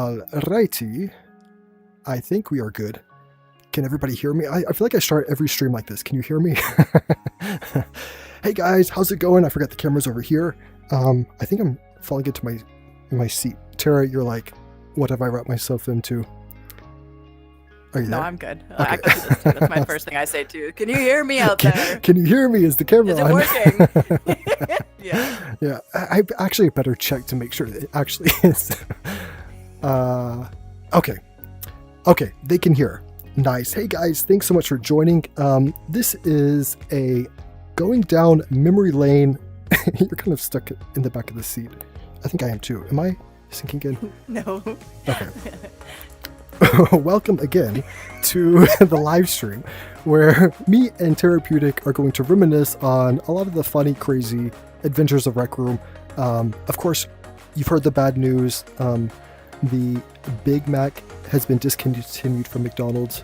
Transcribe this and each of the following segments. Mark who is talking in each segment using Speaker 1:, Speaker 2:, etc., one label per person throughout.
Speaker 1: Alrighty. I think we are good. Can everybody hear me? I feel like I start every stream like this. Can you hear me? Hey guys, how's it going? I forgot the camera's over here. I think I'm falling into my seat. Tara, you're like, what have I wrapped myself into? Are you there?
Speaker 2: No, I'm good.
Speaker 1: Okay.
Speaker 2: I got this too. That's my first thing I say too. Can you hear me out there?
Speaker 1: Can you hear me? Is the camera on?
Speaker 2: Is it working? Yeah.
Speaker 1: Yeah. I actually better check to make sure that it actually is. Okay. Okay, they can hear. Nice. Hey guys, thanks so much for joining. This is a going down memory lane. You're kind of stuck in the back of the seat. I think I am too. Am I sinking in?
Speaker 2: No.
Speaker 1: Okay. Welcome again to the live stream where me and Therapeutic are going to reminisce on a lot of the funny, crazy adventures of Rec Room. Of course, you've heard the bad news. The Big Mac has been discontinued from McDonald's.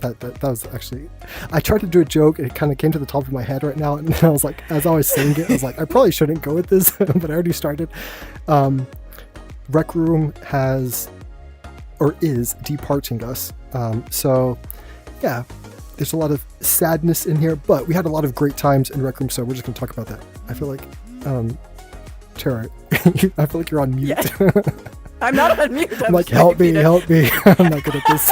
Speaker 1: That was actually, I tried to do a joke and it kind of came to the top of my head right now, and I was like, as I was saying it, I was like, I probably shouldn't go with this, but I already started. Rec Room has, or is, departing us. So yeah, there's a lot of sadness in here, but we had a lot of great times in Rec Room, so we're just gonna talk about that. I feel like, Tara, I feel like you're on mute.
Speaker 2: Yeah. I'm not on mute.
Speaker 1: I'm like, help me. I'm not good at this.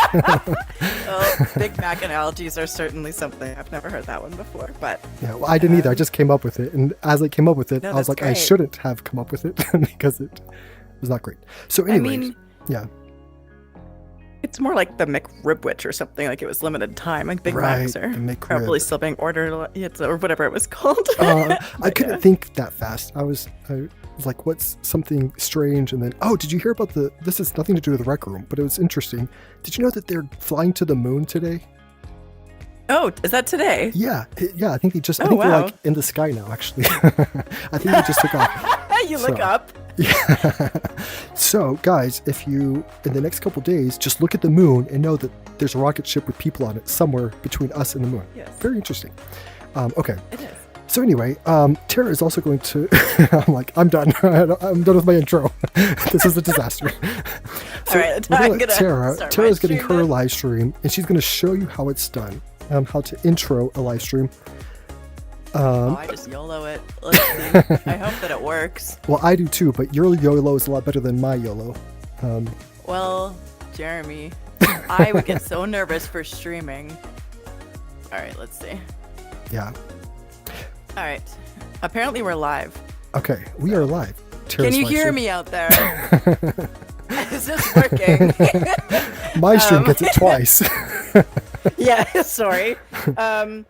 Speaker 2: Well, Big Mac analogies are certainly something. I've never heard that one before, but...
Speaker 1: Yeah, well, I didn't either. I just came up with it. And as I came up with it, I was like, great. I shouldn't have come up with it because it was not great. So anyways, yeah.
Speaker 2: It's more like the McRibwich or something, like it was limited time. Like Big Macs are probably still being ordered, or whatever it was called.
Speaker 1: I couldn't think that fast. I was like, what's something strange? And then, oh, did you hear about this has nothing to do with Rec Room, but it was interesting. Did you know that they're flying to the moon today?
Speaker 2: Oh, is that today?
Speaker 1: Yeah. I think they just, I think they're like in the sky now, actually. I think they just took off.
Speaker 2: You look up.
Speaker 1: Yeah. So guys, if you, in the next couple days, just look at the moon and know that there's a rocket ship with people on it somewhere between us and the moon.
Speaker 2: Yes.
Speaker 1: Very interesting. Okay.
Speaker 2: It is.
Speaker 1: So anyway, Tara is also going to, I'm like, I'm done. I'm done with my intro. This is a disaster. So
Speaker 2: all right,
Speaker 1: Tara's getting her live stream, and she's going to show you how it's done, how to intro a live stream.
Speaker 2: I just YOLO it. Let's see. I hope that it works.
Speaker 1: Well, I do too, but your YOLO is a lot better than my YOLO.
Speaker 2: Well, Jeremy, I would get so nervous for streaming. All right, let's see.
Speaker 1: Yeah.
Speaker 2: All right. Apparently we're live.
Speaker 1: Okay, we are live.
Speaker 2: Can you hear me out there? Is this working?
Speaker 1: My stream gets it twice.
Speaker 2: Yeah, sorry.
Speaker 1: Yeah.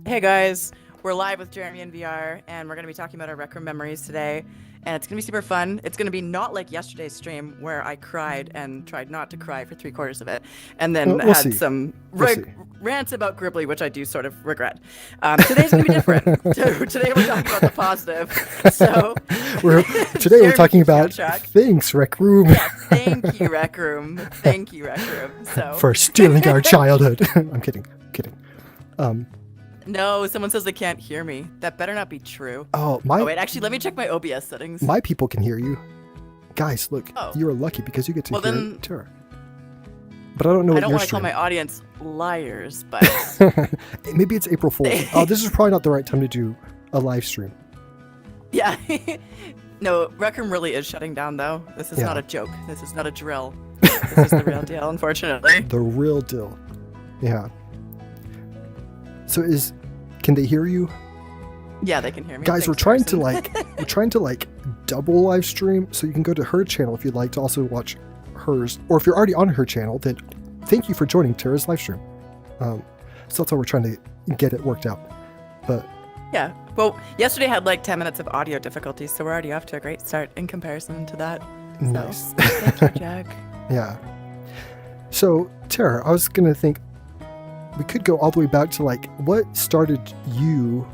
Speaker 2: Hey guys, we're live with JeremyInVR, and we're going to be talking about our Rec Room memories today. And it's going to be super fun. It's going to be not like yesterday's stream where I cried and tried not to cry for 3/4 of it, and then
Speaker 1: we'll
Speaker 2: had
Speaker 1: see.
Speaker 2: some rants about Gribbly, which I do sort of regret. Today's going to be different. So today we're talking about the positive. So
Speaker 1: today we're talking about thanks, Rec Room.
Speaker 2: Yeah, thank you, Rec Room. Thank you, Rec Room. So
Speaker 1: for stealing our childhood. I'm kidding.
Speaker 2: No, someone says they can't hear me. That better not be true.
Speaker 1: Oh,
Speaker 2: wait, actually, let me check my OBS settings.
Speaker 1: My people can hear you. Guys, look, you're lucky because you get to hear Tara. But I don't know what you're
Speaker 2: I don't want to call my audience liars, but...
Speaker 1: Maybe it's April Fool's. Oh, this is probably not the right time to do a live stream.
Speaker 2: Yeah. No, Rec Room really is shutting down, though. This is not a joke. This is not a drill. This is the real deal, unfortunately.
Speaker 1: The real deal. Yeah. So can they hear you?
Speaker 2: Yeah, they can hear me.
Speaker 1: Guys, we're trying to double live stream, so you can go to her channel if you'd like to also watch hers, or if you're already on her channel, then thank you for joining Tara's live stream. So that's how we're trying to get it worked out. But
Speaker 2: yeah, well, yesterday had like 10 minutes of audio difficulties, so we're already off to a great start in comparison to that.
Speaker 1: Nice.
Speaker 2: So, thank you, Jack.
Speaker 1: Yeah. So Tara, I was gonna think we could go all the way back to like what started you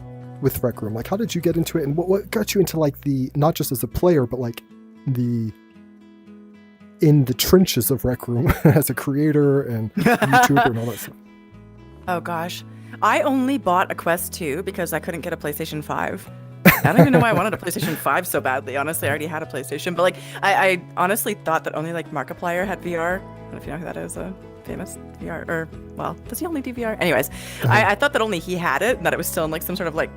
Speaker 1: with Rec Room. Like, how did you get into it, and what got you into like the, not just as a player, but like in the trenches of Rec Room as a creator and YouTuber and all that stuff?
Speaker 2: Oh gosh, I only bought a Quest 2 because I couldn't get a PlayStation 5. I don't even know why I wanted a PlayStation 5 so badly. Honestly, I already had a PlayStation, but like I honestly thought that only like Markiplier had VR. I don't know if you know who that is, a famous VR, or well, does he only do VR? Anyways, I thought that only he had it, and that it was still in like some sort of like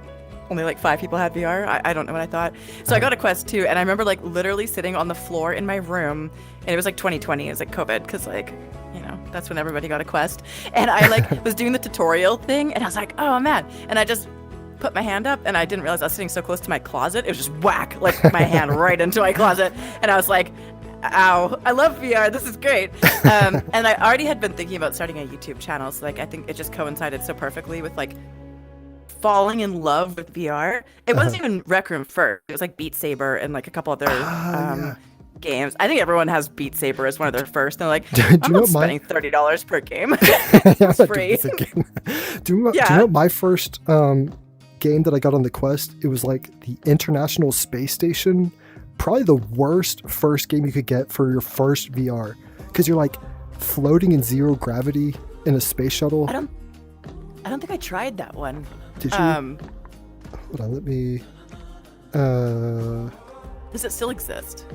Speaker 2: only like 5 people had VR. I don't know what I thought. So I got a Quest 2, and I remember like literally sitting on the floor in my room, and it was like 2020. It was like COVID, because like, you know, that's when everybody got a Quest. And I like was doing the tutorial thing, and I was like, oh man. And I just put my hand up, and I didn't realize I was sitting so close to my closet. It was just whack, like my hand right into my closet. And I was like, ow, I love VR. This is great. And I already had been thinking about starting a YouTube channel. So like, I think it just coincided so perfectly with like falling in love with VR. It wasn't even Rec Room first. It was like Beat Saber and like a couple other games. I think everyone has Beat Saber as one of their first. And they're like, I'm not spending $30 per game. It's free.
Speaker 1: Do you know my first game that I got on the Quest? It was like the International Space Station. Probably the worst first game you could get for your first VR, because you're like floating in zero gravity in a space shuttle.
Speaker 2: I don't think I tried that one.
Speaker 1: Did you? Hold on, let me.
Speaker 2: Does it still exist?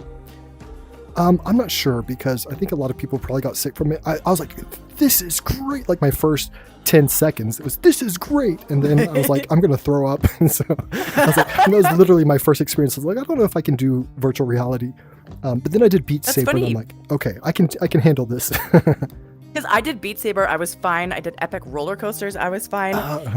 Speaker 1: I'm not sure, because I think a lot of people probably got sick from it. I was like, this is great. Like my first 10 seconds, it was, this is great. And then I was like, I'm going to throw up. And so I was like, that was literally my first experience. I was like, I don't know if I can do virtual reality. But then I did Beat Saber, and I'm like, okay, I can handle this.
Speaker 2: Because I did Beat Saber, I was fine. I did Epic Roller Coasters, I was fine.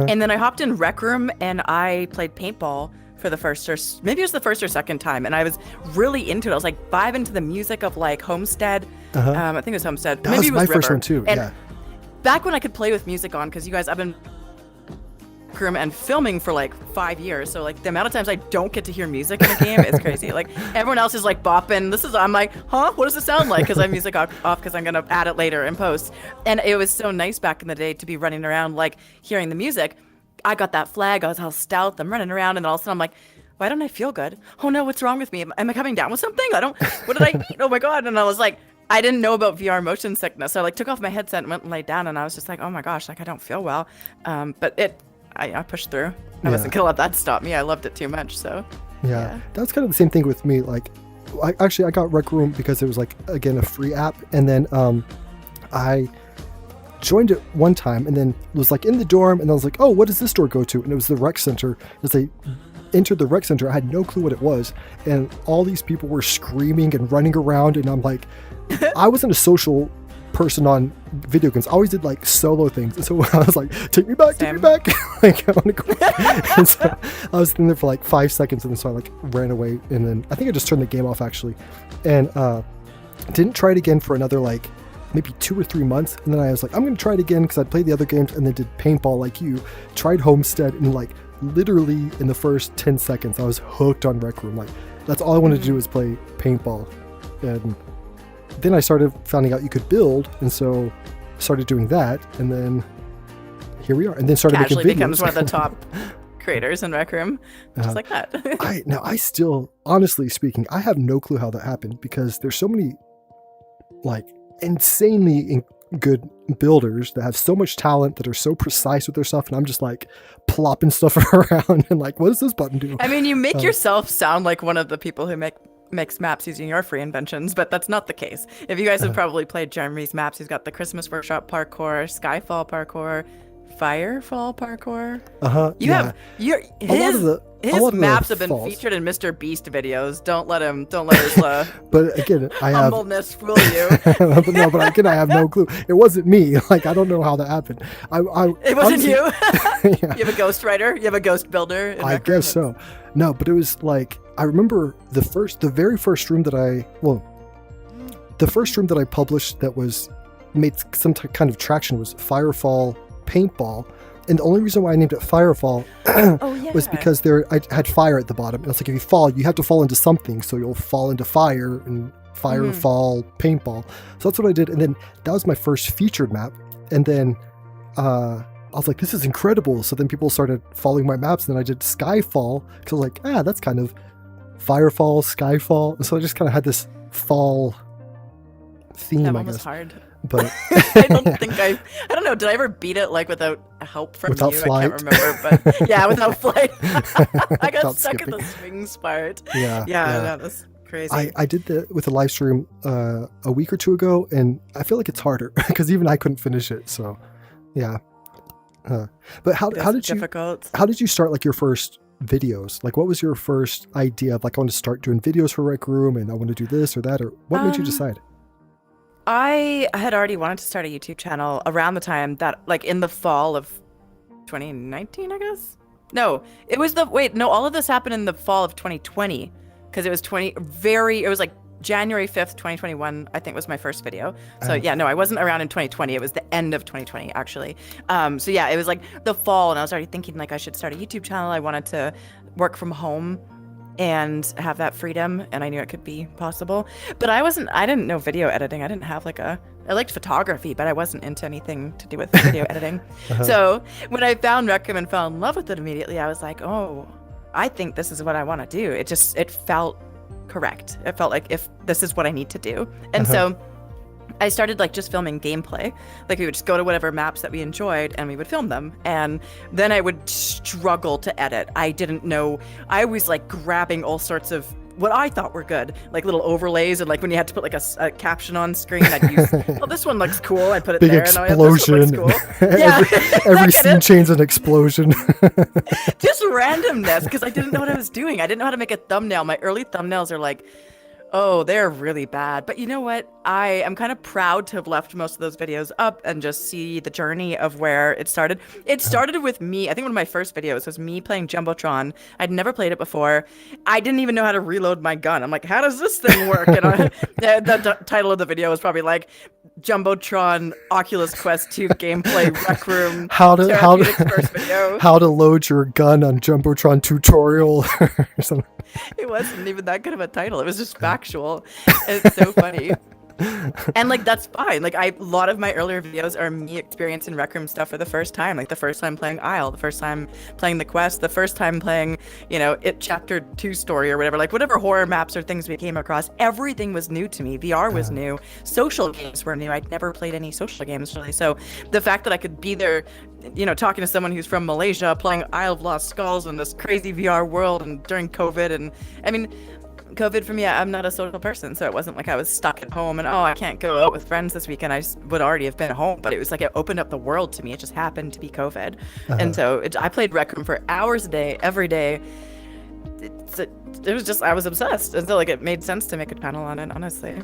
Speaker 2: And then I hopped in Rec Room, and I played paintball for the first, or maybe it was the first or second time, and I was really into it. I was like vibing to the music of like Homestead. I think it was Homestead.
Speaker 1: That
Speaker 2: maybe
Speaker 1: was
Speaker 2: it was
Speaker 1: my
Speaker 2: River.
Speaker 1: first one too.
Speaker 2: And
Speaker 1: yeah.
Speaker 2: Back when I could play with music on, because you guys, I've been room and filming for like 5 years, so like the amount of times I don't get to hear music in a game is crazy. Like everyone else is like bopping. I'm like, huh? What does it sound like? Because I have music off because I'm gonna add it later in post. And it was so nice back in the day to be running around like hearing the music. I got that flag. I was all stealth. I'm running around, and all of a sudden I'm like, why don't I feel good? Oh no, what's wrong with me? Am I coming down with something? What did I eat? Oh my God. And I was like, I didn't know about VR motion sickness. So I like took off my headset and went and laid down, and I was just like, oh my gosh, like I don't feel well. But I pushed through. I wasn't gonna let that stop me. I loved it too much. So
Speaker 1: yeah. That's kind of the same thing with me. Like I got Rec Room because it was like, again, a free app. And then I joined it one time, and then was like in the dorm, and I was like, oh, what does this door go to? And it was the rec center. As I entered the rec center, I had no clue what it was, and all these people were screaming and running around, and I'm like, I wasn't a social person on video games. I always did like solo things, and so I was like, take me back. Like I want to go. And so I was in there for like 5 seconds, and then so I like ran away, and then I think I just turned the game off actually, and didn't try it again for another like maybe 2 or 3 months. And then I was like, I'm gonna try it again, because I'd played the other games and then did paintball like you, tried Homestead, and like literally in the first 10 seconds I was hooked on Rec Room. Like that's all I wanted to do was play paintball. And then I started finding out you could build, and so started doing that, and then here we are. And then started making videos.
Speaker 2: Casually becomes one of the top creators in Rec Room, just like that.
Speaker 1: I still, honestly speaking, I have no clue how that happened, because there's so many like insanely good builders that have so much talent, that are so precise with their stuff, and I'm just like plopping stuff around and like, what does this button do?
Speaker 2: I mean, you make yourself sound like one of the people who makes maps using your free inventions, but that's not the case. If you guys have probably played Jeremy's maps, he's got the Christmas Workshop parkour, Skyfall parkour, Firefall parkour. His maps have been featured in Mr. Beast videos. Don't let his
Speaker 1: but again, I have
Speaker 2: humbleness fool you.
Speaker 1: but again, I have no clue. It wasn't me. Like I don't know how that happened.
Speaker 2: It wasn't
Speaker 1: honestly,
Speaker 2: you.
Speaker 1: Yeah.
Speaker 2: You have a ghost writer. You have a ghost builder.
Speaker 1: I guess so. No, but it was like, I remember the very first room that I published that was made some kind of traction was Firefall Paintball. And the only reason why I named it Firefall was because I had fire at the bottom. And it's like, if you fall, you have to fall into something. So you'll fall into fire, and Firefall Paintball. So that's what I did. And then that was my first featured map. And then I was like, this is incredible. So then people started following my maps. And then I did Skyfall, because I was like, that's kind of Firefall, Skyfall. And so I just kind of had this fall theme,
Speaker 2: that
Speaker 1: I
Speaker 2: one was
Speaker 1: guess.
Speaker 2: hard.
Speaker 1: But
Speaker 2: I don't know, did I ever beat it like without help from
Speaker 1: Without
Speaker 2: you.
Speaker 1: flight.
Speaker 2: I can't remember, but yeah, without flight. I got
Speaker 1: Without
Speaker 2: stuck at
Speaker 1: skipping.
Speaker 2: the swings part.
Speaker 1: Yeah,
Speaker 2: Yeah,
Speaker 1: yeah.
Speaker 2: no, that's crazy.
Speaker 1: I did that with a live stream a week or two ago, and I feel like it's harder because even I couldn't finish it. So, yeah. But how
Speaker 2: It's
Speaker 1: did you
Speaker 2: difficult.
Speaker 1: how did you start like your first videos? Like, what was your first idea of like I want to start doing videos for Rec Room and I want to do this or that, or what made you decide?
Speaker 2: I had already wanted to start a YouTube channel around the time that, like, in the fall of 2019, I guess. No, it was all of this happened in the fall of 2020 because it was it was like January 5th, 2021, I think was my first video. So yeah, no, I wasn't around in 2020. It was the end of 2020, actually. So yeah, it was like the fall, and I was already thinking like I should start a YouTube channel. I wanted to work from home and have that freedom, and I knew it could be possible. But I didn't know video editing. I didn't have I liked photography, but I wasn't into anything to do with video editing. So when I found Rec Room and fell in love with it immediately, I was like, oh, I think this is what I want to do. It felt correct. It felt like if this is what I need to do. And so I started like just filming gameplay. Like we would just go to whatever maps that we enjoyed and we would film them. And then I would struggle to edit. I didn't know. I was like grabbing all sorts of what I thought were good, like little overlays, and like when you had to put like a caption on screen, I'd use, oh, this one looks cool. I'd put it
Speaker 1: Big
Speaker 2: there.
Speaker 1: explosion.
Speaker 2: And oh, yeah, this one looks cool. Yeah,
Speaker 1: every scene changes an explosion.
Speaker 2: just randomness, because I didn't know what I was doing. I didn't know how to make a thumbnail. My early thumbnails are like, oh, they're really bad. But you know what? I am kind of proud to have left most of those videos up and just see the journey of where it started. It started with me. I think one of my first videos was me playing Jumbotron. I'd never played it before. I didn't even know how to reload my gun. I'm like, how does this thing work? And the title of the video was probably like Jumbotron Oculus Quest 2 gameplay Rec Room first video.
Speaker 1: How to load your gun on Jumbotron tutorial or something.
Speaker 2: It wasn't even that good of a title. It was just factual. It's so funny. And like that's fine. Like a lot of my earlier videos are me experiencing Rec Room stuff for the first time. Like the first time playing Isle, the first time playing the quest, the first time playing, It Chapter 2 story or whatever. Like whatever horror maps or things we came across, everything was new to me. VR was new. Social games were new. I'd never played any social games really. So the fact that I could be there, talking to someone who's from Malaysia, playing Isle of Lost Skulls in this crazy VR world, and during COVID, and I mean, COVID for me, I'm not a social person, so it wasn't like I was stuck at home and, oh, I can't go out with friends this weekend. I would already have been home, but it was like it opened up the world to me. It just happened to be COVID. And so I played Rec Room for hours a day, every day. It was just, I was obsessed. And so like it made sense to make a channel on it, honestly.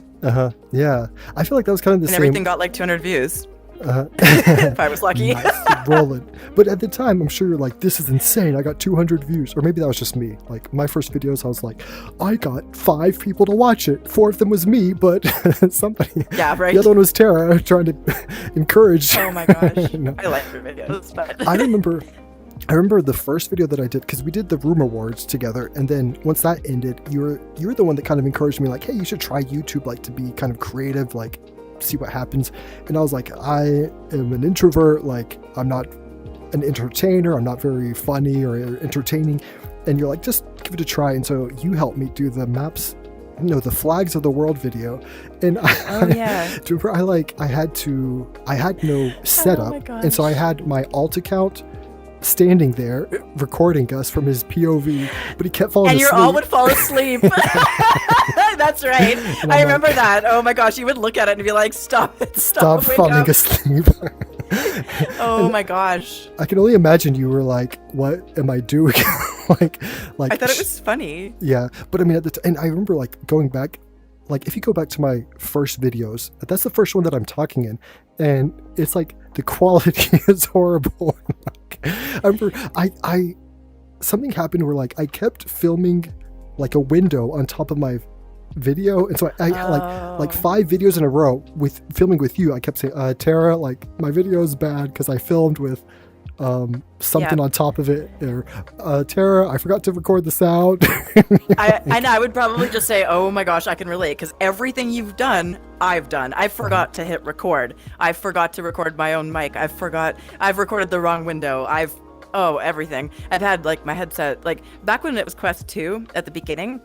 Speaker 1: Yeah. I feel like that was kind of the same.
Speaker 2: And everything got like 200 views. If I was lucky.
Speaker 1: Nice, rolling. But at the time, I'm sure you're like, this is insane. I got 200 views. Or maybe that was just me. Like my first videos, I was like, I got 5 people to watch it. 4 of them was me, but somebody.
Speaker 2: Yeah, right.
Speaker 1: The other one was Tara trying to encourage.
Speaker 2: Oh my gosh. No. I like your videos, but
Speaker 1: I remember the first video that I did, because we did the Room Awards together, and then once that ended, you were the one that kind of encouraged me, like, hey, you should try YouTube, like to be kind of creative, like see what happens. And I was like, I am an introvert, like I'm not an entertainer, I'm not very funny or entertaining. And you're like, just give it a try. And so you helped me do the maps, the flags of the world video. And I had no setup, and so I had my alt account standing there recording us from his POV, but he kept falling asleep.
Speaker 2: And you all would fall asleep. That's right. I remember that. Oh my gosh, you would look at it and be like, stop it,
Speaker 1: stop falling asleep.
Speaker 2: Oh my gosh.
Speaker 1: I can only imagine you were like, what am I doing? like
Speaker 2: I thought it was funny.
Speaker 1: Yeah, but I mean, and I remember like going back, like if you go back to my first videos, that's the first one that I'm talking in, and it's like the quality is horrible. I remember something happened where like I kept filming like a window on top of my video, and so I like 5 videos in a row with filming with you. I kept saying, Tara, like my video is bad because I filmed with something on top of it, or Tara, I forgot to record the sound.
Speaker 2: I would probably just say, oh my gosh, I can relate, because everything you've done, I've done. I forgot to hit record. I forgot to record my own mic. I've recorded the wrong window. everything. I've had like my headset, like back when it was Quest 2 at the beginning,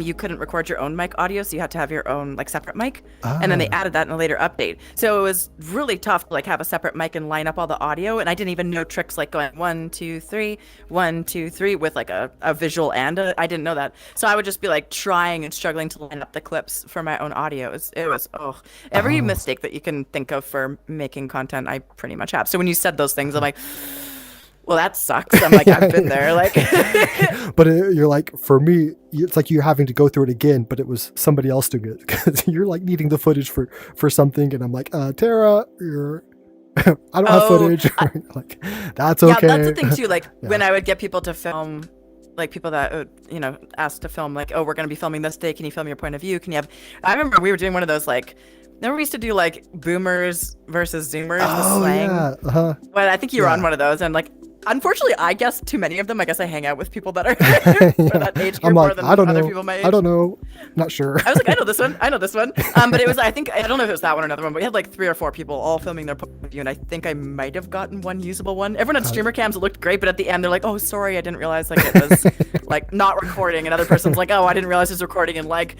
Speaker 2: you couldn't record your own mic audio, so you had to have your own like separate mic.
Speaker 1: Ah.
Speaker 2: And then they added that in a later update. So it was really tough to like have a separate mic and line up all the audio. And I didn't even know tricks like going 1, 2, 3, 1, 2, 3 with like a visual I didn't know that. So I would just be like trying and struggling to line up the clips for my own audio. It was every mistake that you can think of for making content, I pretty much have. So when you said those things, I'm like, well, that sucks. I'm like, I've been there. Like,
Speaker 1: but you're like, for me, it's like you're having to go through it again, but it was somebody else doing it because you're like needing the footage for something, and I'm like, Tara, I don't have footage. Like, that's okay.
Speaker 2: Yeah, that's the thing too. Like when I would get people to film, like people that would, ask to film, like, oh, we're gonna be filming this day. Can you film your point of view? Can you have? I remember we were doing one of those like. Remember we used to do like boomers versus zoomers with slang?
Speaker 1: Yeah.
Speaker 2: But I think you were on one of those, and like, unfortunately, I guess too many of them. I guess I hang out with people that are for that age group more than other people my age.
Speaker 1: I don't know. Not sure.
Speaker 2: I was like, I know this one. But it was, I don't know if it was that one or another one, but we had like 3 or 4 people all filming their point of view, and I think I might have gotten one usable one. Everyone had streamer cams. It looked great, but at the end, they're like, oh, sorry, I didn't realize like it was like not recording. Another person's like, oh, I didn't realize it was recording in like,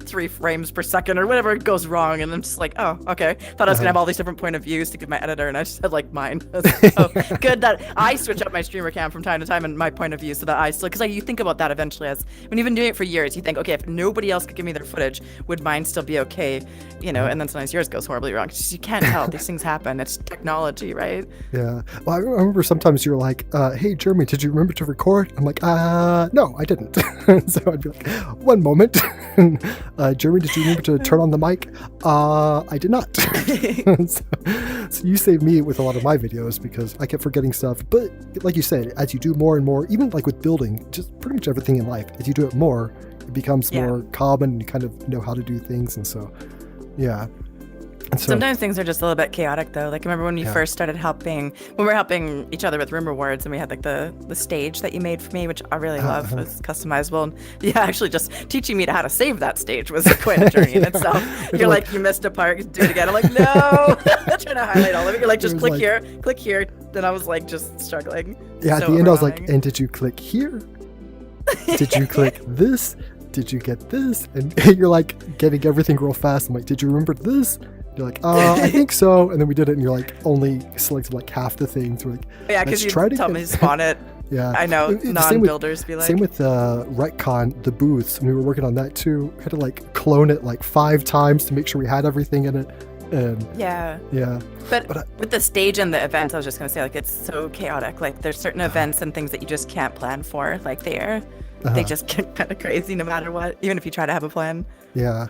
Speaker 2: 3 frames per second or whatever goes wrong. And I'm just like, oh, okay. Thought I was gonna have all these different point of views to give my editor, and I just had like mine. I was like, oh, good that I switch up my streamer cam from time to time and my point of view so that I still, because like you think about that eventually as when you've been doing it for years, you think, okay, if nobody else could give me their footage, would mine still be okay? And then sometimes yours goes horribly wrong. Just, you can't tell. These things happen. It's technology, right?
Speaker 1: Yeah. Well, I remember sometimes you're like, hey, Jeremy, did you remember to record? I'm like, no, I didn't. So I'd be like, one moment. Jeremy, did you remember to turn on the mic? I did not. So you saved me with a lot of my videos because I kept forgetting stuff. But like you said, as you do more and more, even like with building, just pretty much everything in life, as you do it more, it becomes more common and you kind of know how to do things. And so, yeah. And so,
Speaker 2: sometimes things are just a little bit chaotic though. Like remember when you first started when we were helping each other with room rewards, and we had like the stage that you made for me, which I really love. It was customizable, and actually just teaching me how to save that stage was quite a journey in itself. You're like, you missed a part, do it again. I'm like, no. Trying to highlight all of it. You're like, just click here. Then I was like just struggling.
Speaker 1: Yeah, at the end I was like, and did you click here? Did you click this? Did you get this? And you're like getting everything real fast. I'm like, did you remember this? You're like, I think so. And then we did it, and you're like, only selected like half the things. We're like,
Speaker 2: yeah, because you tell me to spawn it.
Speaker 1: Yeah,
Speaker 2: I know. Non-builders be like.
Speaker 1: Same with Retcon, the booths. When we were working on that too, we had to like clone it like 5 times to make sure we had everything in it. And
Speaker 2: yeah. But with the stage and the events, I was just gonna say, like, it's so chaotic. Like, there's certain events and things that you just can't plan for. Like, they just get kind of crazy no matter what, even if you try to have a plan.
Speaker 1: Yeah.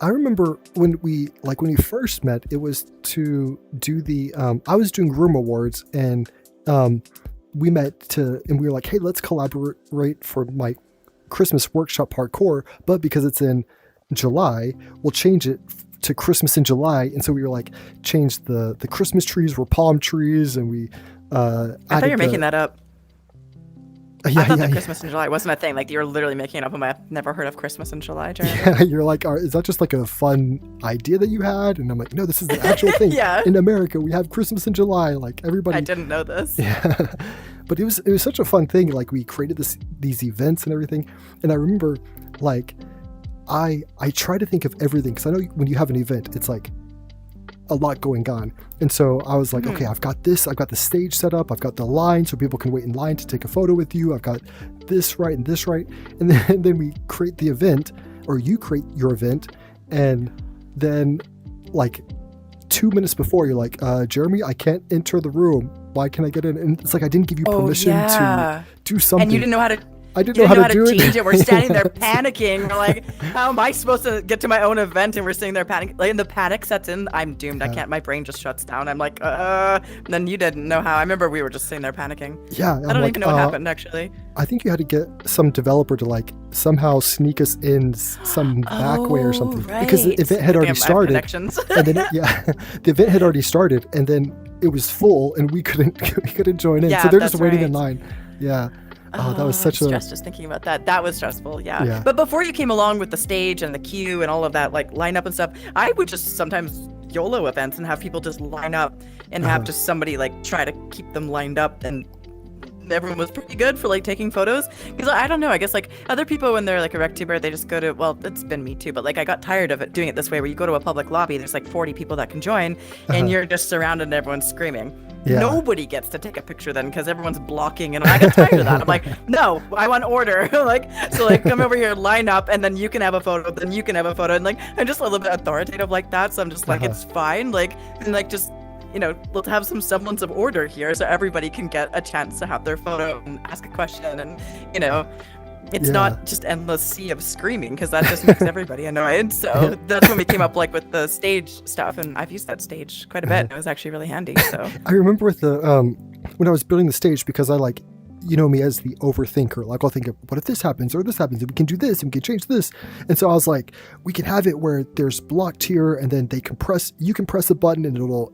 Speaker 1: I remember when we first met, it was to do the, I was doing room awards, and we met and we were like, hey, let's collaborate for my Christmas workshop parkour, but because it's in July, we'll change it to Christmas in July. And so we were like, change the Christmas trees were palm trees, and we
Speaker 2: I thought you were making that up.
Speaker 1: Yeah,
Speaker 2: I thought that Christmas in July wasn't a thing. Like, you were literally making it up. I've never heard of Christmas in July, Jeremy.
Speaker 1: Yeah, you're like, is that just like a fun idea that you had? And I'm like, no, this is the actual thing.
Speaker 2: Yeah.
Speaker 1: In America, we have Christmas in July. Like, everybody.
Speaker 2: I didn't know this.
Speaker 1: Yeah. But it was such a fun thing. Like, we created these events and everything. And I remember, like, I try to think of everything, because I know when you have an event, it's like a lot going on. And so I was like, okay, I've got the stage set up, I've got the line so people can wait in line to take a photo with you, I've got this right and this right, and then we create the event, or you create your event, and then like 2 minutes before, you're like, Jeremy, I can't enter the room, why can't I get in? And it's like, I didn't give you permission to do something,
Speaker 2: and you didn't know how to
Speaker 1: I didn't know how to change
Speaker 2: it. We're standing there panicking. We're like, how am I supposed to get to my own event? And we're sitting there panicking. Like, and the panic sets in. I'm doomed. I can't. My brain just shuts down. I'm like, And then you didn't know how. I remember we were just sitting there panicking.
Speaker 1: Yeah.
Speaker 2: I don't even know what happened, actually.
Speaker 1: I think you had to get some developer to like somehow sneak us in some back way or something.
Speaker 2: Right.
Speaker 1: Because the event had already started. And then, the event had already started, and then it was full, and we couldn't join in.
Speaker 2: Yeah,
Speaker 1: so they're just waiting in line. Yeah. Oh, that was such
Speaker 2: I'm stressed just thinking about that. That was stressful, yeah. But before you came along with the stage and the queue and all of that, like lineup and stuff, I would just sometimes YOLO events and have people just line up and have just somebody like try to keep them lined up and everyone was pretty good for like taking photos. Because I don't know, I guess like other people when they're like a RecTuber, they just go to, well, it's been me too, but like I got tired of it doing it this way where you go to a public lobby, there's like 40 people that can join, and you're just surrounded and everyone's screaming.
Speaker 1: Yeah.
Speaker 2: Nobody gets to take a picture then because everyone's blocking, and I got tired of that. I'm like, no, I want order. Like, so like come over here, line up, and then you can have a photo, then you can have a photo, and like I'm just a little bit authoritative like that, so I'm just like, it's fine, like, and like just, you know, let's have some semblance of order here so everybody can get a chance to have their photo and ask a question, and you know, it's not just endless sea of screaming because that just makes everybody annoyed. So that's when we came up like with the stage stuff, and I've used that stage quite a bit. It was actually really handy. So
Speaker 1: I remember with the when I was building the stage, because I like, you know me as the overthinker, like I'll think of what if this happens or this happens and we can do this and we can change this, and so I was like, we can have it where there's blocked here and then you can press a button and it'll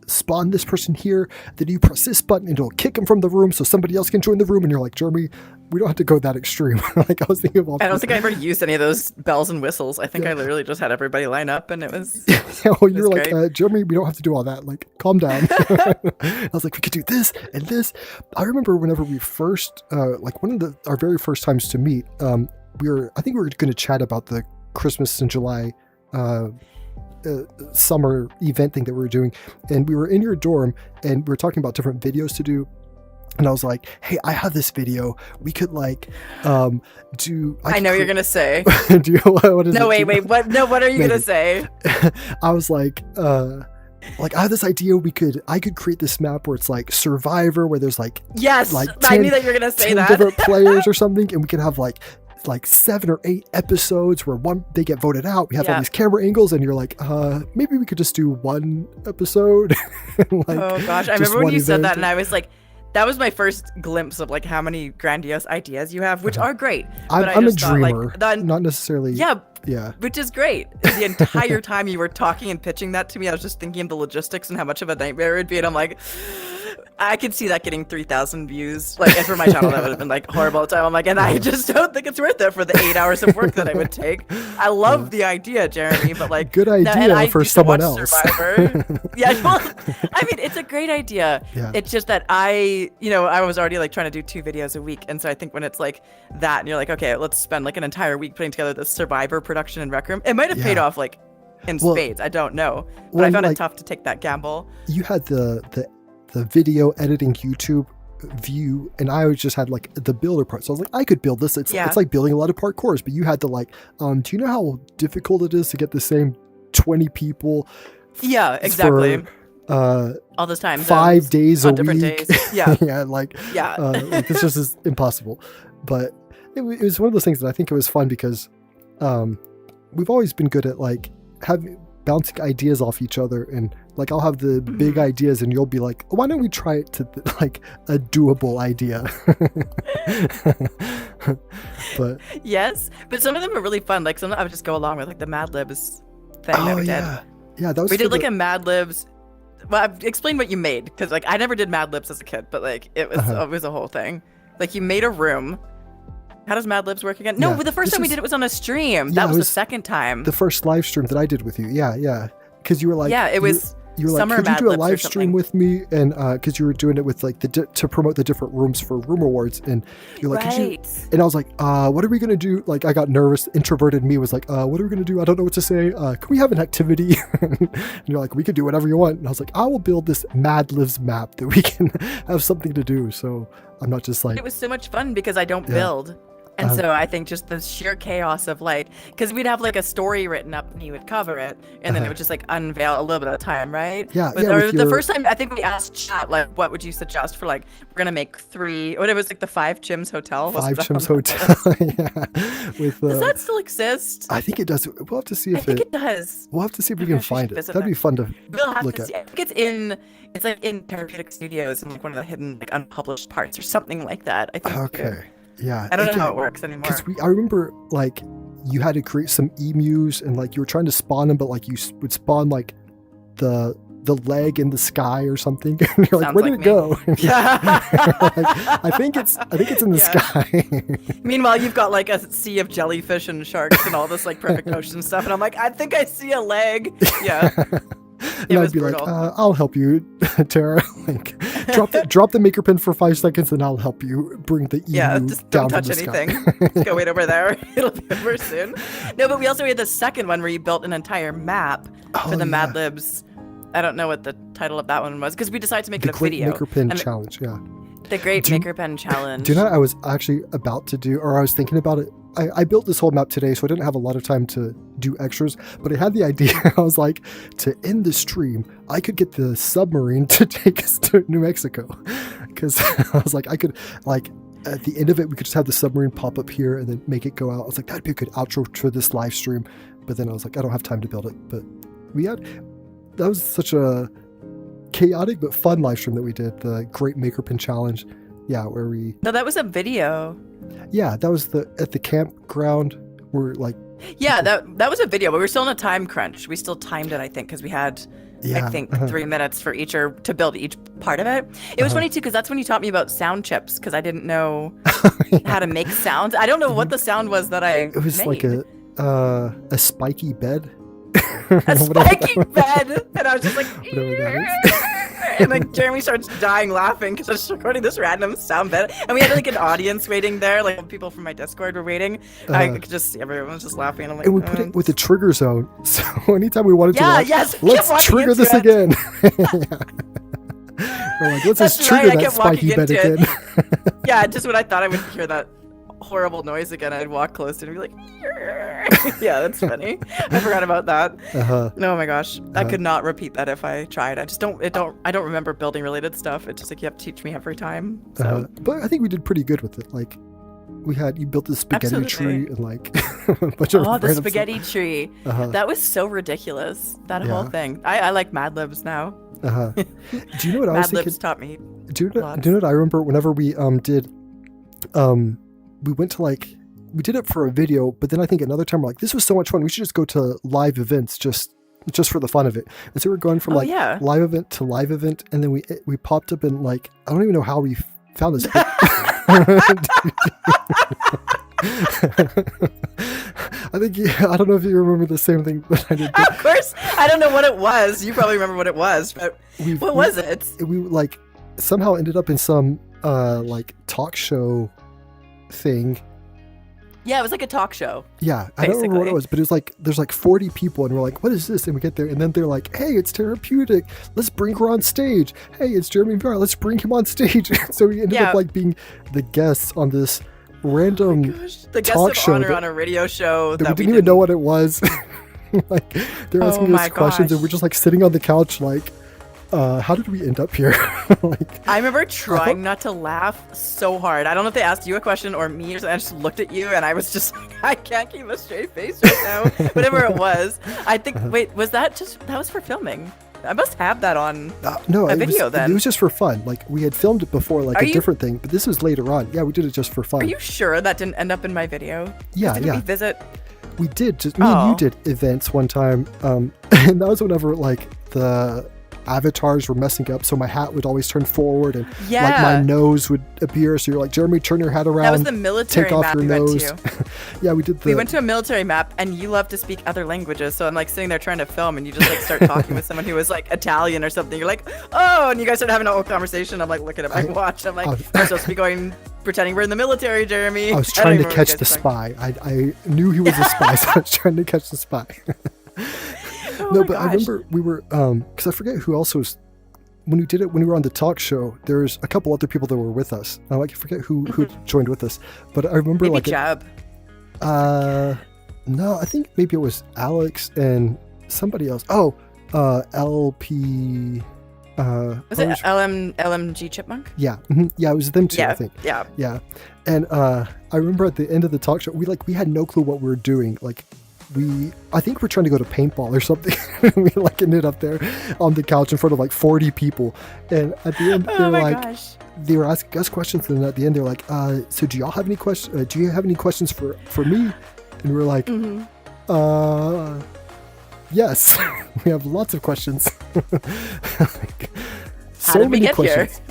Speaker 1: spawn this person here, then you press this button and it'll kick them from the room so somebody else can join the room, and you're like, Jeremy, we don't have to go that extreme. Like I was thinking about
Speaker 2: I don't think I ever used any of those bells and whistles. I think I literally just had everybody line up and it was
Speaker 1: well, you're like, Jeremy, we don't have to do all that, like calm down. I was like, we could do this and this. I remember whenever we first like one of our very first times to meet, I think we were going to chat about the Christmas in July summer event thing that we were doing, and we were in your dorm and we were talking about different videos to do, and I was like, hey, I have this video we could like do. I know
Speaker 2: you're gonna say
Speaker 1: do what is
Speaker 2: no
Speaker 1: it?
Speaker 2: wait what are you gonna say?
Speaker 1: I was like I have this idea I could create this map where it's like Survivor, where there's like,
Speaker 2: yes,
Speaker 1: like 10,
Speaker 2: I knew that you were gonna say
Speaker 1: 10
Speaker 2: that
Speaker 1: different players or something, and we could have like 7 or 8 episodes where they get voted out. We have all these camera angles, and you're like, maybe we could just do one episode.
Speaker 2: Like, oh gosh, I remember when you said that, and I was like, that was my first glimpse of like how many grandiose ideas you have, which are great. But
Speaker 1: I'm a dreamer, not necessarily.
Speaker 2: Yeah, which is great. The entire time you were talking and pitching that to me, I was just thinking of the logistics and how much of a nightmare it would be, and I'm like, I could see that getting 3,000 views. Like, and for my channel, that would have been like horrible time. I'm like, and I just don't think it's worth it for the 8 hours of work that it would take. I love the idea, Jeremy, but like,
Speaker 1: good idea for someone else.
Speaker 2: Survivor. Yeah, well, I mean, it's a great idea.
Speaker 1: Yeah.
Speaker 2: It's just that I was already like trying to do 2 videos a week, and so I think when it's like that, and you're like, okay, let's spend like an entire week putting together this Survivor production in Rec Room, it might have paid off like in spades. I don't know, but I found it tough to take that gamble.
Speaker 1: You had the video editing YouTube view, and I just had like the builder part, so I was like, I could build this. It's like building a lot of parkours, but you had to like, do you know how difficult it is to get the same 20 people?
Speaker 2: Yeah, exactly.
Speaker 1: For,
Speaker 2: all this time,
Speaker 1: 5 days a
Speaker 2: different
Speaker 1: week.
Speaker 2: Days. Yeah,
Speaker 1: like this just is impossible. But it was one of those things that I think it was fun because we've always been good at like bouncing ideas off each other, and like I'll have the big ideas and you'll be like, why don't we try it to like a doable idea? But
Speaker 2: yes, but some of them are really fun. Like some I would just go along with like the Mad Libs thing that we did.
Speaker 1: Yeah, that was
Speaker 2: we did like a Mad Libs. Well, explain what you made, because like I never did Mad Libs as a kid, but like it was a whole thing. Like you made a room. How does Mad Libs work again? No, but the first time we did it was on a stream. That was the second time.
Speaker 1: The first live stream that I did with you. Yeah. Because you were like,
Speaker 2: it was.
Speaker 1: You were like, could you do a live stream with me? And because you were doing it with like to promote the different rooms for Room Awards, and you're like, could you? And I was like, what are we gonna do? Like, I got nervous. Introverted me was like, what are we gonna do? I don't know what to say. Can we have an activity? And you're like, we could do whatever you want. And I was like, I will build this Mad Libs map that we can have something to do. So I'm not just like.
Speaker 2: It was so much fun because I don't build. And so I think just the sheer chaos of like, because we'd have like a story written up and you would cover it, and then it would just like unveil a little bit of time, right? The first time I think we asked chat like, what would you suggest for like, we're gonna make 3, what it was like the 5 Chimps Hotel.
Speaker 1: 5 Chimps Hotel.
Speaker 2: Does that still exist?
Speaker 1: I think it does. We'll have to see if
Speaker 2: I think it does.
Speaker 1: We'll have to see if we can find it. That'd be fun to look at.
Speaker 2: I think it's like in Therapeutic Studios in like one of the hidden like unpublished parts or something like that. I think.
Speaker 1: Okay. Yeah,
Speaker 2: I don't know how it works anymore.
Speaker 1: Because I remember like you had to create some emus, and like you were trying to spawn them, but like you would spawn like the leg in the sky or something. And you're like, where did it go?
Speaker 2: Yeah.
Speaker 1: I think it's in the sky.
Speaker 2: Meanwhile, you've got like a sea of jellyfish and sharks and all this like perfect ocean stuff, and I'm like, I think I see a leg. Yeah.
Speaker 1: And I'd be brutal. Like, I'll help you, Tara. Like, drop the maker pin for 5 seconds, and I'll help you bring the emu
Speaker 2: just
Speaker 1: down
Speaker 2: don't
Speaker 1: from
Speaker 2: touch
Speaker 1: the
Speaker 2: anything.
Speaker 1: sky.
Speaker 2: Just go wait over there. It'll be over soon. No, but we also had the second one where you built an entire map for the Mad Libs. I don't know what the title of that one was because we decided to make it a video.
Speaker 1: The Great Maker Pin Challenge, yeah.
Speaker 2: The Great Maker Pen Challenge.
Speaker 1: Do you know what I was actually about to do, or I was thinking about it? I built this whole map today, so I didn't have a lot of time to do extras, but I had the idea. I was like, to end the stream, I could get the submarine to take us to New Mexico. Because I was like, I could, like, at the end of it, we could just have the submarine pop up here and then make it go out. I was like, that'd be a good outro to this live stream. But then I was like, I don't have time to build it. But that was such a chaotic but fun live stream that we did, the Great Maker Pin Challenge. Yeah, where we...
Speaker 2: No, that was a video.
Speaker 1: Yeah, that was at the campground. We're like...
Speaker 2: Yeah, that was a video, but we were still in a time crunch. We still timed it, I think, because we had, I think, 3 minutes for each or to build each part of it. It was funny, too, because that's when you taught me about sound chips, because I didn't know how to make sounds. I don't know what the sound was that I
Speaker 1: It was
Speaker 2: made.
Speaker 1: like a spiky bed.
Speaker 2: A spiky bed! And I was just like...
Speaker 1: Whatever that is.
Speaker 2: And like Jeremy starts dying laughing because I was recording this random sound bed, and we had like an audience waiting there, like people from my Discord were waiting. I could just see everyone was just laughing. And I'm like,
Speaker 1: And we put it with the trigger zone, so anytime we wanted to watch,
Speaker 2: yes,
Speaker 1: let's trigger this again. We're like, let's just trigger that spiky bed again.
Speaker 2: Yeah, just when I thought I would hear that horrible noise again, I'd walk closer and be like, yeah, that's funny. I forgot about that. Oh my gosh, I could not repeat that if I tried. I don't remember building related stuff. It's just like you have to teach me every time. So.
Speaker 1: But I think we did pretty good with it. Like, you built this spaghetti tree and like a bunch of
Speaker 2: the spaghetti tree. That was so ridiculous. That whole thing. I like Mad Libs now.
Speaker 1: Do you know what I was thinking?
Speaker 2: Mad Libs taught me.
Speaker 1: Do you know what I remember? Whenever we did we went to we did it for a video, but then I think another time we're like, this was so much fun, we should just go to live events just for the fun of it. And so we're going from live event to live event, and then we popped up in I don't even know how we found this. I think I don't know if you remember the same thing that I did.
Speaker 2: Of course, I don't know what it was. You probably remember what it was, but what was it?
Speaker 1: We somehow ended up in some talk show thing.
Speaker 2: Yeah, it was like a talk show.
Speaker 1: Yeah, I don't remember what it was, but it was there's 40 people, and we're like, what is this? And we get there, and then they're like, hey, it's therapeutic. Let's bring her on stage. Hey, it's JeremyInVR. Let's bring him on stage. So we ended up being the guests on this random
Speaker 2: the guest
Speaker 1: talk
Speaker 2: of
Speaker 1: show
Speaker 2: honor on a radio show
Speaker 1: that we didn't even know what it was. They're asking us questions, and we're just sitting on the couch how did we end up here?
Speaker 2: I remember trying not to laugh so hard. I don't know if they asked you a question or me or something. I just looked at you and I was just I can't keep a straight face right now. Whatever it was. I think, wait, was that was for filming? I must have that on a video then.
Speaker 1: It was just for fun. We had filmed it before, different thing, but this was later on. Yeah, we did it just for fun.
Speaker 2: Are you sure that didn't end up in my video?
Speaker 1: Yeah,
Speaker 2: Didn't we visit?
Speaker 1: We did. Just me and you did events one time. And that was whenever the avatars were messing up, so my hat would always turn forward and my nose would appear, so you're like, Jeremy, turn your hat around.
Speaker 2: That was the military map we went to.
Speaker 1: Yeah, we
Speaker 2: went to a military map, and you love to speak other languages, so I'm sitting there trying to film, and you just start talking with someone who was Italian or something. You're like, oh, and you guys start having a whole conversation. I'm looking at my watch. I'm I'm supposed to be pretending we're in the military, Jeremy.
Speaker 1: I was trying to catch the spy. I knew he was a spy, so I was trying to catch the spy. No, but I remember we were, because I forget who else was, when we were on the talk show, there's a couple other people that were with us. I forget who joined with us, but I remember
Speaker 2: maybe Jab.
Speaker 1: No, I think maybe it was Alex and somebody else. Oh, LP.
Speaker 2: Was it LMG Chipmunk?
Speaker 1: Yeah, yeah, it was them too.
Speaker 2: Yeah,
Speaker 1: I think.
Speaker 2: Yeah.
Speaker 1: And I remember at the end of the talk show, we had no clue what we were doing. I think we're trying to go to paintball or something. We ended up there on the couch in front of 40 people, and at the end they were asking us questions, and at the end they're like, so do y'all have any questions? Do you have any questions for me? And we're like, yes, we have lots of questions.
Speaker 2: So many questions.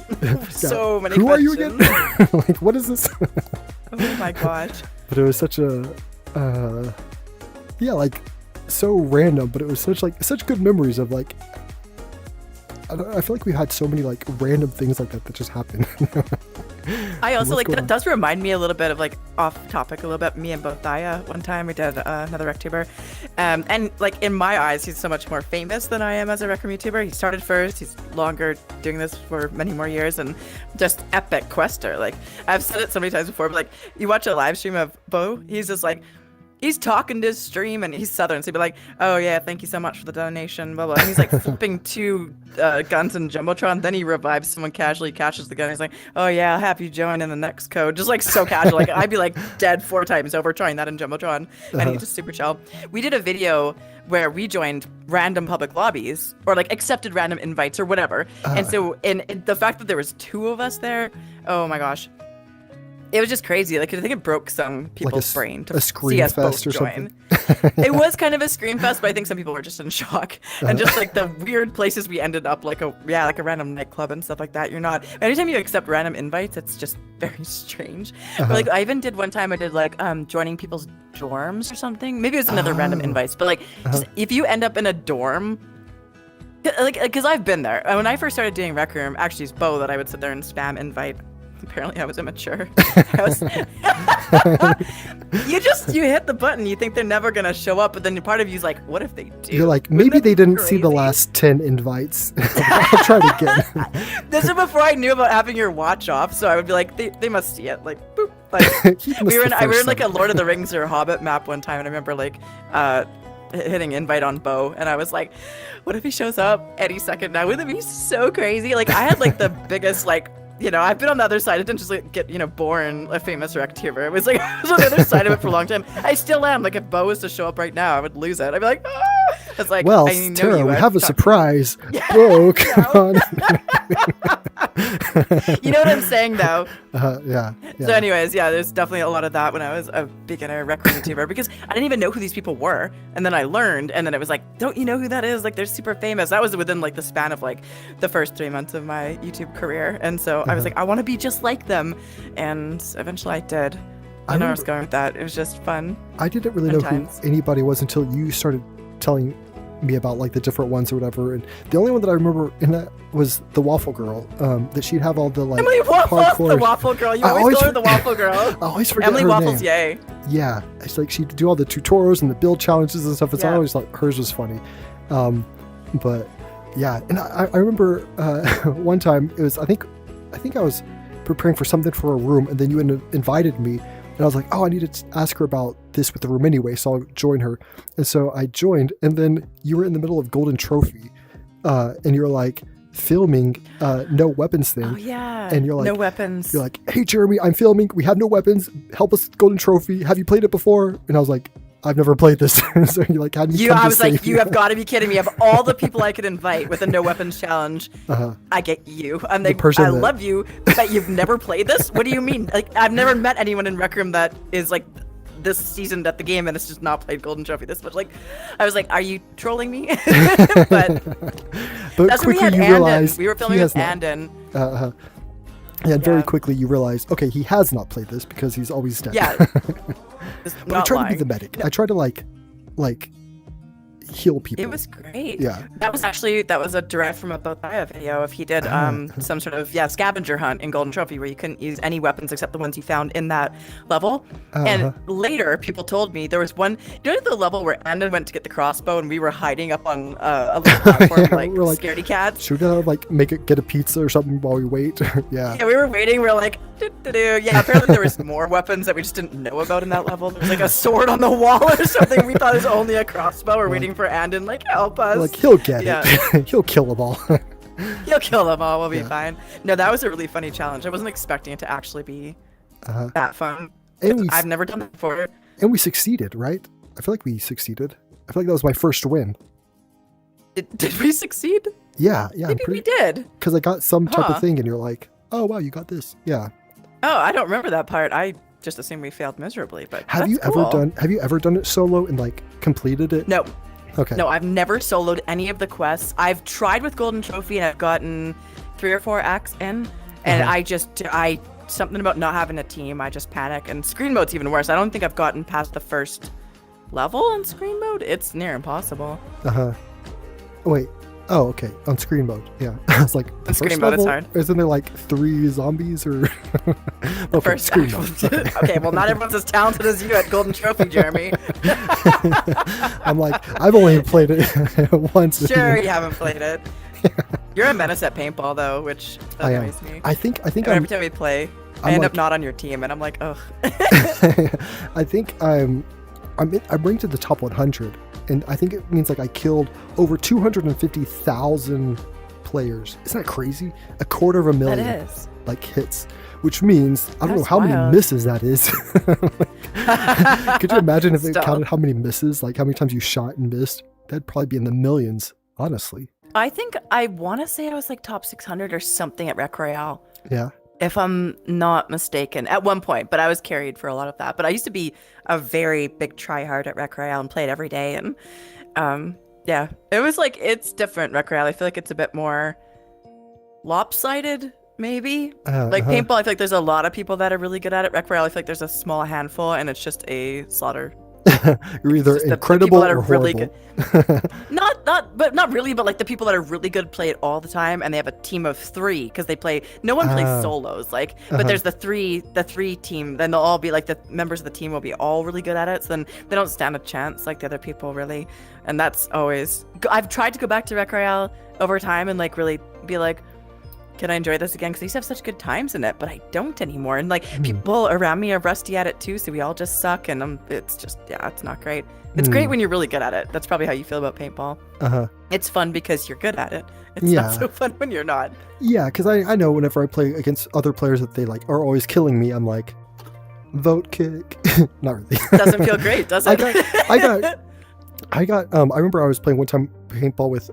Speaker 2: So many questions.
Speaker 1: Who are you again? What is this?
Speaker 2: Oh my gosh.
Speaker 1: But it was such a so random, but it was such good memories of I feel like we had so many like random things like that just happen.
Speaker 2: I also
Speaker 1: What's
Speaker 2: like
Speaker 1: going on?
Speaker 2: that does remind me a little bit of like off topic a little bit. Me and Bothaya one time we did another RecTuber, and like in my eyes he's so much more famous than I am as a Rec Room YouTuber. He started first. He's longer doing this for many more years and just epic quester. Like I've said it so many times before, but like you watch a live stream of Bo, he's just like. He's talking to his stream and he's Southern, so he'd be like, "Oh yeah, thank you so much for the donation." Blah blah. And he's like flipping two guns in jumbotron. Then he revives someone casually, catches the gun. He's like, "Oh yeah, I'll have you join in the next code." Just like so casual. Like I'd be like dead 4 times over trying that in jumbotron, and he's just super chill. We did a video where we joined random public lobbies or like accepted random invites or whatever. And so in the fact that there was 2 of us there, oh my gosh. It was just crazy. Like I think it broke some people's brain to see us both join. It was kind of a scream fest, but I think some people were just in shock. And just like the weird places we ended up, like a random nightclub and stuff like that. You're not. Anytime you accept random invites, it's just very strange. But like I even did one time. I did like joining people's dorms or something. Maybe it was another random invites. But like just, if you end up in a dorm. Like, because I've been there. When I first started doing Rec Room, actually it's Bo that I would sit there and spam invite. Apparently I was immature. You hit the button, you think they're never gonna show up, but then part of you's like, what if they do?
Speaker 1: You're like, maybe they didn't see the last 10 invites. I'll try it again.
Speaker 2: This is before I knew about having your watch off, so I would be like, they must see it. Like, boop. Like we were in like a Lord of the Rings or Hobbit map one time, and I remember like hitting invite on Bo, and I was like, what if he shows up any second now? Wouldn't it be so crazy? Like I had like the biggest like. I've been on the other side. I didn't just like get, born a famous RecTuber. It was like I was on the other side of it for a long time. I still am. Like if Bo was to show up right now, I would lose it. I'd be like, ah! It's like,
Speaker 1: well,
Speaker 2: I know
Speaker 1: Tara, we have a surprise.
Speaker 2: Yeah.
Speaker 1: Bo, come on.
Speaker 2: You know what I'm saying, though?
Speaker 1: Yeah.
Speaker 2: So anyways, yeah, there's definitely a lot of that when I was a beginner Rec Room YouTuber because I didn't even know who these people were. And then I learned, and then it was like, don't you know who that is? Like, they're super famous. That was within like the span of like the first 3 months of my YouTube career. And so I was like, I want to be just like them. And eventually I did. I know where I was going with that. It was just fun.
Speaker 1: I didn't really know who anybody was until you started telling me about like the different ones or whatever, and the only one that I remember in that was the Waffle Girl. That she'd have all the like
Speaker 2: Emily Waffles, the Waffle Girl. You always call her the Waffle Girl.
Speaker 1: I always forget
Speaker 2: Emily
Speaker 1: her
Speaker 2: Waffles,
Speaker 1: name.
Speaker 2: yay.
Speaker 1: Yeah, it's like she'd do all the tutorials and the build challenges and stuff. It's always like hers was funny, but yeah. And I remember one time it was I think I was preparing for something for a room, and then you invited me. And I was like, oh, I need to ask her about this with the room anyway, so I'll join her. And so I joined, and then you were in the middle of Golden Trophy, and you're like filming no weapons thing.
Speaker 2: Oh, yeah.
Speaker 1: And you're like,
Speaker 2: no weapons.
Speaker 1: You're like, hey, Jeremy, I'm filming. We have no weapons. Help us with Golden Trophy. Have you played it before? And I was like, I've never played this. So you're like, how do you
Speaker 2: I was like, you have got to be kidding me. Of all the people I could invite with a no weapons challenge, I get you. I'm like, I love you, but you've never played this? What do you mean? Like, I've never met anyone in Rec Room that is like this seasoned at the game and it's just not played Golden Trophy this much. Like, I was like, are you trolling me? but that's when we had Andon. We were filming with Andon.
Speaker 1: Yeah, and very quickly you realize, okay, he has not played this because he's always dead.
Speaker 2: Yeah.
Speaker 1: But I try to be the medic. No. I try to like heal people.
Speaker 2: It was great.
Speaker 1: Yeah.
Speaker 2: That was a derived from a Bothaya video. If he did some sort of scavenger hunt in Golden Trophy where you couldn't use any weapons except the ones you found in that level. And later people told me there was one, the level where Andon went to get the crossbow and we were hiding up on a little platform like scaredy cats.
Speaker 1: Should we like get a pizza or something while we wait?
Speaker 2: Yeah, we were waiting. We were like, yeah. Apparently there was more weapons that we just didn't know about in that level. There was like a sword on the wall or something. We thought it was only a crossbow. We're waiting for Andon, like, help us.
Speaker 1: Like, he'll get it. He'll kill them all.
Speaker 2: He'll kill them all. We'll be fine. No, that was a really funny challenge. I wasn't expecting it to actually be that fun. I've never done that before.
Speaker 1: And we succeeded, right? I feel like we succeeded. I feel like that was my first win.
Speaker 2: Did we succeed?
Speaker 1: Yeah.
Speaker 2: Maybe we did.
Speaker 1: Because I got some type of thing, and you're like, oh, wow, you got this. Yeah.
Speaker 2: Oh, I don't remember that part. I just assumed we failed miserably, but
Speaker 1: have you ever done it solo and like completed it?
Speaker 2: No.
Speaker 1: Okay.
Speaker 2: No, I've never soloed any of the quests. I've tried with Golden Trophy and I've gotten 3 or 4 acts in, and I something about not having a team, I just panic. And screen mode's even worse. I don't think I've gotten past the first level in screen mode. It's near impossible.
Speaker 1: Wait. Oh, okay. On screen mode. Yeah. I was like, the
Speaker 2: On screen
Speaker 1: first
Speaker 2: mode, it's
Speaker 1: level?
Speaker 2: hard.
Speaker 1: Isn't there like 3 zombies or? Okay,
Speaker 2: First
Speaker 1: screen mode. Okay.
Speaker 2: Okay, well, not everyone's as talented as you at Golden Trophy, Jeremy.
Speaker 1: I'm like, I've only played it once.
Speaker 2: Sure, you haven't played it. You're a menace at paintball, though, which annoys me.
Speaker 1: I think
Speaker 2: Every time we play, I end up not on your team, and I'm like, ugh.
Speaker 1: I think I'm ranked at the top 100, and I think it means like I killed over 250,000 players. Isn't that crazy? 250,000
Speaker 2: That is.
Speaker 1: like hits, which means I don't know
Speaker 2: That's
Speaker 1: how many
Speaker 2: wild.
Speaker 1: misses that is. Could you imagine if it
Speaker 2: Stop.
Speaker 1: counted how many misses, like how many times you shot and missed? That'd probably be in the millions, honestly.
Speaker 2: I think I want to say I was like top 600 or something at Rec Royale,
Speaker 1: Yeah.
Speaker 2: if I'm not mistaken, at one point, but I was carried for a lot of that. But I used to be a very big tryhard at Rec Royale and played every day. And yeah, it was like, it's different, Rec Royale. I feel like it's a bit more lopsided, maybe. Like paintball, I feel like there's a lot of people that are really good at it. Rec Royale, I feel like there's a small handful, and it's just a slaughter.
Speaker 1: You're either
Speaker 2: Just the
Speaker 1: incredible
Speaker 2: people that are
Speaker 1: or
Speaker 2: really
Speaker 1: horrible.
Speaker 2: not really, but like the people that are really good play it all the time, and they have a team of 3 because they play. No one plays solos, like. But there's the three team. Then they'll all be like the members of the team will be all really good at it. So then they don't stand a chance like the other people really, and that's always. I've tried to go back to Rec Royale over time and like really be like, can I enjoy this again? Because I used to have such good times in it, but I don't anymore. And like people around me are rusty at it too, so we all just suck, and it's just it's not great. It's great when you're really good at it. That's probably how you feel about paintball. It's fun because you're good at it. It's not so fun when you're not.
Speaker 1: Yeah, because I know whenever I play against other players that they like are always killing me, I'm like, vote kick. Not really.
Speaker 2: Doesn't feel great, does it?
Speaker 1: I remember I was playing one time paintball with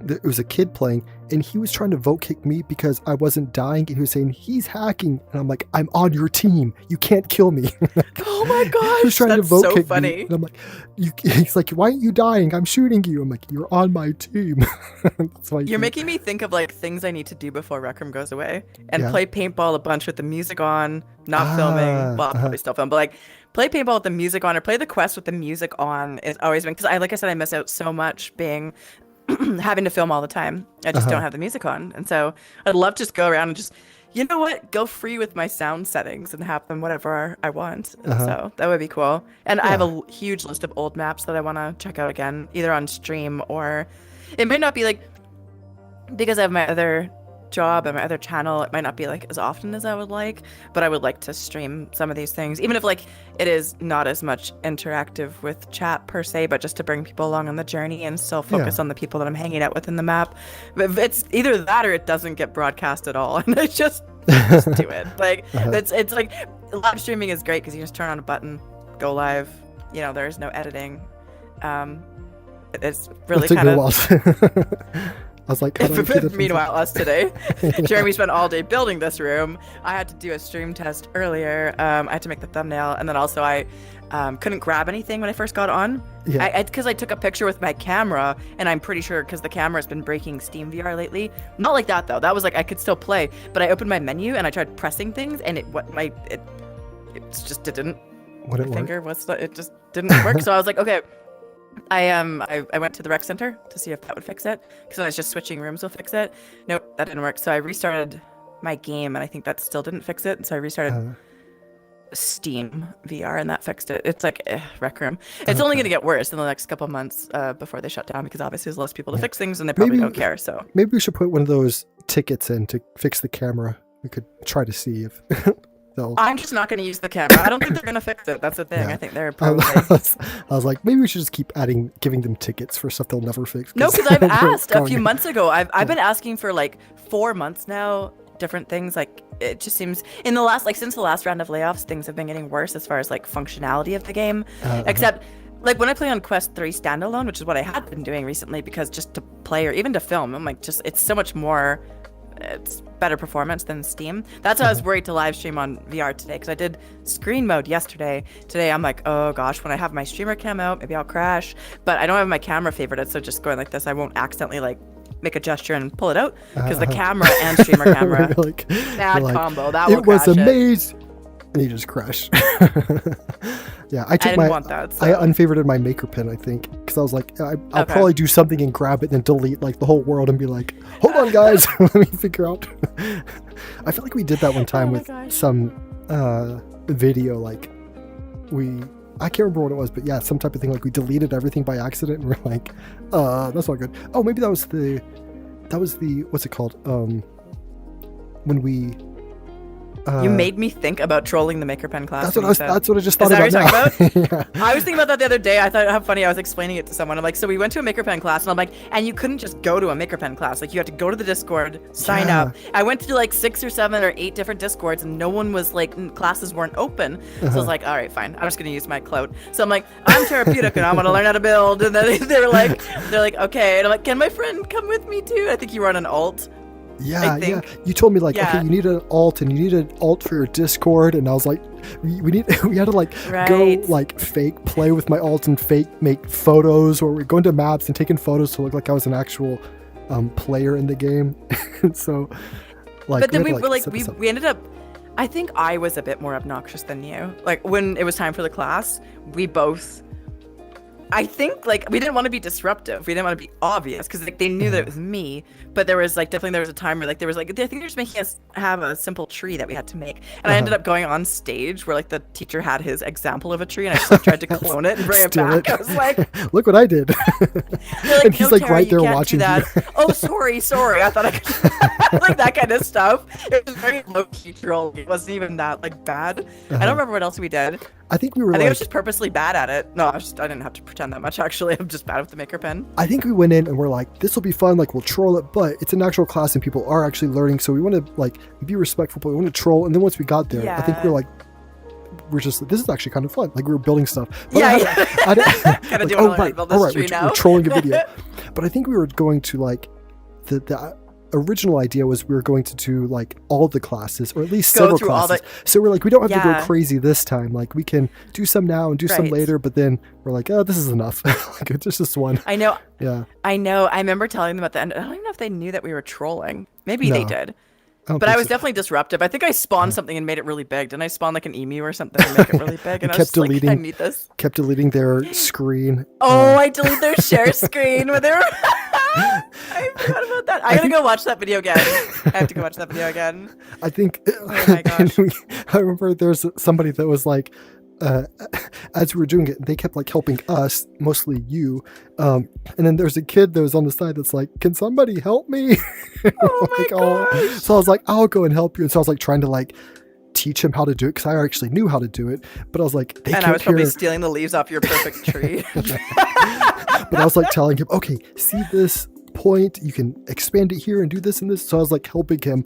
Speaker 1: it was a kid playing, and he was trying to vote kick me because I wasn't dying, and he was saying he's hacking, and I'm like, I'm on your team, you can't kill me.
Speaker 2: Oh my gosh,
Speaker 1: he was trying to vote
Speaker 2: so
Speaker 1: kick
Speaker 2: funny.
Speaker 1: me, and I'm like, he's like, why aren't you dying? I'm shooting you. I'm like, you're on my team. That's why
Speaker 2: You're making me think of like things I need to do before Rec Room goes away, and play paintball a bunch with the music on, not filming. Well, I'll probably still film, but like play paintball with the music on, or play the quest with the music on. It's always been because like I said, I miss out so much being having to film all the time. I just don't have the music on, and so I'd love to just go around and just, you know what, go free with my sound settings and have them whatever I want. And so that would be cool. And I have a huge list of old maps that I want to check out again, either on stream or it might not be like, because I have my other job and my other channel, it might not be like as often as I would like, but I would like to stream some of these things, even if like it is not as much interactive with chat per se, but just to bring people along on the journey and still focus on the people that I'm hanging out with in the map. But it's either that or it doesn't get broadcast at all, and I just do it. Like it's like live streaming is great because you just turn on a button, go live. You know, there's no editing. It's really kind of.
Speaker 1: I was like, how do I get it?
Speaker 2: Meanwhile, us today, Jeremy spent all day building this room. I had to do a stream test earlier. I had to make the thumbnail, and then also I couldn't grab anything when I first got on. Because I took a picture with my camera, and I'm pretty sure because the camera's been breaking Steam VR lately. Not like that though. That was like I could still play, but I opened my menu and I tried pressing things, and it just didn't. It just didn't work. So I was like, okay. I went to the rec center to see if that would fix it, because I was just switching rooms will fix it. Nope, that didn't work. So I restarted my game, and I think that still didn't fix it. And so I restarted Steam VR, and that fixed it. It's like Rec Room. It's only going to get worse in the next couple months before they shut down, because obviously there's less people to fix things, and they probably don't care. So
Speaker 1: maybe we should put one of those tickets in to fix the camera. We could try to see if.
Speaker 2: I'm just not going to use the camera. I don't think they're going to fix it. That's the thing. I think they're probably.
Speaker 1: I was like, maybe we should just keep giving them tickets for stuff they'll never fix.
Speaker 2: No, because I've asked a few months ago. I've been asking for like 4 months now, different things. Like it just seems in the last, like since the last round of layoffs, things have been getting worse as far as like functionality of the game. Except like when I play on Quest 3 standalone, which is what I had been doing recently, because just to play or even to film, I'm like, it's so much more. It's better performance than Steam. That's why I was worried to live stream on VR today, because I did screen mode yesterday. Today I'm like, oh gosh, when I have my streamer cam out, maybe I'll crash. But I don't have my camera favorited, so just going like this, I won't accidentally like make a gesture and pull it out, because the camera and streamer camera, bad combo. That will
Speaker 1: crash
Speaker 2: it.
Speaker 1: Amazing. and you just crash. Yeah, I
Speaker 2: I
Speaker 1: took
Speaker 2: didn't want that. So.
Speaker 1: I unfavorited my maker pen, I think, because I was like, I'll
Speaker 2: Okay.
Speaker 1: probably do something and grab it, and then delete like the whole world and be like, hold on, guys, let me figure out. I feel like we did that one time with some video, like I can't remember what it was, but yeah, some type of thing, like we deleted everything by accident, and we're like, that's not good. Oh, maybe that was the what's it called? When we
Speaker 2: You made me think about trolling the maker pen class.
Speaker 1: That's what I just thought
Speaker 2: Is that
Speaker 1: about
Speaker 2: what you're
Speaker 1: now.
Speaker 2: talking about? I was thinking about that the other day. I thought how funny. I was explaining it to someone. I'm like, so we went to a maker pen class, and I'm like, and you couldn't just go to a maker pen class. Like, you had to go to the Discord, sign up. I went to like 6 or 7 or 8 different Discords, and no one was like, classes weren't open. So I was like, all right, fine. I'm just gonna use my clout. So I'm like, I'm therapeutic, and I want to learn how to build. And then they're like, okay. And I'm like, can my friend come with me too? I think you were on an alt.
Speaker 1: Yeah. You told me like, okay, you need an alt, and you need an alt for your Discord, and I was like, we had to like go like fake play with my alt and fake make photos, or we're going to maps and taking photos to look like I was an actual player in the game. And so, like,
Speaker 2: but then we ended up. I think I was a bit more obnoxious than you. Like when it was time for the class, we both. I think like we didn't want to be disruptive. We didn't want to be obvious because like they knew that it was me. But there was like definitely a time where like there was like I think they were just making us have a simple tree that we had to make. And I ended up going on stage where like the teacher had his example of a tree, and I just like, tried to clone it and bring it back. I was like,
Speaker 1: look what I did.
Speaker 2: Like,
Speaker 1: and he's like right there watching
Speaker 2: that. Oh, sorry. I thought I could like that kind of stuff. It was very low key troll. It wasn't even that like bad. I don't remember what else we did.
Speaker 1: I think we were.
Speaker 2: I think I was just purposely bad at it. No, I didn't have to pretend that much. Actually, I'm just bad with the maker pen.
Speaker 1: I think we went in and we're like, this will be fun. Like we'll troll it, but it's an actual class and people are actually learning. So we want to like be respectful, but we want to troll. And then once we got there, I think we were like, this is actually kind of fun. Like we were building stuff. But
Speaker 2: I kind of doing
Speaker 1: we're trolling a video. But I think we were going to like the original idea was we were going to do like all the classes, or at least several classes. So we're like, we don't have to go crazy this time. Like we can do some now and do some later, but then we're like, oh, this is enough. Like it's just this one.
Speaker 2: I know.
Speaker 1: Yeah.
Speaker 2: I know. I remember telling them at the end. I don't even know if they knew that we were trolling. Maybe they did. But I was definitely disruptive. I think I spawned something and made it really big. Didn't I spawn like an emu or something and make it really big? And I was like, I need this.
Speaker 1: Kept deleting their screen.
Speaker 2: Oh, I deleted their share screen when they were. I forgot about that. I gotta go watch that video again. I have to go watch that video again.
Speaker 1: I think.
Speaker 2: Oh my gosh.
Speaker 1: I remember there's somebody that was like, as we were doing it, they kept like helping us, mostly you. And then there's a kid that was on the side that's like, can somebody help me?
Speaker 2: Oh my gosh.
Speaker 1: So I was like, I'll go and help you. And so I was like trying to like teach him how to do it, because I actually knew how to do it. But I was like,
Speaker 2: I was probably stealing the leaves off your perfect tree.
Speaker 1: But I was like telling him, okay, see this point, you can expand it here and do this and this. So I was like helping him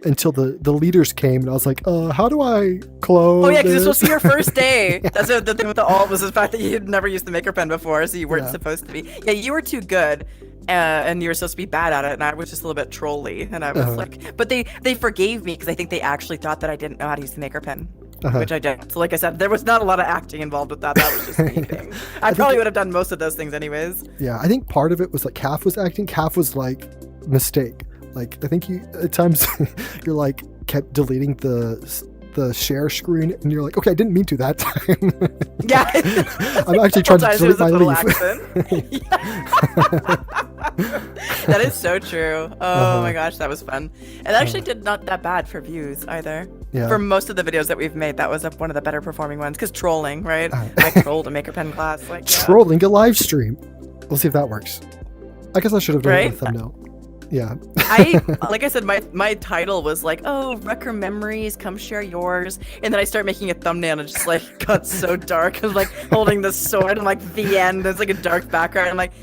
Speaker 1: until the leaders came, and I was like, how do I close?
Speaker 2: Oh yeah, because it's supposed to be your first day. That's the thing with the alt, was the fact that you had never used the maker pen before, so you weren't supposed to be. Yeah, you were too good, and you were supposed to be bad at it, and I was just a little bit trolly, and I was like, but they forgave me because I think they actually thought that I didn't know how to use the maker pen. Which I didn't. So like I said, there was not a lot of acting involved with that. That was just me being. I probably would have done most of those things anyways.
Speaker 1: Yeah, I think part of it was like Calf was acting. Calf was like mistake. Like I think you at times you're like kept deleting the share screen, and you're like, okay, I didn't mean to that time.
Speaker 2: Yeah,
Speaker 1: I'm actually trying to delete my leaf.
Speaker 2: That is so true. Oh my gosh, that was fun. It actually did not that bad for views either.
Speaker 1: Yeah.
Speaker 2: For most of the videos that we've made, that was one of the better performing ones. Because trolling, right? I trolled a maker pen class. Like
Speaker 1: trolling a live stream. We'll see if that works. I guess I should have done it with a thumbnail. Yeah.
Speaker 2: Like I said, my title was like, oh, Rec Room Memories, come share yours. And then I start making a thumbnail, and it just like got so dark. I was like holding the sword, and like the end, there's like a dark background. I'm like,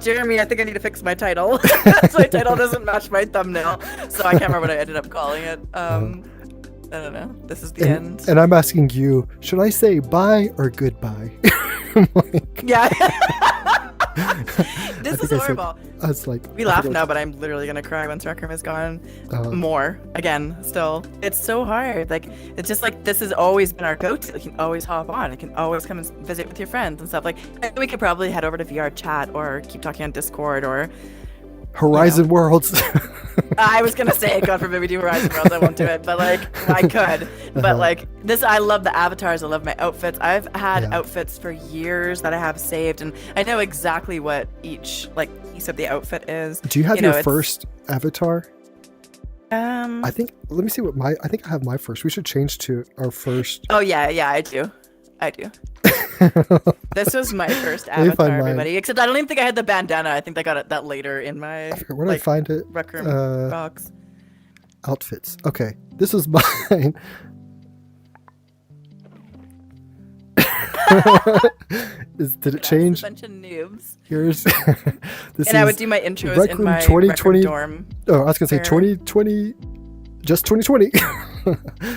Speaker 2: Jeremy, I think I need to fix my title. So my title doesn't match my thumbnail. So I can't remember what I ended up calling it. I don't know. This is the end.
Speaker 1: And I'm asking you, should I say bye or goodbye?
Speaker 2: Yeah. This is horrible.
Speaker 1: I was like,
Speaker 2: we laugh now, but I'm literally gonna cry once Rec Room is gone. More again. Still, it's so hard. Like it's just like this has always been our go-to. You can always hop on. You can always come and visit with your friends and stuff. Like we could probably head over to VR chat or keep talking on Discord or
Speaker 1: Horizon Worlds.
Speaker 2: I was gonna say, God forbid we do Horizon Worlds, I won't do it, but like I could. But like this, I love the avatars. I love my outfits. I've had outfits for years that I have saved, and I know exactly what each like piece of the outfit is.
Speaker 1: Do you have your first avatar? I think. Let me see what I think I have my first. We should change to our first.
Speaker 2: Oh yeah, I do. This was my first avatar, everybody. Except I don't even think I had the bandana. I think I got that later in my.
Speaker 1: I forget, where did I find it?
Speaker 2: Rec Room box.
Speaker 1: Outfits. Okay, this is mine. Did it change?
Speaker 2: A bunch of noobs.
Speaker 1: Here's.
Speaker 2: This and I would do my intros
Speaker 1: Rec
Speaker 2: in
Speaker 1: Room
Speaker 2: my
Speaker 1: 2020
Speaker 2: dorm.
Speaker 1: Oh, I was gonna say 2020. Just 2020.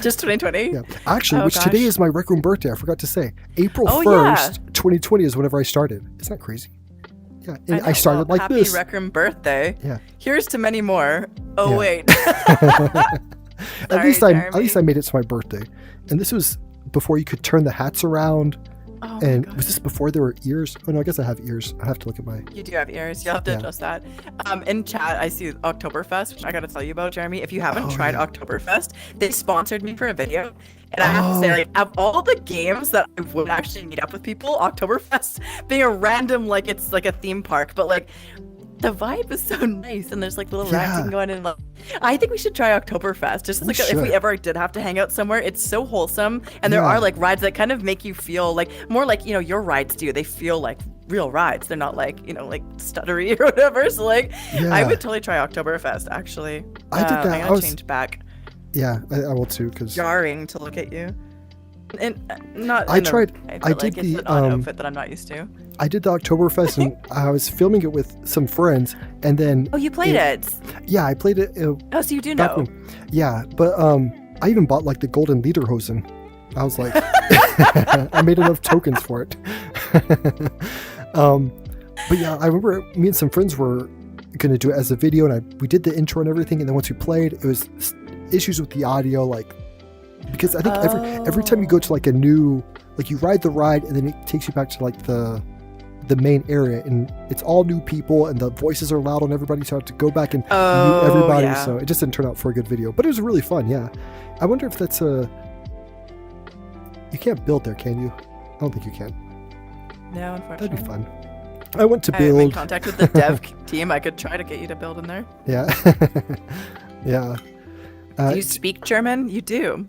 Speaker 2: Just 2020?
Speaker 1: Yeah. Actually, today is my Rec Room birthday. I forgot to say. April 1st,
Speaker 2: yeah.
Speaker 1: 2020 is whenever I started. Isn't that crazy? Yeah. And I started like
Speaker 2: happy
Speaker 1: this.
Speaker 2: Happy Rec Room birthday.
Speaker 1: Yeah.
Speaker 2: Here's to many more. Oh,
Speaker 1: yeah.
Speaker 2: wait.
Speaker 1: At least I made it to my birthday. And this was before you could turn the hats around.
Speaker 2: Oh
Speaker 1: and was this before there were ears? Oh no, I guess I have ears. I have to look at my.
Speaker 2: You do have ears. You'll have to adjust that. In chat, I see Oktoberfest, which I got to tell you about, Jeremy. If you haven't tried Oktoberfest, they sponsored me for a video, and I have to say, like, of all the games that I would actually meet up with people, Oktoberfest being a random, like it's like a theme park, but like. The vibe is so nice, and there's like little ranting going in. Like, I think we should try Oktoberfest. Just like if we ever did have to hang out somewhere, it's so wholesome, and there are like rides that kind of make you feel like more like your rides do. They feel like real rides. They're not like like stuttery or whatever. So like, I would totally try Oktoberfest. Actually,
Speaker 1: I did that.
Speaker 2: I'm gonna change back.
Speaker 1: Yeah, I will too. Cause
Speaker 2: jarring to look at you. And not.
Speaker 1: I tried. I did
Speaker 2: like, it's an odd outfit that I'm not used to.
Speaker 1: I did the Oktoberfest and I was filming it with some friends, and then.
Speaker 2: Oh, you played it?
Speaker 1: Yeah, I played it.
Speaker 2: Oh, so you do know?
Speaker 1: Yeah, but I even bought like the golden lederhosen. I was like, I made enough tokens for it. But yeah, I remember me and some friends were gonna do it as a video, and we did the intro and everything, and then once we played, it was issues with the audio, like. Because I think every time you go to like a new, like you ride the ride and then it takes you back to like the main area, and it's all new people and the voices are loud on everybody, so I have to go back and mute everybody. Yeah. So it just didn't turn out for a good video, but it was really fun. Yeah, I wonder if that's you can't build there, can you? I don't think you can.
Speaker 2: No, unfortunately.
Speaker 1: That'd be fun. I went to build.
Speaker 2: I'm in contact with the dev team. I could try to get you to build in there.
Speaker 1: Yeah. Yeah.
Speaker 2: Do you speak German? You do.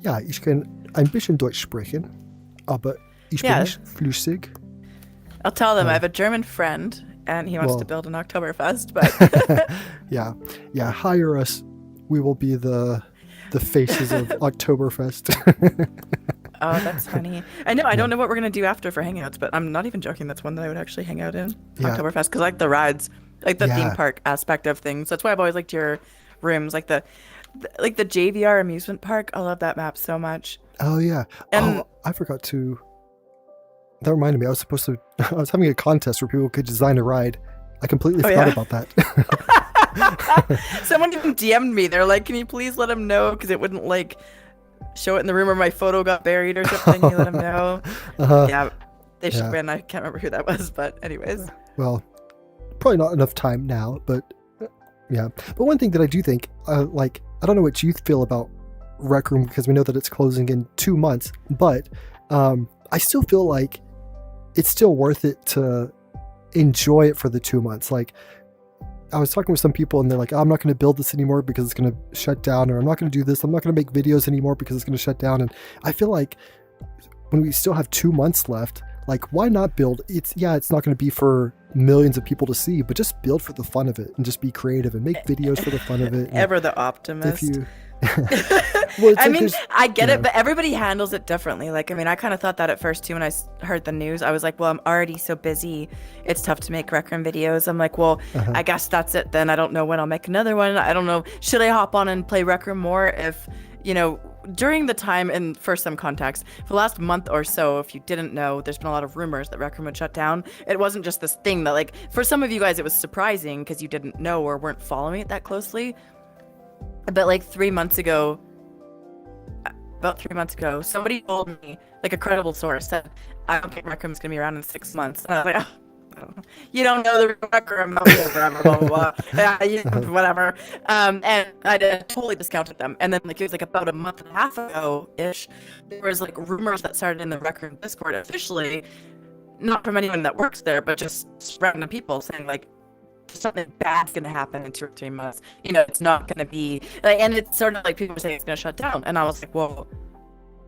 Speaker 1: Ja, ich kann ein bisschen Deutsch sprechen, aber ich bin nicht flüssig.
Speaker 2: I'll tell them I have a German friend, and he wants to build an Oktoberfest, but...
Speaker 1: yeah, hire us. We will be the faces of Oktoberfest.
Speaker 2: Oh, that's funny. I know, I don't know what we're going to do after for Hangouts, but I'm not even joking. That's one that I would actually hang out in, Oktoberfest, because I like the rides, like the theme park aspect of things. That's why I've always liked your rooms, like the JVR amusement park. I love that map so much.
Speaker 1: Oh yeah. And I forgot to. That reminded me. I was having a contest where people could design a ride. I completely forgot about that.
Speaker 2: Someone even DM'd me. They're like, "Can you please let him know?" Because it wouldn't like show it in the room where my photo got buried or something. You let him know. Yeah, they should win. I can't remember who that was, but anyways.
Speaker 1: Well, probably not enough time now, but. Yeah, but one thing that I do think, like, I don't know what you feel about Rec Room because we know that it's closing in 2 months, but I still feel like it's still worth it to enjoy it for the 2 months. Like, I was talking with some people and they're like, I'm not going to build this anymore because it's going to shut down, or I'm not going to do this, I'm not going to make videos anymore because it's going to shut down. And I feel like when we still have 2 months left, like, why not build? It's not going to be for millions of people to see, but just build for the fun of it and just be creative and make videos for the fun of it.
Speaker 2: Ever the optimist.
Speaker 1: Well,
Speaker 2: I mean, I get it, but everybody handles it differently. Like, I mean, I kind of thought that at first too when I heard the news. I was like, well, I'm already so busy. It's tough to make Rec Room videos. I'm like, well, I guess that's it then. I don't know when I'll make another one. I don't know. Should I hop on and play Rec Room more if, during the time, and for some context, for the last month or so, if you didn't know, there's been a lot of rumors that Rec Room would shut down. It wasn't just this thing that, like, for some of you guys, it was surprising because you didn't know or weren't following it that closely. But like 3 months ago, somebody told me, like a credible source said, I don't think Rec Room's gonna be around in 6 months. And I was like, I don't know. You don't know the Rec Room, blah, blah, blah. Whatever. And I totally discounted them. And then like it was like about a month and a half ago ish, there was like rumors that started in the Rec Room Discord officially, not from anyone that works there, but just random people saying like something bad's gonna happen in 2 or 3 months. It's not gonna be like, and it's sort of like people were saying it's gonna shut down, and I was like, well,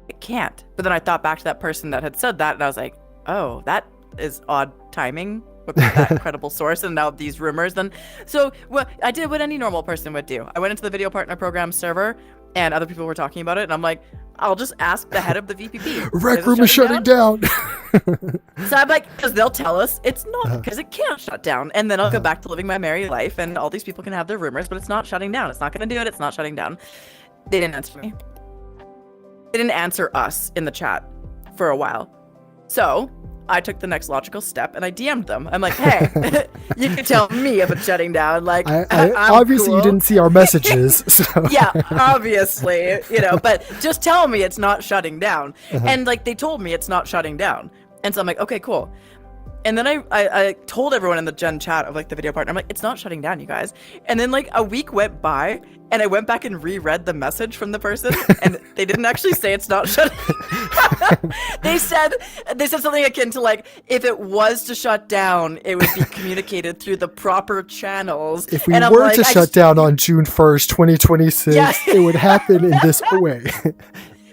Speaker 2: it can't. But then I thought back to that person that had said that, and I was like, oh, that is odd timing with that credible source, and now these rumors. Then, so what I did, what any normal person would do, I went into the video partner program server, and other people were talking about it, and I'm like, I'll just ask the head of the VPP.
Speaker 1: Rec Room is shutting down.
Speaker 2: So I'm like, because they'll tell us it's not, because it can't shut down, and then I'll go back to living my merry life, and all these people can have their rumors, but it's not shutting down. It's not going to do it. It's not shutting down. They didn't answer me. They didn't answer us in the chat for a while. So I took the next logical step and I DM'd them. I'm like, hey, you can tell me if it's shutting down. Like,
Speaker 1: obviously
Speaker 2: cool.
Speaker 1: You didn't see our messages. So.
Speaker 2: Yeah, obviously, but just tell me it's not shutting down. And like, they told me it's not shutting down. And so I'm like, okay, cool. And then I told everyone in the gen chat of like the video partner, I'm like, it's not shutting down, you guys. And then like a week went by and I went back and reread the message from the person, and they didn't actually say it's not shutting. They said something akin to like, if it was to shut down, it would be communicated through the proper channels.
Speaker 1: If we were to shut down on June 1st, 2026, yeah. It would happen in this way.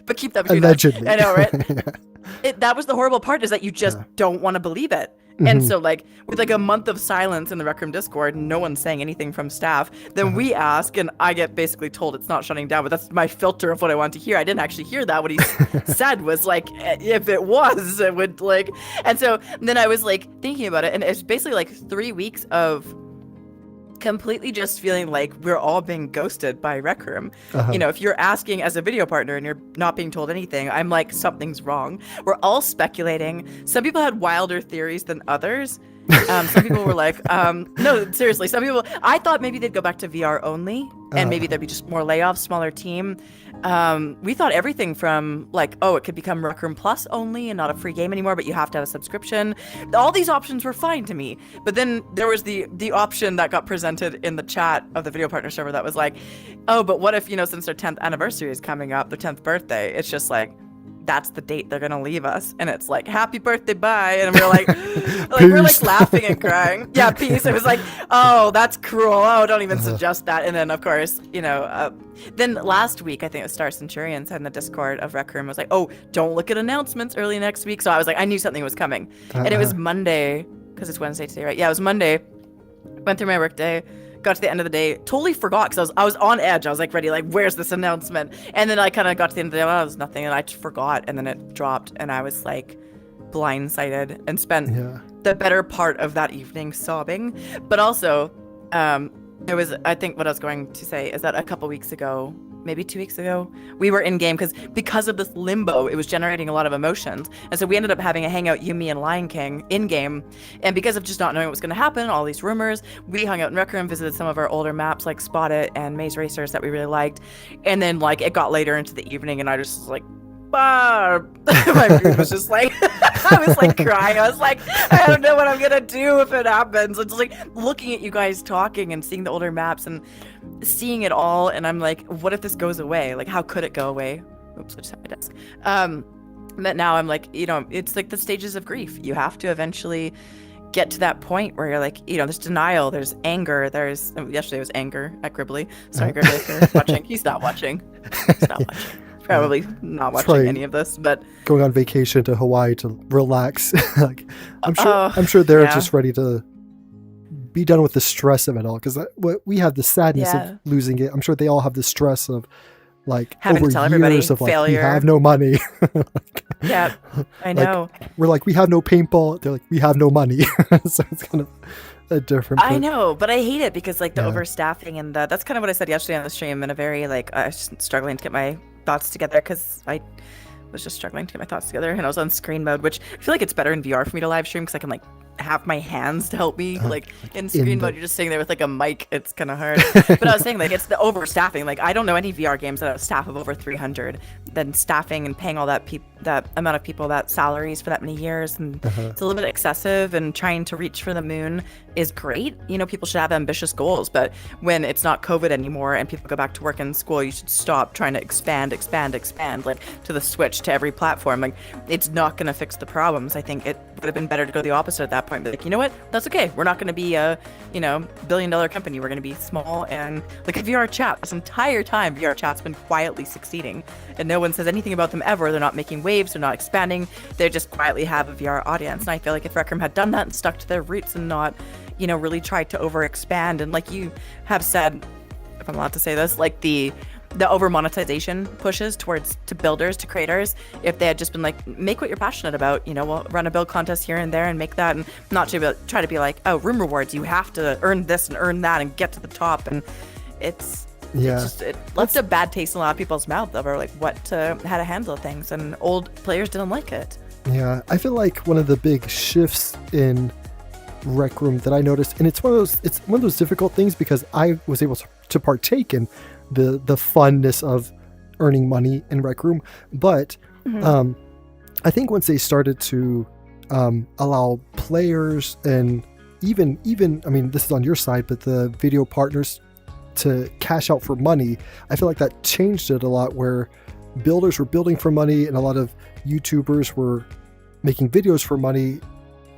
Speaker 2: But keep that between
Speaker 1: allegedly.
Speaker 2: I know, right? That was the horrible part, is that you just don't want to believe it. And so like with like a month of silence in the Rec Room Discord, no one's saying anything from staff, then we ask and I get basically told it's not shutting down, but that's my filter of what I want to hear. I didn't actually hear that. What he said was like, if it was, it would like, and so then I was like thinking about it, and it's basically like 3 weeks of completely just feeling like we're all being ghosted by Rec Room. If you're asking as a video partner and you're not being told anything, I'm like, something's wrong. We're all speculating. Some people had wilder theories than others. Some people were like, no, seriously, some people, I thought maybe they'd go back to VR only, and maybe there'd be just more layoffs, smaller team. We thought everything from like, oh, it could become Rec Room Plus only and not a free game anymore, but you have to have a subscription. All these options were fine to me. But then there was the option that got presented in the chat of the video partner server that was like, oh, but what if, since their 10th anniversary is coming up, their 10th birthday, it's just like, that's the date they're gonna leave us, and it's like, happy birthday, bye. And we're like, we're like laughing and crying. Yeah, peace. It was like, oh, that's cruel. Oh, don't even suggest that. And then of course, then last week, I think it was Star Centurion said in the Discord of Rec Room, was like, oh, don't look at announcements early next week. So I was like, I knew something was coming. And it was Monday, because it's Wednesday today, right? Yeah, it was Monday. Went through my work day. Got to the end of the day, totally forgot, because I was on edge. I was like ready, like, where's this announcement? And then I kind of got to the end of the day, oh, it was nothing, and I forgot, and then it dropped, and I was like blindsided and spent the better part of that evening sobbing. But also, I think what I was going to say is that a couple weeks ago, maybe 2 weeks ago, we were in game because of this limbo, it was generating a lot of emotions. And so we ended up having a hangout, you, me, and Lion King in game. And because of just not knowing what was going to happen, all these rumors, we hung out in Rec Room, visited some of our older maps like Spot It and Maze Racers that we really liked. And then like it got later into the evening and I just was like, Barb. My mood was just like, I was like crying. I was like, I don't know what I'm gonna do if it happens. It's like looking at you guys talking and seeing the older maps and seeing it all, and I'm like, what if this goes away? Like, how could it go away? Oops, I just hit my desk. But now I'm like, it's like the stages of grief. You have to eventually get to that point where you're like, there's denial, there's anger, yesterday was anger at Gribbly. Sorry, Gribbly, if you're watching. He's not watching. He's not watching. Probably not watching any of this, but
Speaker 1: going on vacation to Hawaii to relax. Like, I'm sure they're just ready to be done with the stress of it all, because we have the sadness of losing it. I'm sure they all have the stress of like
Speaker 2: having
Speaker 1: over
Speaker 2: to tell
Speaker 1: years
Speaker 2: everybody
Speaker 1: of like,
Speaker 2: failure.
Speaker 1: We have no money.
Speaker 2: Yeah, I know.
Speaker 1: Like, we're like, we have no paintball. They're like, we have no money. So it's kind of a different.
Speaker 2: I know, but I hate it because like the overstaffing and that's kind of what I said yesterday on the stream. In a very like, I was struggling to get my thoughts together because I was just struggling to get my thoughts together, and I was on screen mode, which I feel like it's better in VR for me to live stream because I can like have my hands to help me. Like in
Speaker 1: in
Speaker 2: screen
Speaker 1: the-
Speaker 2: mode, you're just sitting there with like a mic. It's kind of hard. But I was saying, like, it's the overstaffing. Like, I don't know any VR games that have a staff of over 300. Then staffing and paying all that that amount of people that salaries for that many years, and it's a little bit excessive. And trying to reach for the moon is great. You know, people should have ambitious goals, but when it's not COVID anymore and people go back to work and school, you should stop trying to expand, like to the Switch, to every platform. Like, it's not going to fix the problems. I think it would have been better to go the opposite at that point. Be like, you know what? That's okay. We're not going to be a, billion-dollar company. We're going to be small. And like a VR chat, this entire time, VR chat's been quietly succeeding, and no one says anything about them ever. They're not making waves. They're not expanding. They just quietly have a VR audience. And I feel like if Rec Room had done that and stuck to their roots and not, really tried to overexpand, and like you have said, if I'm allowed to say this, like the over monetization pushes to builders, to creators, if they had just been like, make what you're passionate about, we'll run a build contest here and there and make that, and not to try to be like, oh, room rewards, you have to earn this and earn that and get to the top. And it left a bad taste in a lot of people's mouth over like how to handle things, and old players didn't like it.
Speaker 1: Yeah, I feel like one of the big shifts in Rec Room that I noticed, and it's one of those difficult things because I was able to partake in the funness of earning money in Rec Room, but I think once they started to allow players, and even I mean, this is on your side, but the video partners, to cash out for money, I feel like that changed it a lot, where builders were building for money and a lot of YouTubers were making videos for money,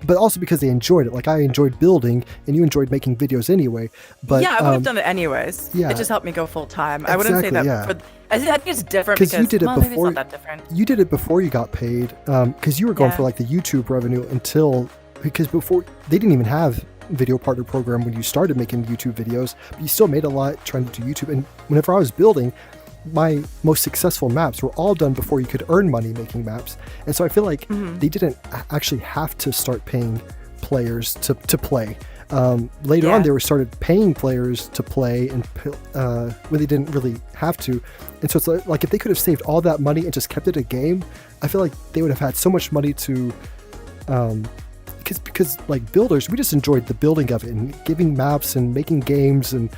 Speaker 1: but also because they enjoyed it. Like, I enjoyed building and you enjoyed making videos anyway. But
Speaker 2: yeah, I would have done it anyways.
Speaker 1: Yeah,
Speaker 2: it just helped me go full time.
Speaker 1: Exactly,
Speaker 2: I wouldn't say that.
Speaker 1: Yeah.
Speaker 2: I think it's different because
Speaker 1: you did it
Speaker 2: maybe it's
Speaker 1: before.
Speaker 2: not that different.
Speaker 1: You did it before you got paid, because you were going
Speaker 2: Yeah.
Speaker 1: for like the YouTube revenue because before they didn't even have video partner program when you started making YouTube videos, but you still made a lot trying to do YouTube. And whenever I was building, my most successful maps were all done before you could earn money making maps. And so I feel like they didn't actually have to start paying players to play. Later on, they were started paying players to play, and when they didn't really have to. And so it's like if they could have saved all that money and just kept it a game, I feel like they would have had so much money to because like builders, we just enjoyed the building of it and giving maps and making games and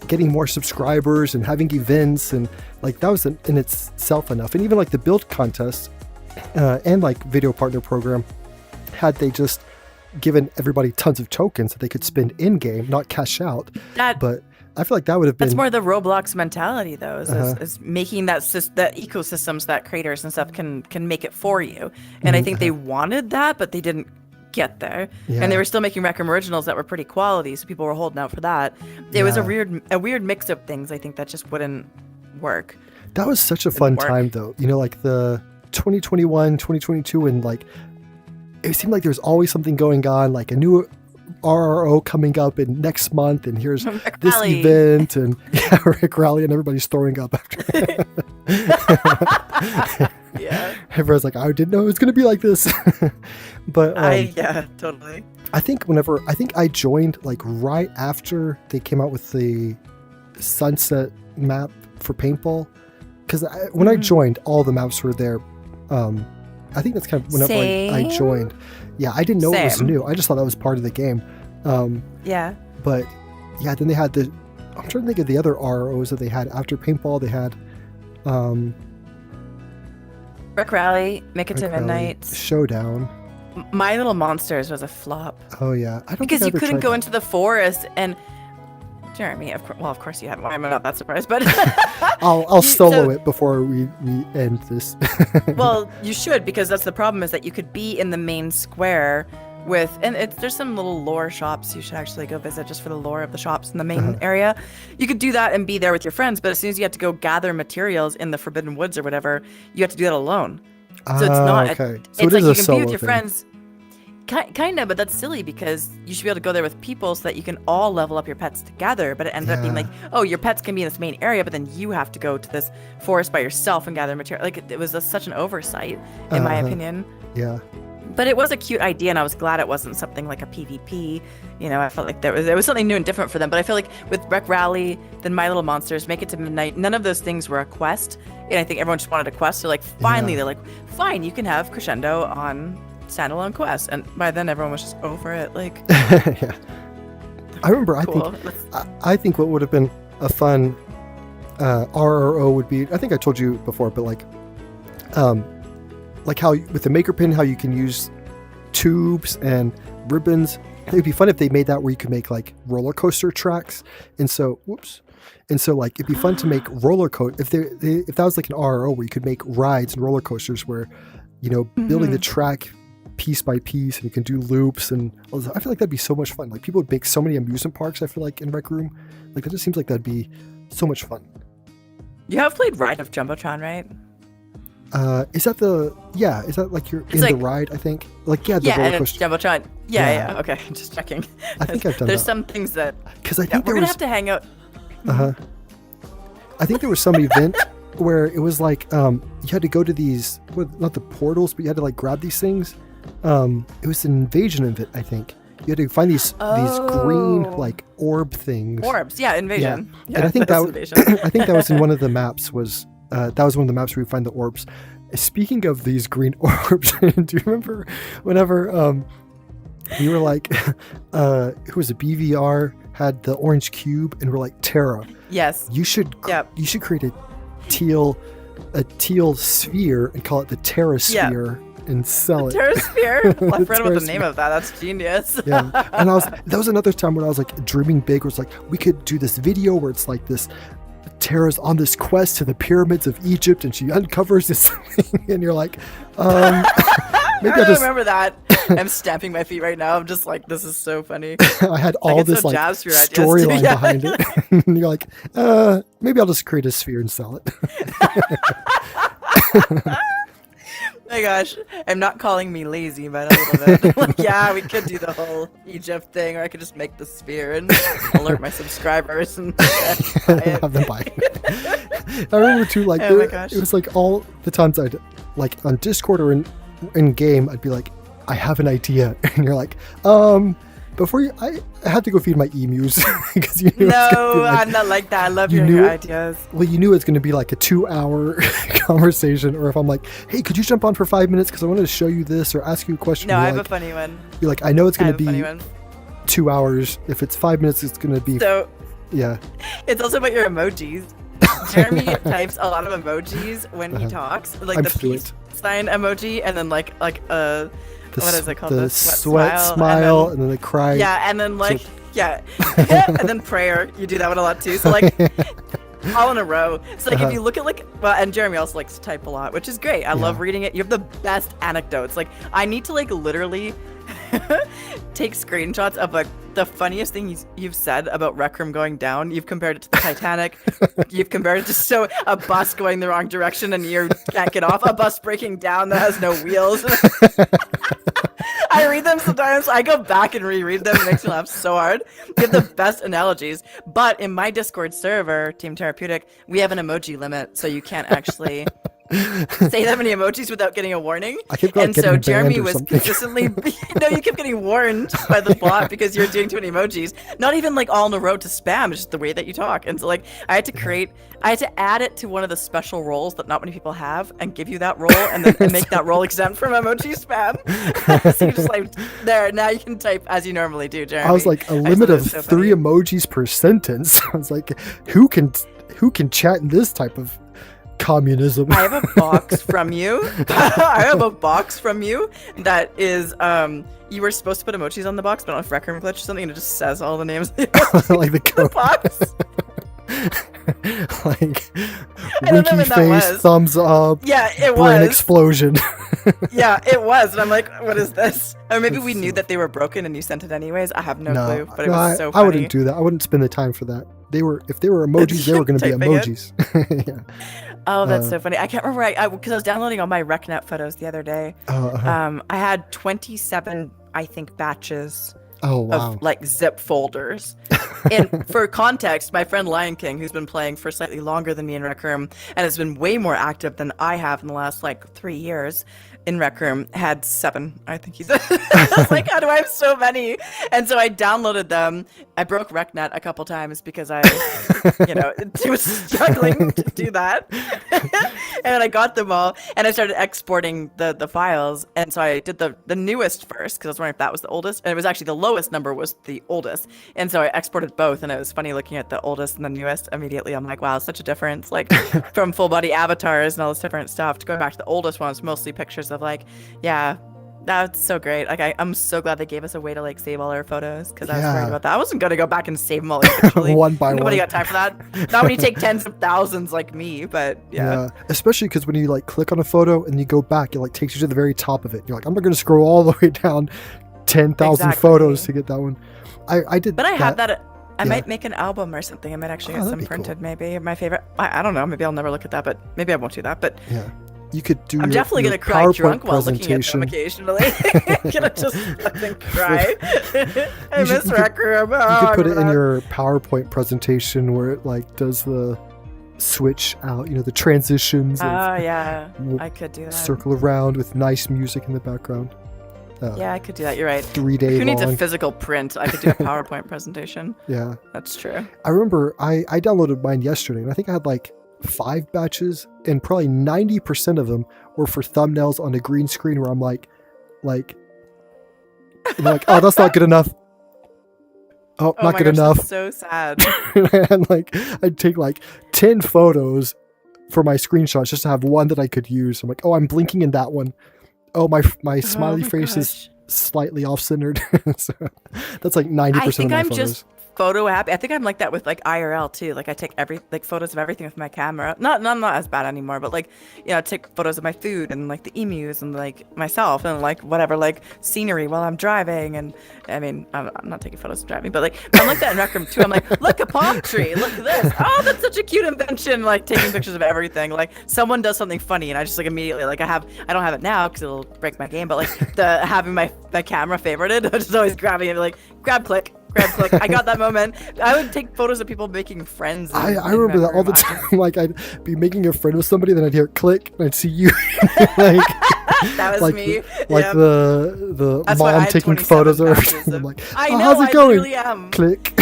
Speaker 1: getting more subscribers and having events, and like that was in itself enough. And even like the build contest and like video partner program, had they just given everybody tons of tokens that they could spend in game, not cash out. But I feel like that would have been.
Speaker 2: That's more the Roblox mentality, though, is making that ecosystems that creators and stuff can make it for you. And I think they wanted that, but they didn't get there.
Speaker 1: Yeah.
Speaker 2: And they were still making Rec Room originals that were pretty quality, so people were holding out for that. It was a weird mix of things, I think, that just wouldn't work.
Speaker 1: That was such a fun time, though. Like the 2021, 2022, and like it seemed like there was always something going on, like a new RRO coming up in next month, and here's this event, and Rick Rally, and everybody's throwing up after.
Speaker 2: Yeah,
Speaker 1: everyone's like, I didn't know it was going to be like this. But
Speaker 2: totally.
Speaker 1: I think I joined like right after they came out with the sunset map for paintball, because when I joined, all the maps were there. I think that's kind of whenever I joined. Yeah, I didn't know it was new. I just thought that was part of the game. But yeah, then they had I'm trying to think of the other ROs that they had after paintball. They had
Speaker 2: Rick Rally, Make It to Midnight,
Speaker 1: Showdown.
Speaker 2: My Little Monsters was a flop.
Speaker 1: Oh yeah, I don't
Speaker 2: because
Speaker 1: think
Speaker 2: you couldn't go into the forest. And Jeremy, of course you haven't. I'm not that surprised, but
Speaker 1: I'll solo it before we end this.
Speaker 2: Well, you should, because that's the problem, is that you could be in the main square there's some little lore shops you should actually go visit just for the lore of the shops in the main area. You could do that and be there with your friends, but as soon as you have to go gather materials in the Forbidden Woods or whatever, you have to do that alone. So it's not
Speaker 1: okay.
Speaker 2: So it's
Speaker 1: it
Speaker 2: like
Speaker 1: is
Speaker 2: you
Speaker 1: a
Speaker 2: can
Speaker 1: solo
Speaker 2: be with your
Speaker 1: thing.
Speaker 2: friends. Kind of, but that's silly, because you should be able to go there with people so that you can all level up your pets together. But it ended up being like, oh, your pets can be in this main area, but then you have to go to this forest by yourself and gather material. Like, it was such an oversight, in my opinion.
Speaker 1: Yeah.
Speaker 2: But it was a cute idea, and I was glad it wasn't something like a PvP. I felt like there was something new and different for them. But I feel like with Rec Rally, then My Little Monsters, Make It to Midnight, none of those things were a quest. And I think everyone just wanted a quest. So like, finally, they're like, fine, you can have Crescendo on standalone quest, and by then everyone was just over it. Like,
Speaker 1: Yeah. I remember.
Speaker 2: cool.
Speaker 1: I think what would have been a fun RRO would be. I think I told you before, but like how with the maker pin, how you can use tubes and ribbons. It'd be fun if they made that where you could make like roller coaster tracks. And so, like it'd be fun to make roller coaster if that was like an RRO where you could make rides and roller coasters where, building the track piece by piece, and you can do loops, and I feel like that'd be so much fun. Like people would make so many amusement parks. I feel like in Rec Room, like that just seems like that'd be so much fun.
Speaker 2: You have played Ride of Jumbotron, right?
Speaker 1: Is that like you're in the ride? I think the roller coaster.
Speaker 2: Jumbotron. Yeah. Okay, just checking.
Speaker 1: I think I've done.
Speaker 2: There's
Speaker 1: that.
Speaker 2: some things that
Speaker 1: because I think
Speaker 2: we're gonna have to hang out.
Speaker 1: I think there was some event where it was like you had to go to these, not the portals, but you had to like grab these things. It was an invasion event, I think. You had to find these green like orb things.
Speaker 2: Orbs, yeah, invasion. Yeah,
Speaker 1: and I think
Speaker 2: invasion.
Speaker 1: I think that was in one of the maps. That was one of the maps where we find the orbs. Speaking of these green orbs, do you remember whenever we were like, who was it? BVR had the orange cube, and we're like, Tara.
Speaker 2: Yes.
Speaker 1: You should create a teal sphere and call it the Terra Sphere and sell it.
Speaker 2: Terra Sphere? Well, I forgot about the name of that. That's genius.
Speaker 1: Yeah. And that was another time when I was like dreaming big, where it's like we could do this video where it's like this Tara's on this quest to the pyramids of Egypt, and she uncovers this thing, and you're like, maybe
Speaker 2: I remember that. I'm stamping my feet right now. I'm just like, this is so funny.
Speaker 1: I had all this like storyline behind it. And you're like, maybe I'll just create a sphere and sell it.
Speaker 2: My gosh, I'm not calling me lazy, but a little bit. Like, yeah, we could do the whole Egypt thing, or I could just make the sphere and alert my subscribers and
Speaker 1: have them buy it. I remember too, like,
Speaker 2: oh my gosh.
Speaker 1: It was like all the times I'd like on Discord or in game, I'd be like, I have an idea, and you're like, before you, I had to go feed my emus because you knew.
Speaker 2: No, I'm not like that. I love your ideas.
Speaker 1: Well, you knew it's going to be like a 2-hour conversation, or if I'm like, hey, could you jump on for 5 minutes because I wanted to show you this or ask you a question.
Speaker 2: No, I have a funny one.
Speaker 1: You're like, I know it's going to be 2 hours. If it's 5 minutes, it's going to be.
Speaker 2: So.
Speaker 1: Yeah.
Speaker 2: It's also about your emojis. Jeremy types a lot of emojis when he talks, like the peace sign emoji, and then like a. What is it called?
Speaker 1: The sweat smile, and then the cry.
Speaker 2: Yeah, and then like, and then prayer. You do that one a lot too. So like, all in a row. So like, if you look at like, and Jeremy also likes to type a lot, which is great. I love reading it. You have the best anecdotes. Like, I need to like literally take screenshots of like the funniest thing you've said about Rec Room going down. You've compared it to the Titanic. You've compared it to a bus going the wrong direction and you can't get off. A bus breaking down that has no wheels. I read them sometimes. I go back and reread them. It makes me laugh so hard. You have the best analogies. But in my Discord server, Team Therapeutic, we have an emoji limit, so you can't actually say that many emojis without getting a warning.
Speaker 1: And
Speaker 2: so Jeremy was consistently you kept getting warned by the bot because you're doing too many emojis. Not even like all in a row to spam, it's just the way that you talk. And so like I had to add it to one of the special roles that not many people have and give you that role and then and make that role exempt from emoji spam. So you just like there, now you can type as you normally do, Jeremy.
Speaker 1: I was like, a limit of 3 emojis per sentence. I was like, who can chat in this type of communism?
Speaker 2: I have a box from you. I have a box from you that is you were supposed to put emojis on the box, but on a Rec Room glitch or something, and it just says all the names of the emojis
Speaker 1: like the code.
Speaker 2: Box.
Speaker 1: Like winky face, thumbs up.
Speaker 2: Yeah, it
Speaker 1: brain
Speaker 2: was
Speaker 1: explosion.
Speaker 2: Yeah, it was, and I'm like, what is this? Or maybe we knew that they were broken and you sent it anyways. I have no clue, but it was so funny.
Speaker 1: I wouldn't do that. I wouldn't spend the time for that. If they were emojis, they were going to be emojis. Yeah.
Speaker 2: Oh, that's so funny. I can't remember because I was downloading all my RecNet photos the other day. I had 27, I think, batches of like zip folders. And for context, my friend Lion King, who's been playing for slightly longer than me in Rec Room and has been way more active than I have in the last like 3 years, in Rec Room had 7. I think he said. I was like, how do I have so many? And so I downloaded them. I broke RecNet a couple times because I, was struggling to do that. And I got them all, and I started exporting the files. And so I did the newest first because I was wondering if that was the oldest. And it was actually the lowest number was the oldest. And so I exported both, and it was funny looking at the oldest and the newest immediately. I'm like, wow, such a difference, like from full body avatars and all this different stuff to going back to the oldest one. It's mostly pictures of like, yeah, that's so great. Like I'm so glad they gave us a way to like save all our photos because I was worried about that. I wasn't gonna go back and save them all individually.
Speaker 1: One by
Speaker 2: Nobody
Speaker 1: one.
Speaker 2: got time for that. Not when you take tens of thousands like me, but yeah.
Speaker 1: Especially because when you like click on a photo and you go back, it like takes you to the very top of it. You're like, I'm not gonna scroll all the way down 10,000 photos to get that one. I did.
Speaker 2: But I have that. I might make an album or something. I might actually get some printed. Cool. Maybe my favorite. I don't know. Maybe I'll never look at that, but maybe I won't do that. But
Speaker 1: yeah. You could do.
Speaker 2: I'm definitely gonna cry
Speaker 1: PowerPoint
Speaker 2: drunk while looking at them occasionally. Gonna just fucking cry. I miss Rec Room.
Speaker 1: You could put it in your PowerPoint presentation where it like does the switch out. The transitions.
Speaker 2: Yeah, I could do that.
Speaker 1: Circle around with nice music in the background.
Speaker 2: Yeah, I could do that. You're right.
Speaker 1: 3-day
Speaker 2: Who needs
Speaker 1: long.
Speaker 2: a physical print? I could do a PowerPoint presentation.
Speaker 1: Yeah,
Speaker 2: that's true.
Speaker 1: I remember I downloaded mine yesterday, and I think I had like 5 batches, and probably 90% of them were for thumbnails on a green screen where I'm like, oh, that's not good enough. Oh, not good enough.
Speaker 2: That's so sad.
Speaker 1: And like, I'd take like 10 photos for my screenshots just to have one that I could use. I'm like, oh, I'm blinking in that one. Oh, my smiley face is slightly off-centered. So that's like 90% of my photos.
Speaker 2: I think I'm just photo happy. I think I'm like that with like IRL too. Like I take photos of everything with my camera. Not as bad anymore, but like, I take photos of my food and like the emus and like myself and like whatever, like scenery while I'm driving. And I mean, I'm not taking photos of driving, but I'm like that in Rec Room too. I'm like, look, a palm tree, look at this. Oh, that's such a cute invention. Like taking pictures of everything. Like someone does something funny and I just like immediately like I don't have it now because it'll break my game, but like having my camera favorited, I'm just always grabbing it, like grab click. I got that moment. I would take photos of people making friends.
Speaker 1: I remember that all the time. Like I'd be making a friend with somebody, then I'd hear click, and I'd see you. Like
Speaker 2: that was
Speaker 1: like
Speaker 2: me.
Speaker 1: The
Speaker 2: That's
Speaker 1: mom taking photos of everything. I'm like,
Speaker 2: I know,
Speaker 1: how's it going?
Speaker 2: Literally am.
Speaker 1: Click.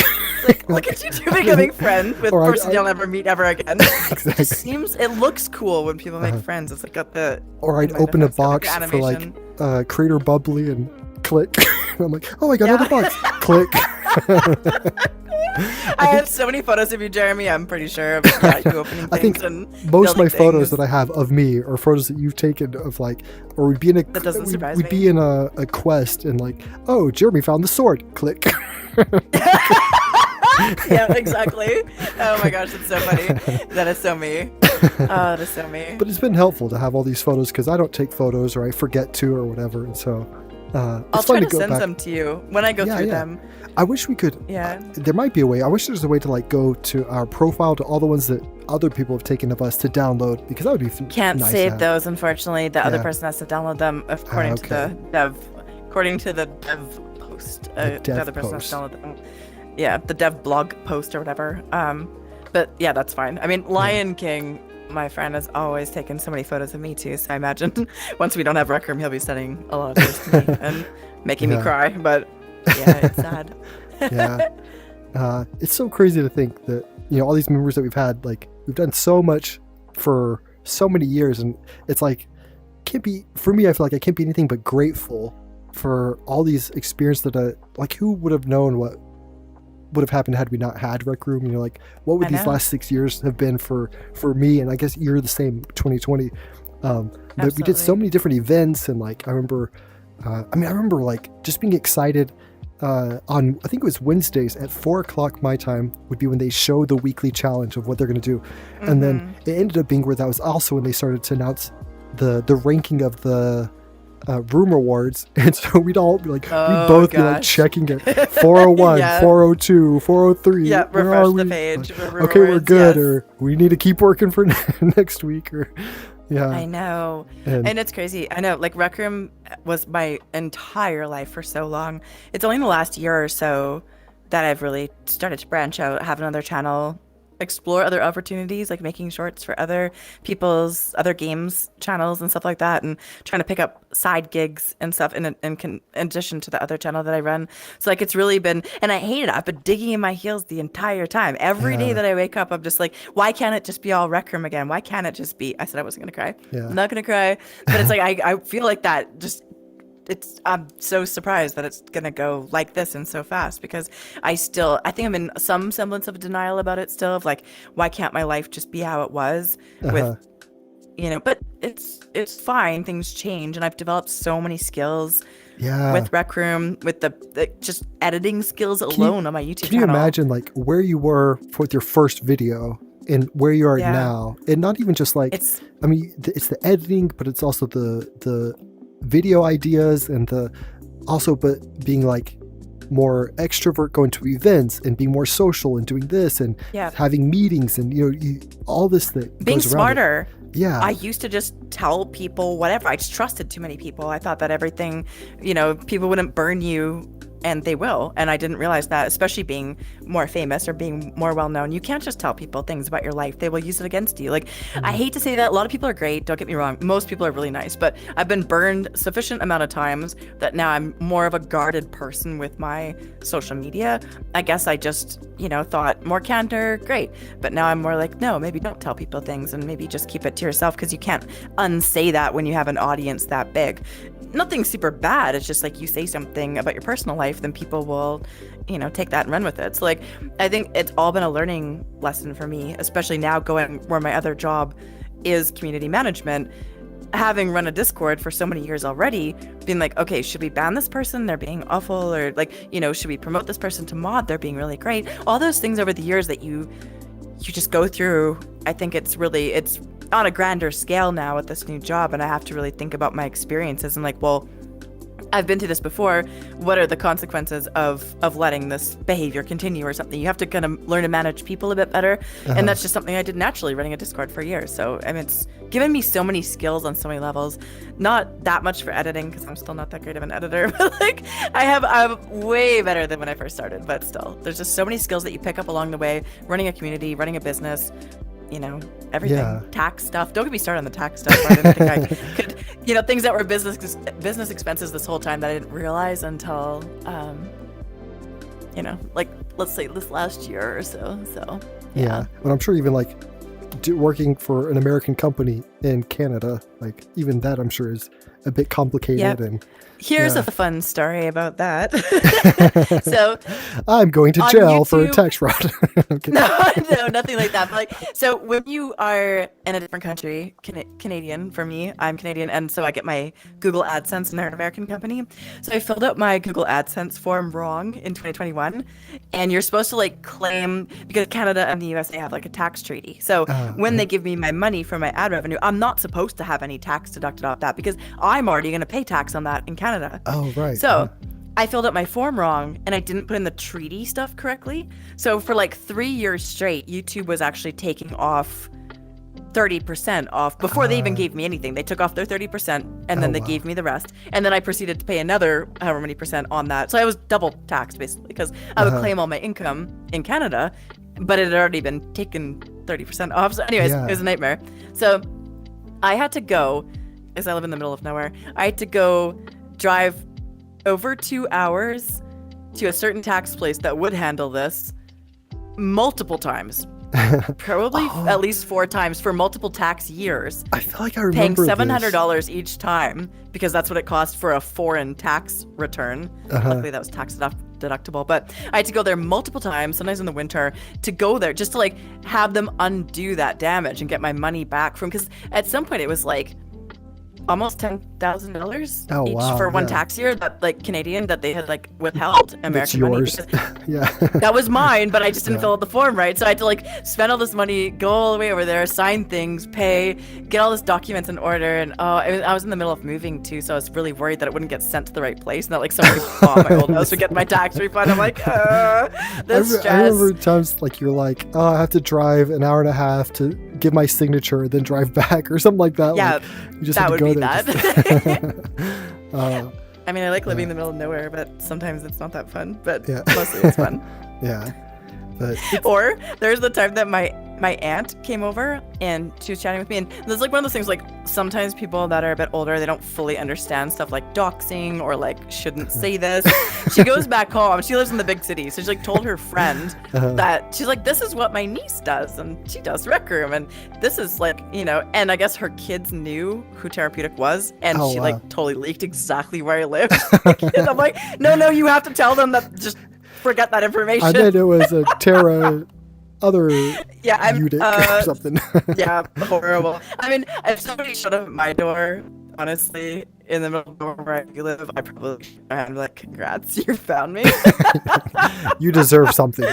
Speaker 2: Like, look at you two becoming friends with a person you'll never meet ever again.
Speaker 1: Exactly.
Speaker 2: It looks cool when people make friends. It's like got the.
Speaker 1: Or I'd open a box for like Crater Bubbly and click. I'm like, oh, I got another box. Click.
Speaker 2: I have so many photos of you, Jeremy. I'm pretty sure of you opening things.
Speaker 1: I think
Speaker 2: and
Speaker 1: most of my photos that I have of me are photos that you've taken of like, or we'd be in a quest and like, oh, Jeremy found the sword. Click.
Speaker 2: Yeah, exactly. Oh my gosh, that's so funny. That is so me. Oh, that is so me.
Speaker 1: But it's been helpful to have all these photos because I don't take photos or I forget to or whatever, and so
Speaker 2: I'll try to send them to you when I go through them.
Speaker 1: I wish we could.
Speaker 2: Yeah.
Speaker 1: There might be a way. I wish there's a way to like go to our profile to all the ones that other people have taken of us to download because that would be
Speaker 2: Can't
Speaker 1: nice
Speaker 2: save those, unfortunately. The other person has to download them according to the dev. According to the dev post, the other person has to download them. Yeah, the dev blog post or whatever. But yeah, that's fine. I mean, Lion King, my friend, has always taken so many photos of me too. So I imagine once we don't have Rec Room, he'll be sending a lot of those to me and making me cry. But yeah, it's sad.
Speaker 1: It's so crazy to think that all these memories that we've had, like we've done so much for so many years, and it's like can't be for me. I feel like I can't be anything but grateful for all these experiences that like who would have known what would have happened had we not had Rec Room? Like what would these last 6 years have been for me? And I guess you're the same, 2020. But we did so many different events, and like I remember like just being excited on I think it was Wednesdays at 4:00 my time would be when they showed the weekly challenge of what they're going to do, and then it ended up being where that was also when they started to announce the ranking of the room awards, and so we'd all be like, we'd both be like checking it, 401, 402, 403.
Speaker 2: Yeah, refresh the page.
Speaker 1: Like, okay, we're good, or we need to keep working for next week, or
Speaker 2: I know, and it's crazy. I know, like Rec Room was my entire life for so long. It's only in the last year or so that I've really started to branch out, have another channel, explore other opportunities, like making shorts for other people's other games channels and stuff like that, and trying to pick up side gigs and stuff in addition to the other channel that I run. So like it's really been, and I hate it. I've been digging in my heels the entire time. Every day
Speaker 1: Yeah.
Speaker 2: that I wake up, I'm just like, why can't it just be all Rec Room again? Why can't it just be? I said I wasn't gonna cry.
Speaker 1: Yeah.
Speaker 2: I'm not gonna cry, but it's like I feel like that just I'm so surprised that it's gonna go like this and so fast, because I think I'm in some semblance of denial about it still, of like, why can't my life just be how it was with, but it's fine, things change, and I've developed so many skills with Rec Room, with the just editing skills alone on my YouTube channel.
Speaker 1: Can you imagine like where you were with your first video and where you are now? And not even just like, it's the editing, but it's also the video ideas, and but being like more extrovert, going to events and being more social and doing this and having meetings, and all this that
Speaker 2: being
Speaker 1: goes around
Speaker 2: smarter.
Speaker 1: Yeah.
Speaker 2: I used to just tell people whatever. I just trusted too many people. I thought that everything, people wouldn't burn you, and they will. And I didn't realize that, especially being more famous or being more well-known. You can't just tell people things about your life. They will use it against you. Like, I hate to say that. A lot of people are great. Don't get me wrong. Most people are really nice. But I've been burned sufficient amount of times that now I'm more of a guarded person with my social media. I guess I just, thought more candor, great. But now I'm more like, no, maybe don't tell people things, and maybe just keep it to yourself, because you can't unsay that when you have an audience that big. Nothing super bad. It's just like, you say something about your personal life, then people will, take that and run with it. So like, I think it's all been a learning lesson for me, especially now going where my other job is community management, having run a Discord for so many years already, being like, okay, should we ban this person? They're being awful. Or like, should we promote this person to mod? They're being really great. All those things over the years that you just go through. I think it's on a grander scale now with this new job, and I have to really think about my experiences and like, well, I've been through this before. What are the consequences of letting this behavior continue or something? You have to kind of learn to manage people a bit better. And that's just something I did naturally running a Discord for years. So, it's given me so many skills on so many levels. Not that much for editing, because I'm still not that great of an editor. But like, I'm way better than when I first started. But still, there's just so many skills that you pick up along the way, running a community, running a business, everything. Tax stuff. Don't get me started on the tax stuff. I didn't think I could, things that were business expenses this whole time that I didn't realize until, like, let's say this last year or so. So,
Speaker 1: yeah. But I'm sure even like working for an American company in Canada, like even that I'm sure is a bit complicated. And
Speaker 2: here's a fun story about that. So
Speaker 1: I'm going to jail for tax fraud. Okay.
Speaker 2: No, nothing like that. But like, so when you are in a different country, Canadian, for me, I'm Canadian, and so I get my Google AdSense, and they're an American company. So I filled out my Google AdSense form wrong in 2021, and you're supposed to like claim, because Canada and the USA have like a tax treaty. So when they give me my money for my ad revenue, I'm not supposed to have any tax deducted off that, because I'm already going to pay tax on that in Canada.
Speaker 1: Oh, right.
Speaker 2: So I filled out my form wrong, and I didn't put in the treaty stuff correctly. So for like 3 years straight, YouTube was actually taking off 30% off before they even gave me anything. They took off their 30%, and then they gave me the rest. And then I proceeded to pay another however many percent on that. So I was double taxed basically, because I would claim all my income in Canada, but it had already been taken 30% off. So anyways, it was a nightmare. So I had to go, as I live in the middle of nowhere, I had to go drive over 2 hours to a certain tax place that would handle this multiple times. Probably at least 4 times for multiple tax years.
Speaker 1: I feel like I remember
Speaker 2: paying $700 each time, because that's what it cost for a foreign tax return. Luckily that was tax deductible, but I had to go there multiple times, sometimes in the winter, to go there just to like have them undo that damage and get my money back from, because at some point it was like almost $10,000 each for one tax year, that like Canadian, that they had like withheld American money.
Speaker 1: Yeah.
Speaker 2: That was mine, but I just didn't fill out the form right. So I had to like spend all this money, go all the way over there, sign things, pay, get all this documents in order. And I was in the middle of moving too, so I was really worried that it wouldn't get sent to the right place, and that like somebody bought my old house would get my tax refund. I'm like, stress.
Speaker 1: I remember times like you're like, oh, I have to drive an hour and a half to give my signature, then drive back or something like that.
Speaker 2: Yeah,
Speaker 1: like, you just
Speaker 2: that would be
Speaker 1: that.
Speaker 2: I mean, I like living in the middle of nowhere, but sometimes it's not that fun. But mostly it's fun.
Speaker 1: Yeah. But
Speaker 2: Or there's the time that my aunt came over and she was chatting with me, and there's like one of those things, like sometimes people that are a bit older, they don't fully understand stuff like doxing or like shouldn't say this. She goes back home, she lives in the big city, so she like told her friend that she's like, this is what my niece does, and she does Rec Room, and this is like, and I guess her kids knew who Therapeutic was, and she like totally leaked exactly where I lived. And I'm like, no, you have to tell them that, just forget that information.
Speaker 1: I bet it was a Terra other unit or something.
Speaker 2: Yeah, horrible. I mean, if somebody showed up at my door, honestly, in the middle of where I live, I'm like, congrats, you found me.
Speaker 1: You deserve something.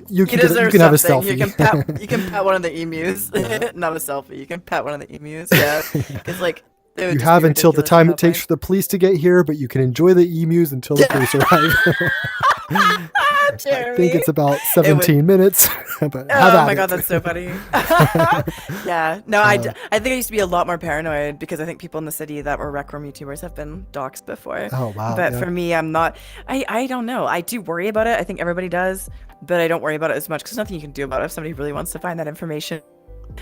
Speaker 1: You can have a selfie.
Speaker 2: You can pet one of the emus. Not a selfie. You can pet one of the emus. Yeah, it's like,
Speaker 1: you have until the time it takes for the police to get here, but you can enjoy the emus until the police arrive. I think it's about 17 minutes. But
Speaker 2: oh my god, that's so funny. Yeah, no, I think I used to be a lot more paranoid because I think people in the city that were Rec Room YouTubers have been doxxed before.
Speaker 1: Oh wow.
Speaker 2: But for me, I'm not. I don't know. I do worry about it. I think everybody does, but I don't worry about it as much because there's nothing you can do about it if somebody really wants to find that information.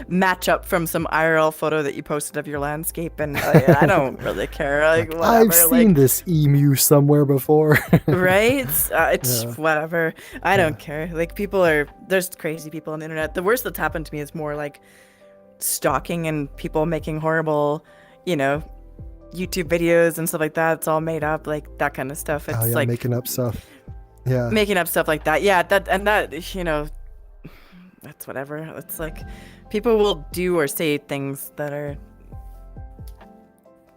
Speaker 2: Match up from some IRL photo that you posted of your landscape, and I don't really care. Like, whatever.
Speaker 1: I've seen this emu somewhere before.
Speaker 2: Right? It's whatever. I don't care. Like, there's crazy people on the internet. The worst that's happened to me is more like stalking and people making horrible, YouTube videos and stuff like that. It's all made up, like that kind of stuff. It's like
Speaker 1: making up stuff. Yeah.
Speaker 2: Making up stuff like that. Yeah, that's whatever. It's like people will do or say things that are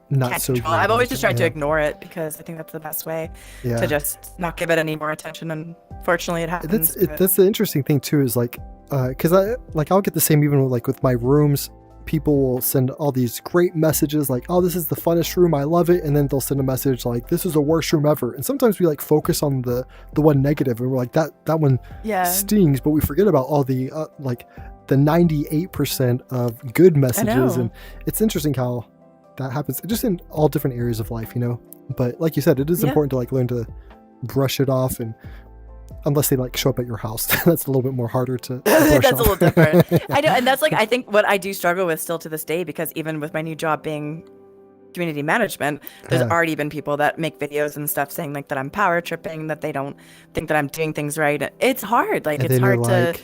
Speaker 1: not so good.
Speaker 2: I've always just tried to ignore it because I think that's the best way to just not give it any more attention. Unfortunately, it happens.
Speaker 1: That's the interesting thing too, is like, because I'll get the same even with my rooms. People will send all these great messages like, oh, this is the funnest room, I love it, and then they'll send a message like, this is the worst room ever. And sometimes we like focus on the one negative, and we're like, that one stings, but we forget about all the like the 98% of good messages. And it's interesting how that happens just in all different areas of life, but like you said, it is important to like learn to brush it off, and unless they like show up at your house, that's a little bit more harder to brush
Speaker 2: that's
Speaker 1: off.
Speaker 2: A little different. I know, and that's like, I think what I do struggle with still to this day, because even with my new job being community management, there's already been people that make videos and stuff saying like that I'm power tripping, that they don't think that I'm doing things right. It's hard. Like,
Speaker 1: and
Speaker 2: it's hard to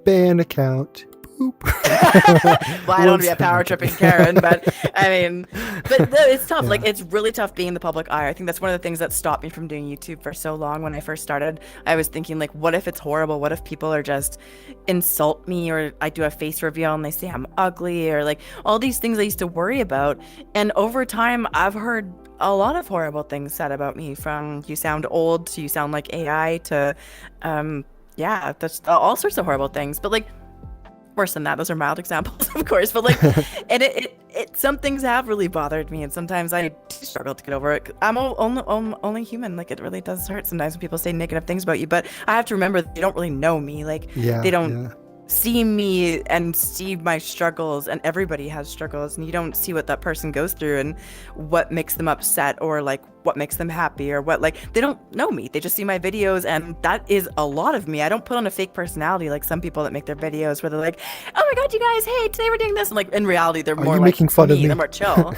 Speaker 1: ban account. Well,
Speaker 2: I don't want to be a power tripping Karen, but I mean, it's tough. Like, it's really tough being in the public eye. I think that's one of the things that stopped me from doing YouTube for so long. When I first started, I was thinking like, what if it's horrible? What if people are just insult me, or I do a face reveal and they say I'm ugly, or like all these things I used to worry about. And over time, I've heard a lot of horrible things said about me, from you sound old to you sound like AI to, that's all sorts of horrible things. But like, worse than that, those are mild examples, of course, but like, and it some things have really bothered me, and sometimes I struggle to get over it. I'm only human. Like, it really does hurt sometimes when people say negative things about you, but I have to remember that they don't really know me. Like, they don't see me and see my struggles, and everybody has struggles, and you don't see what that person goes through and what makes them upset, or like what makes them happy, or what, like, they don't know me. They just see my videos, and that is a lot of me. I don't put on a fake personality like some people that make their videos where they're like, oh my god, you guys, hey, today we're doing this, and like in reality they're more like
Speaker 1: making fun of me?
Speaker 2: They're more chill.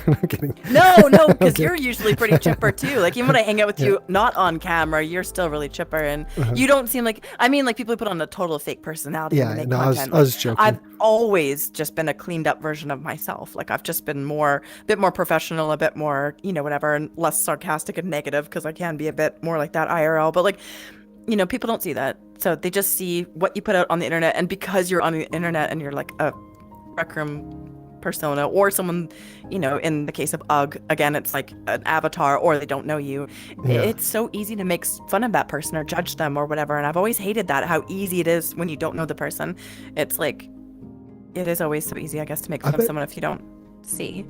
Speaker 2: No, because you're usually pretty chipper too. Like, even when I hang out with you not on camera, you're still really chipper, and you don't seem like, I mean, like, people who put on a total fake personality when they make content.
Speaker 1: I was joking.
Speaker 2: I've always just been a cleaned up version of myself. Like, I've just been a bit more professional, a bit more, whatever, and less sarcastic and negative, because I can be a bit more like that IRL. But like, people don't see that, so they just see what you put out on the internet. And because you're on the internet and you're like a Rec Room persona, or someone, in the case of UGG, again, it's like an avatar, or they don't know you. It's so easy to make fun of that person or judge them or whatever. And I've always hated that, how easy it is when you don't know the person. It's like, it is always so easy, I guess, to make fun of someone if you don't see.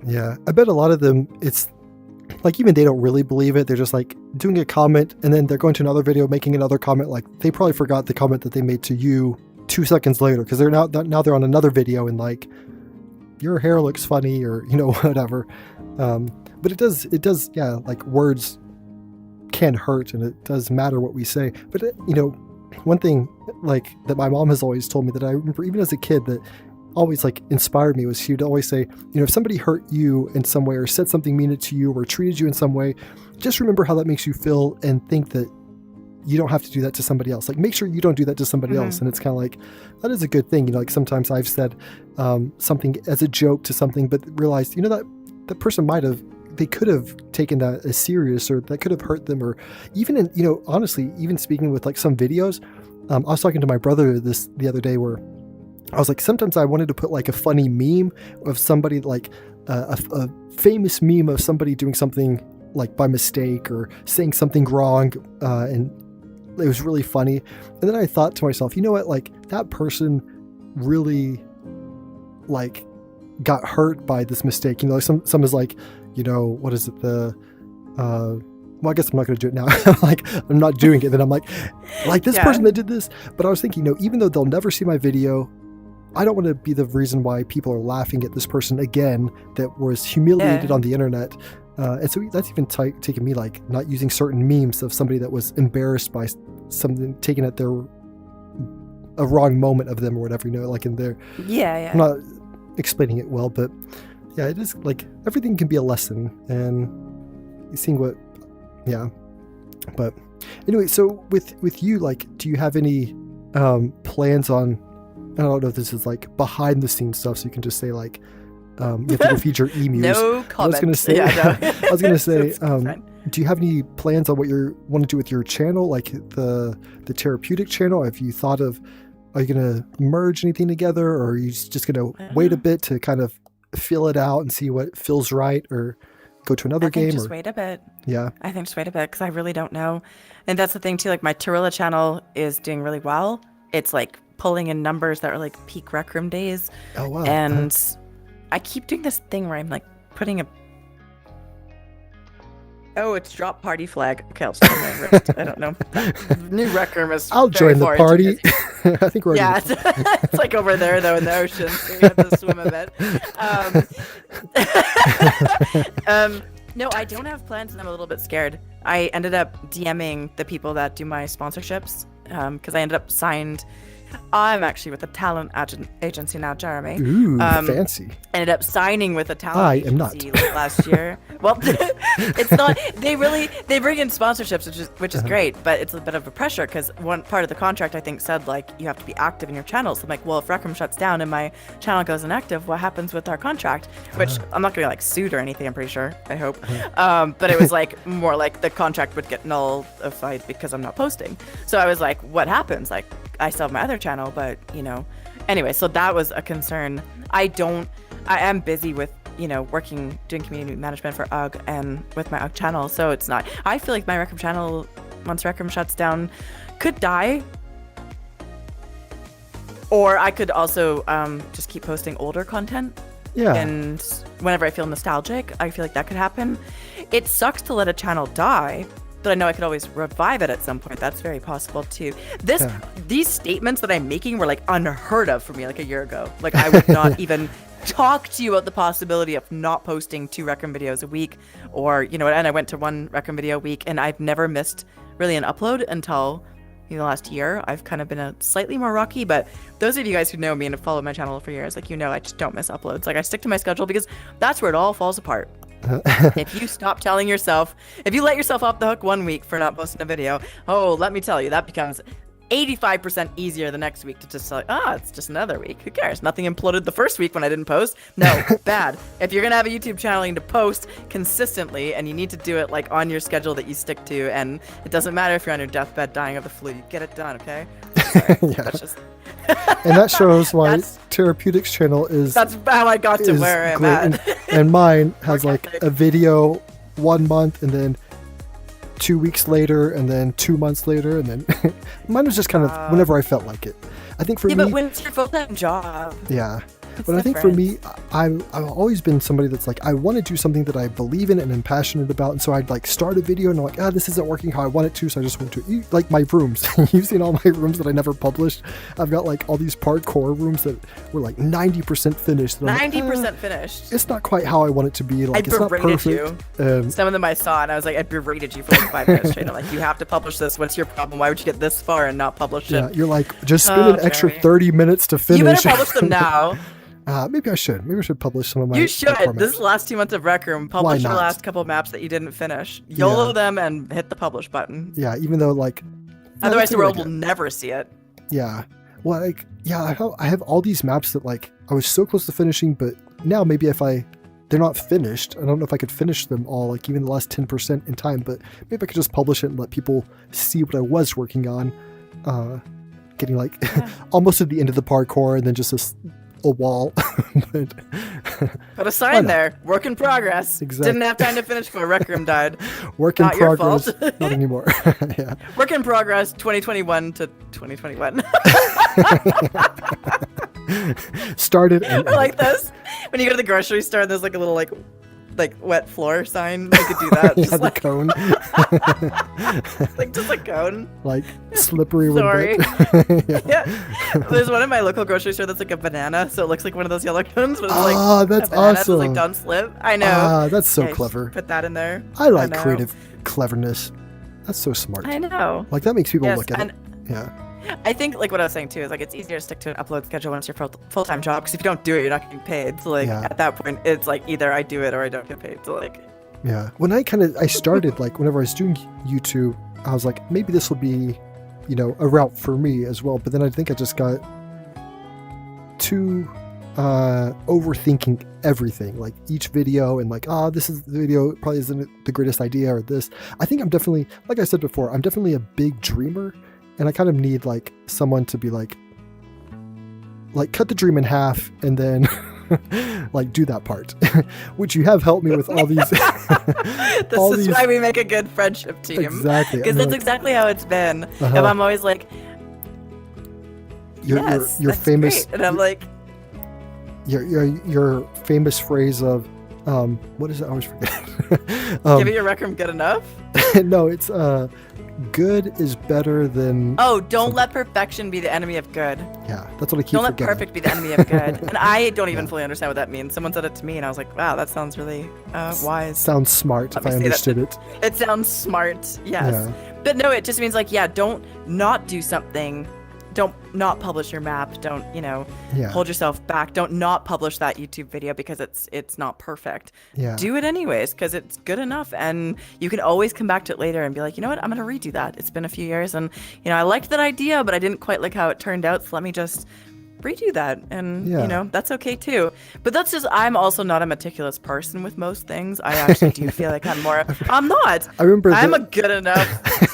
Speaker 1: Yeah, I bet a lot of them, it's like, even they don't really believe it. They're just like doing a comment, and then they're going to another video making another comment. Like, they probably forgot the comment that they made to you 2 seconds later, because they're now they're on another video, and like, your hair looks funny, or whatever. But it does like, words can hurt, and it does matter what we say. But one thing like that my mom has always told me that I remember even as a kid that always like inspired me was she would always say, if somebody hurt you in some way or said something mean to you or treated you in some way, just remember how that makes you feel and think that you don't have to do that to somebody else. Like, make sure you don't do that to somebody else. And it's kind of like, that is a good thing. Like sometimes I've said something as a joke to something, but realized, that person they could have taken that as serious, or that could have hurt them, or even in, honestly, even speaking with like some videos, I was talking to my brother the other day where I was like, sometimes I wanted to put like a funny meme of somebody, like a famous meme of somebody doing something like by mistake or saying something wrong, and it was really funny. And then I thought to myself, you know what, like that person really like got hurt by this mistake. Some is like, what is it? Well, I guess I'm not going to do it now. Like, I'm not doing it. Then I'm like this person that did this. But I was thinking, even though they'll never see my video, I don't want to be the reason why people are laughing at this person again that was humiliated on the internet. And so that's even taken me like not using certain memes of somebody that was embarrassed by something taken at a wrong moment of them or whatever, like in their, I'm not explaining it well, but yeah, it is like everything can be a lesson, and seeing what, but anyway, so with you, like, do you have any plans on, I don't know if this is like behind the scenes stuff, so you can just say like, you have to go feed your emus.
Speaker 2: No comment.
Speaker 1: I was going to say, do you have any plans on what you want to do with your channel, like the therapeutic channel? Have you thought of, are you going to merge anything together, or are you just going to wait a bit to kind of feel it out and see what feels right, or go to another game?
Speaker 2: Just wait a bit.
Speaker 1: Yeah.
Speaker 2: I think just wait a bit, because I really don't know. And that's the thing too, like my Torilla channel is doing really well. It's like pulling in numbers that are like peak Rec Room days.
Speaker 1: Oh, wow.
Speaker 2: And I keep doing this thing where I'm like putting it's drop party flag. Okay, I'll just I don't know. New Rec Room is
Speaker 1: I'll join the party. I think we're
Speaker 2: it's like over there though in the ocean, so we have to swim a bit. No, I don't have plans, and I'm a little bit scared. I ended up DMing the people that do my sponsorships, because I ended up signed. I'm actually with a talent agency now, Jeremy.
Speaker 1: Ooh, fancy.
Speaker 2: Ended up signing with a talent agency last year. Well, it's not. They bring in sponsorships, which is great, but it's a bit of a pressure, because one part of the contract I think said like you have to be active in your channel. So I'm like, well, if Rec Room shuts down and my channel goes inactive, what happens with our contract? Which I'm not gonna be like sued or anything. I'm pretty sure. I hope. But it was like more like the contract would get nullified because I'm not posting. So I was like, what happens? Like, I still have my other channel, but anyway, so that was a concern. I am busy with working, doing community management for UGG and with my UGG channel, so it's not, I feel like my Rec Room channel, once Rec Room shuts down, could die, or I could also just keep posting older content. And whenever I feel nostalgic, I feel like that could happen. It sucks to let a channel die, but I know I could always revive it at some point. That's very possible too. These statements that I'm making were like unheard of for me like a year ago. Like I would not even talk to you about the possibility of not posting 2 Rec Room videos a week, or and I went to 1 Rec Room video a week, and I've never missed really an upload until the last year. I've kind of been a slightly more rocky, but those of you guys who know me and have followed my channel for years, like I just don't miss uploads. Like I stick to my schedule, because that's where it all falls apart. If you stop telling yourself, if you let yourself off the hook 1 week for not posting a video, let me tell you, that becomes 85% easier the next week to just like, it's just another week. Who cares? Nothing imploded the first week when I didn't post. No, bad. If you're going to have a YouTube channel, you need to post consistently, and you need to do it like on your schedule that you stick to. And it doesn't matter if you're on your deathbed dying of the flu, you get it done. Okay. That's just...
Speaker 1: And that shows why Therapeutics channel is.
Speaker 2: That's how I got to where I'm at.
Speaker 1: And mine has like a video 1 month, and then 2 weeks later, and then 2 months later, and then mine was just kind of whenever I felt like it. I think for me.
Speaker 2: But when it's your full-time job.
Speaker 1: Yeah. But I think for me, I've always been somebody that's like, I want to do something that I believe in and am passionate about. And so I'd like start a video and I'm like, this isn't working how I want it to. So I just went to like my rooms. You've seen all my rooms that I never published. I've got like all these parkour rooms that were like 90% finished.
Speaker 2: 90% finished.
Speaker 1: It's not quite how I want it to be. Like, it's not perfect.
Speaker 2: You. Some of them I saw and I was like, I berated you for like 5 minutes straight. I'm like, you have to publish this. What's your problem? Why would you get this far and not publish it?
Speaker 1: Yeah, you're like, just spend an extra 30 minutes to finish.
Speaker 2: You better publish them now.
Speaker 1: Maybe I should. Maybe I should publish some of my.
Speaker 2: You should. This is the last 2 months of Rec Room. Publish your last couple of maps that you didn't finish. YOLO them and hit the publish button.
Speaker 1: Yeah, even though like.
Speaker 2: Otherwise, the world will never see it.
Speaker 1: Yeah. Well, like, yeah, I have all these maps that like I was so close to finishing, but now maybe if they're not finished. I don't know if I could finish them all, like even the last 10% in time, but maybe I could just publish it and let people see what I was working on. Getting like almost at the end of the parkour and then just a wall. But
Speaker 2: put a sign there, work in progress.
Speaker 1: Exactly.
Speaker 2: Didn't have time to finish before Rec Room died.
Speaker 1: Work in progress. Not anymore. Yeah.
Speaker 2: Work in progress 2021 to 2021.
Speaker 1: Started
Speaker 2: and like this. When you go to the grocery store, there's like a little like wet floor sign. You could do that.
Speaker 1: Just like, the cone.
Speaker 2: Like just a cone.
Speaker 1: Like slippery.
Speaker 2: Sorry.
Speaker 1: Yeah.
Speaker 2: There's one in my local grocery store that's like a banana, so it looks like one of those yellow cones, but it's like
Speaker 1: that's
Speaker 2: a banana,
Speaker 1: awesome.
Speaker 2: So like don't slip. I know.
Speaker 1: That's so clever.
Speaker 2: Put that in there.
Speaker 1: I like creative cleverness. That's so smart.
Speaker 2: I know.
Speaker 1: Like that makes people look at it. Yeah.
Speaker 2: I think like what I was saying too is like it's easier to stick to an upload schedule when it's your full-time job, because if you don't do it, you're not getting paid. So like at that point, it's like either I do it or I don't get paid. So like.
Speaker 1: Yeah. When I started like whenever I was doing YouTube, I was like maybe this will be, a route for me as well. But then I think I just got too overthinking everything, like each video and like this is the video probably isn't the greatest idea or this. I think I'm definitely, like I said before, I'm definitely a big dreamer. And I kind of need like someone to be like cut the dream in half and then like do that part, which you have helped me with all these.
Speaker 2: This is why we make a good friendship team.
Speaker 1: Exactly.
Speaker 2: Because that's exactly how it's been. And I'm always like,
Speaker 1: your famous,
Speaker 2: great. And I'm like,
Speaker 1: your famous phrase of, what is it? I always forget.
Speaker 2: Give it your Rec Room good enough?
Speaker 1: No, it's good is better than.
Speaker 2: Oh, don't let perfection be the enemy of good.
Speaker 1: Yeah, that's what I keep
Speaker 2: Don't
Speaker 1: forgetting.
Speaker 2: let perfect be the enemy of good. And I don't even fully understand what that means. Someone said it to me and I was like, wow, that sounds really wise.
Speaker 1: Sounds smart if I understood it.
Speaker 2: It sounds smart, yes. Yeah. But no, it just means like, don't not do something. Don't not publish your map. Don't, hold yourself back. Don't not publish that YouTube video because it's not perfect.
Speaker 1: Yeah.
Speaker 2: Do it anyways because it's good enough, and you can always come back to it later and be like, you know what, I'm gonna redo that. It's been a few years, and I liked that idea, but I didn't quite like how it turned out. So let me just redo that, and that's okay too. But that's just, I'm also not a meticulous person with most things. I actually do feel like I'm not. I'm a good enough.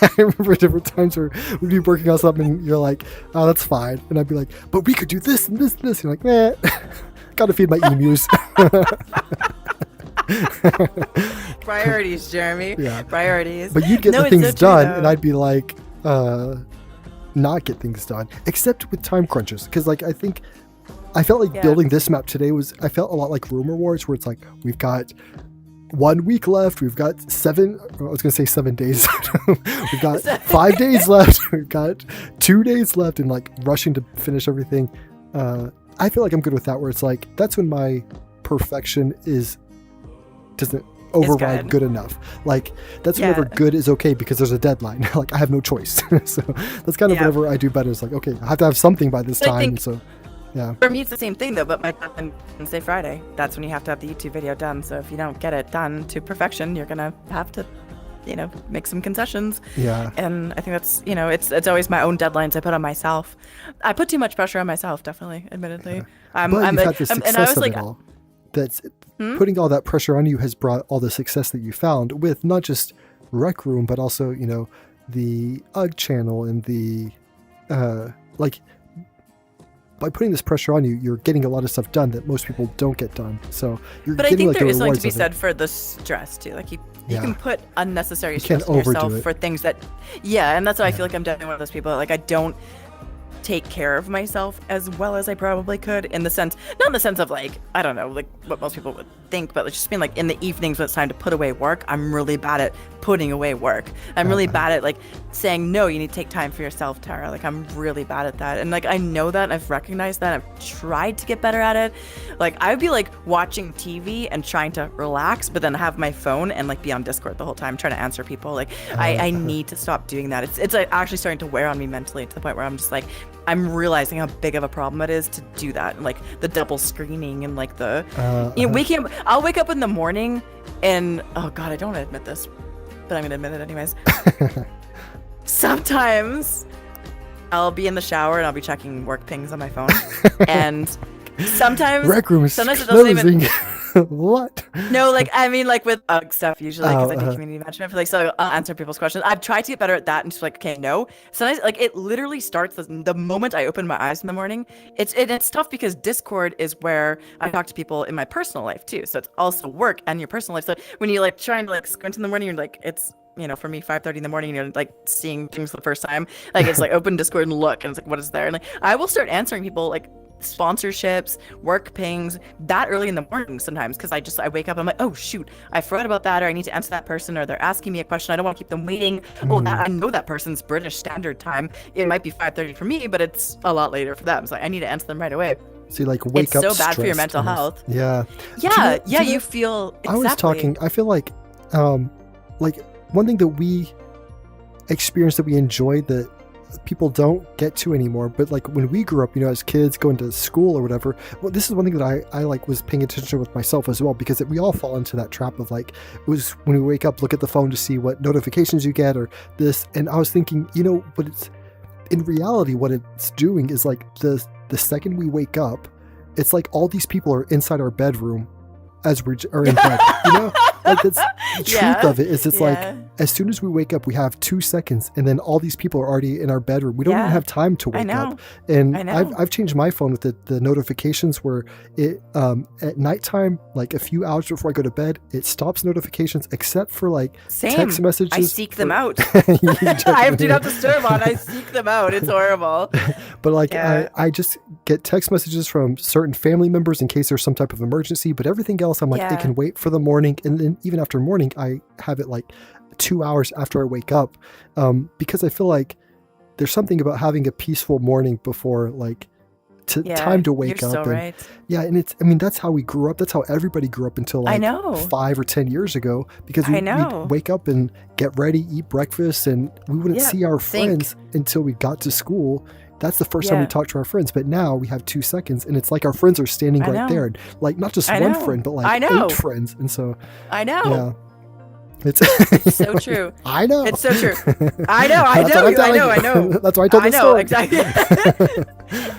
Speaker 1: I remember different times where we'd be working on something and you're like, oh, that's fine. And I'd be like, but we could do this and this and this. And you're like, gotta feed my emus.
Speaker 2: Priorities, Jeremy. Yeah. Priorities.
Speaker 1: But you'd get the things done and I'd be like, not get things done, except with time crunches, because like I felt like building this map today I felt a lot like Rumor Wars, where it's like we've got 1 week left, we've got 7 days we've got 5 days left, we've got 2 days left, and like rushing to finish everything. I feel like I'm good with that, where it's like that's when my perfection doesn't override good enough. Like that's whenever good is okay because there's a deadline. Like I have no choice. So that's kind of whenever I do better. It's like, okay, I have to have something by this time. So yeah.
Speaker 2: For me it's the same thing though, but my deadline Wednesday, Friday. That's when you have to have the YouTube video done. So if you don't get it done to perfection, you're gonna have to make some concessions.
Speaker 1: Yeah.
Speaker 2: And I think that's it's always my own deadlines I put on myself. I put too much pressure on myself, definitely, admittedly.
Speaker 1: But you've had the success of it all. That's putting all that pressure on you has brought all the success that you found with not just Rec Room, but also, the UG channel and the, by putting this pressure on you, you're getting a lot of stuff done that most people don't get done. So you're
Speaker 2: But I
Speaker 1: getting
Speaker 2: think there is something to be said
Speaker 1: it.
Speaker 2: for the stress too. Like you can put unnecessary
Speaker 1: you
Speaker 2: stress
Speaker 1: can't
Speaker 2: on yourself
Speaker 1: overdo it.
Speaker 2: for things that, and that's why I feel like I'm definitely one of those people. Like I don't take care of myself as well as I probably could, in the sense, not in the sense of like, I don't know, like what most people would think, but just being like in the evenings when it's time to put away work, I'm really bad at putting away work. I'm really bad at like saying, no, you need to take time for yourself, Tara. Like I'm really bad at that. And like, I know that, I've recognized that, I've tried to get better at it. Like I'd be like watching TV and trying to relax, but then have my phone and like be on Discord the whole time trying to answer people. Like I need to stop doing that. It's like actually starting to wear on me mentally, to the point where I'm just like, I'm realizing how big of a problem it is to do that, like the double screening and like the waking up. I'll wake up in the morning and oh god, I don't want to admit this, but I'm gonna admit it anyways. Sometimes I'll be in the shower and I'll be checking work pings on my phone, and sometimes
Speaker 1: Rec room is
Speaker 2: sometimes it doesn't
Speaker 1: closing.
Speaker 2: even.
Speaker 1: What?
Speaker 2: No, like I mean, like with stuff usually, because I do community management. Like, so I'll answer people's questions. I've tried to get better at that, and just like, okay, no. Sometimes, like, it literally starts the moment I open my eyes in the morning. It's tough because Discord is where I talk to people in my personal life too. So it's also work and your personal life. So when you like trying to like squint in the morning, you're like, it's, you know, for me, 5:30 in the morning, you're like seeing things for the first time. Like it's like open Discord and look, and it's like, what is there? And like I will start answering people like sponsorships, work pings that early in the morning sometimes, because I wake up, I'm like, oh shoot, I forgot about that, or I need to answer that person, or they're asking me a question, I don't want to keep them waiting. Oh, I know that person's British Standard Time. It might be 5:30 for me, but it's a lot later for them, so I need to answer them right away.
Speaker 1: So you like wake
Speaker 2: it's
Speaker 1: up
Speaker 2: so bad for your
Speaker 1: stressed
Speaker 2: mental
Speaker 1: almost.
Speaker 2: health.
Speaker 1: Yeah.
Speaker 2: You feel exactly.
Speaker 1: I was talking, I feel like one thing that we experience that we enjoy that people don't get to anymore, but like when we grew up, you know, as kids going to school or whatever, well, this is one thing that I like was paying attention to with myself as well, because we all fall into that trap of like, it was when we wake up, look at the phone to see what notifications you get or this, and I was thinking, you know, but it's in reality what it's doing is like the second we wake up, it's like all these people are inside our bedroom as we are in bed, you know, like that's the truth of it is it's like as soon as we wake up we have 2 seconds and then all these people are already in our bedroom. We don't even have time to wake up. And I've changed my phone with the notifications where it at nighttime, like a few hours before I go to bed, it stops notifications except for like text messages.
Speaker 2: I seek them out. I have do not disturb on. I seek them out. It's horrible.
Speaker 1: But like I just get text messages from certain family members in case there's some type of emergency, but everything else I'm like, it can wait for the morning. And then even after morning, I have it like 2 hours after I wake up, because I feel like there's something about having a peaceful morning before like time to wake up.
Speaker 2: So
Speaker 1: and,
Speaker 2: right.
Speaker 1: Yeah, and it's, I mean, that's how we grew up. That's how everybody grew up until like 5 or 10 years ago, because we'd wake up and get ready, eat breakfast, and we wouldn't see our friends until we got to school. That's the first time we talk to our friends, but now we have 2 seconds and it's like our friends are standing right there. And, like not just one friend, but like 8 friends. And so
Speaker 2: yeah.
Speaker 1: It's
Speaker 2: so true.
Speaker 1: I know.
Speaker 2: It's so true. I know.
Speaker 1: That's why I told this story.
Speaker 2: Exactly.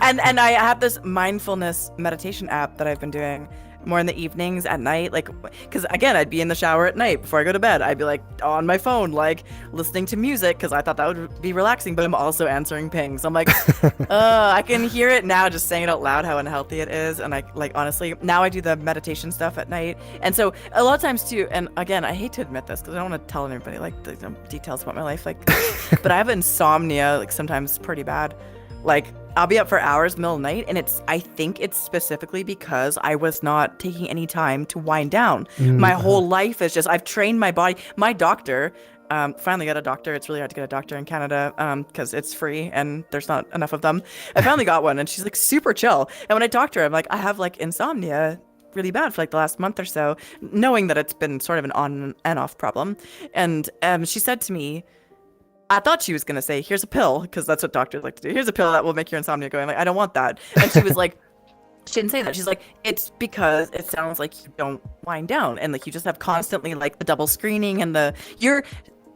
Speaker 2: and I have this mindfulness meditation app that I've been doing more in the evenings at night, like, because again, I'd be in the shower at night before I go to bed. I'd be like on my phone, like listening to music because I thought that would be relaxing, but I'm also answering pings. I'm like, I can hear it now just saying it out loud how unhealthy it is. And I like, honestly, now I do the meditation stuff at night. And so a lot of times too, and again, I hate to admit this because I don't want to tell everybody like the details about my life, like, but I have insomnia, like sometimes pretty bad. Like I'll be up for hours in the middle of the night, and I think it's specifically because I was not taking any time to wind down. My whole life is just, I've trained my body. My doctor, finally got a doctor. It's really hard to get a doctor in Canada because it's free and there's not enough of them. I finally got one, and she's like super chill. And when I talk to her, I'm like, I have like insomnia really bad for like the last month or so, knowing that it's been sort of an on and off problem. And she said to me, I thought she was going to say, here's a pill, because that's what doctors like to do. Here's a pill that will make your insomnia go. I'm like, I don't want that. And she was like, she didn't say that. She's like, it's because it sounds like you don't wind down. And like, you just have constantly like the double screening and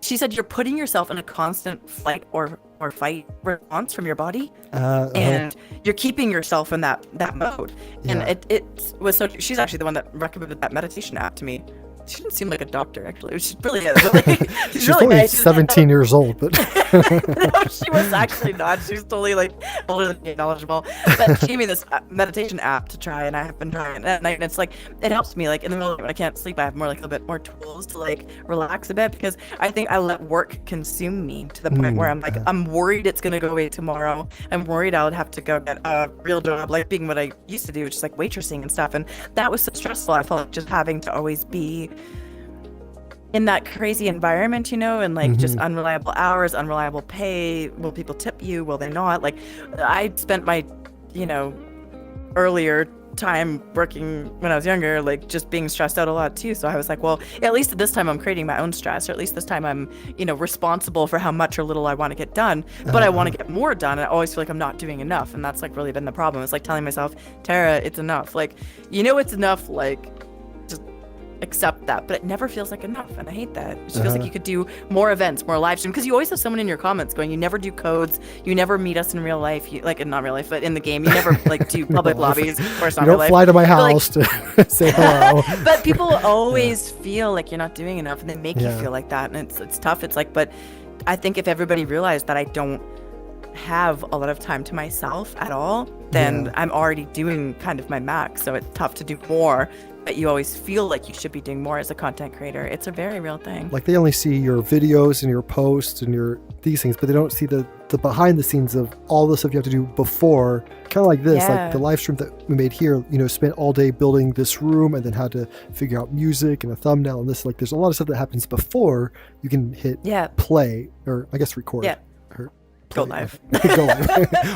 Speaker 2: she said, you're putting yourself in a constant flight or fight response from your body. And you're keeping yourself in that mode. And it was so, she's actually the one that recommended that meditation app to me. She didn't seem like a doctor, actually. She really is. But, like,
Speaker 1: She's
Speaker 2: really
Speaker 1: only
Speaker 2: nice.
Speaker 1: 17 years old, but
Speaker 2: No, she was actually not. She was totally like older than me, knowledgeable. But she gave me this meditation app to try, and I have been trying it at night. And it's like it helps me. Like in the middle of the night when I can't sleep, I have more like a little bit more tools to like relax a bit, because I think I let work consume me to the point where I'm like I'm worried it's gonna go away tomorrow. I'm worried I'll have to go get a real job, like being what I used to do, which is like waitressing and stuff. And that was so stressful. I felt like just having to always be in that crazy environment, you know, and like just unreliable hours, unreliable pay. Will people tip you? Will they not? Like I spent my, you know, earlier time working when I was younger, like just being stressed out a lot too. So I was like, well, at least at this time I'm creating my own stress, or at least this time I'm, you know, responsible for how much or little I want to get done, but I want to get more done. And I always feel like I'm not doing enough. And that's like really been the problem. It's like telling myself, Tara, it's enough. Like, you know, it's enough. Like, accept that, but it never feels like enough, and I hate that. It just feels like you could do more events, more live stream, because you always have someone in your comments going, you never do codes, you never meet us in real life, you like in not real life, but in the game, you never like do public lobbies, of course not
Speaker 1: you
Speaker 2: real
Speaker 1: don't
Speaker 2: life.
Speaker 1: fly to my
Speaker 2: But, like,
Speaker 1: house to say hello.
Speaker 2: but people always feel like you're not doing enough, and they make you feel like that, and it's tough. It's like, but I think if everybody realized that I don't have a lot of time to myself at all, then I'm already doing kind of my max, so it's tough to do more. But you always feel like you should be doing more as a content creator. It's a very real thing.
Speaker 1: Like they only see your videos and your posts and your these things, but they don't see the behind the scenes of all the stuff you have to do before. Kind of like this, like the live stream that we made here, you know, spent all day building this room and then had to figure out music and a thumbnail and this. Like there's a lot of stuff that happens before you can hit play, or I guess record.
Speaker 2: Yeah.
Speaker 1: Or
Speaker 2: Go live.
Speaker 1: Go live.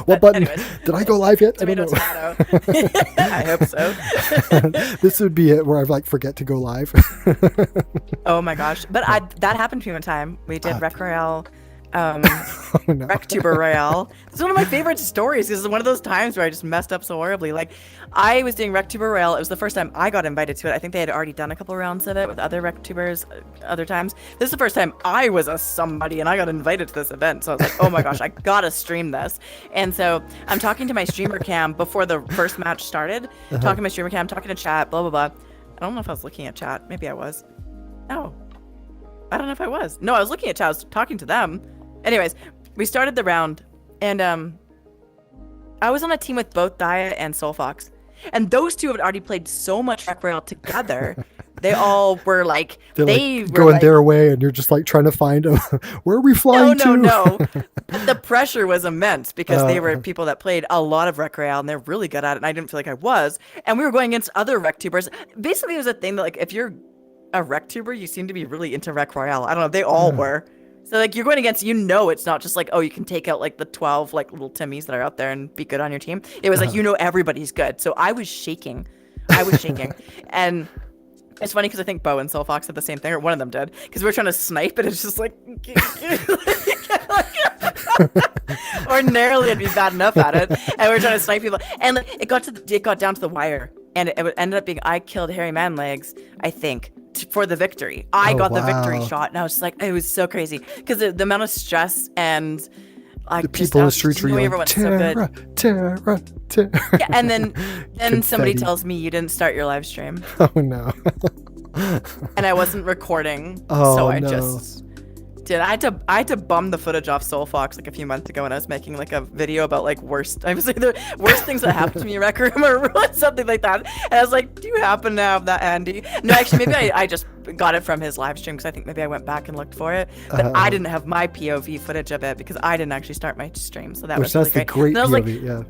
Speaker 1: What button?
Speaker 2: Anyways.
Speaker 1: Did I go live yet? I don't know.
Speaker 2: I hope so.
Speaker 1: This would be it where I like forget to go live.
Speaker 2: Oh my gosh. But that happened to me one time. We did Rec Royale. RecTuber Royale. It's one of my favorite stories. This is one of those times where I just messed up so horribly. Like, I was doing RecTuber Royale. It was the first time I got invited to it. I think they had already done a couple rounds of it with other RecTubers other times. This is the first time I was a somebody and I got invited to this event. So I was like, oh my gosh, I gotta stream this. And so I'm talking to my streamer cam before the first match started. Talking to my streamer cam, talking to chat, blah, blah, blah. I don't know if I was looking at chat. Maybe I was. No. I don't know if I was. No, I was looking at chat. I was talking to them. Anyways, we started the round, and I was on a team with both Daya and Soulfox, and those two had already played so much Rec Royale together. They all were like,
Speaker 1: they were going their way, and you're just like trying to find them. Where are we flying to?
Speaker 2: No. But the pressure was immense because they were people that played a lot of Rec Royale, and they're really good at it, and I didn't feel like I was. And we were going against other RecTubers. Basically, it was a thing that, like, if you're a RecTuber, you seem to be really into Rec Royale. I don't know, they all were. So, like, you're going against, you know, it's not just like, oh, you can take out, like, the 12, like, little Timmies that are out there and be good on your team. It was like, you know, everybody's good. So I was shaking. And it's funny because I think Bo and Soulfox did the same thing, or one of them did, because we were trying to snipe, and it's just like, ordinarily I'd be bad enough at it, and we were trying to snipe people, and it got down to the wire, and it ended up being I killed Hairy Manlegs, I think, for the victory. I got the victory shot, and I was just like, it was so crazy because the amount of stress and like
Speaker 1: the people in the streets were yelling, Tara.
Speaker 2: Yeah, and then somebody tells me you didn't start your live stream.
Speaker 1: Oh no.
Speaker 2: And I wasn't recording,
Speaker 1: oh,
Speaker 2: so I
Speaker 1: no.
Speaker 2: just did. I had to bum the footage off Soulfox like a few months ago when I was making like a video about like I was like the worst things that happened to me in Rec Room or something like that. And I was like, do you happen to have that, Andy? No, actually, maybe I just got it from his live stream because I think maybe I went back and looked for it. But I didn't have my POV footage of it because I didn't actually start my stream. So that was really
Speaker 1: great.
Speaker 2: Great
Speaker 1: POV,
Speaker 2: like,
Speaker 1: yeah.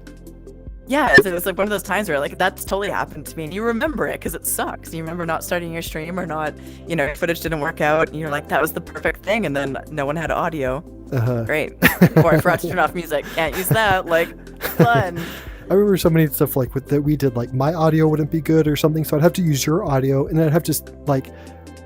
Speaker 2: Yeah, it was like one of those times where like that's totally happened to me, and you remember it because it sucks. You remember not starting your stream or not, you know, footage didn't work out, and you're like, that was the perfect thing, and then no one had audio. Great. Or I forgot to turn off music. Can't use that. Like, fun.
Speaker 1: I remember so many stuff like that we did, like my audio wouldn't be good or something, so I'd have to use your audio, and then I'd have to like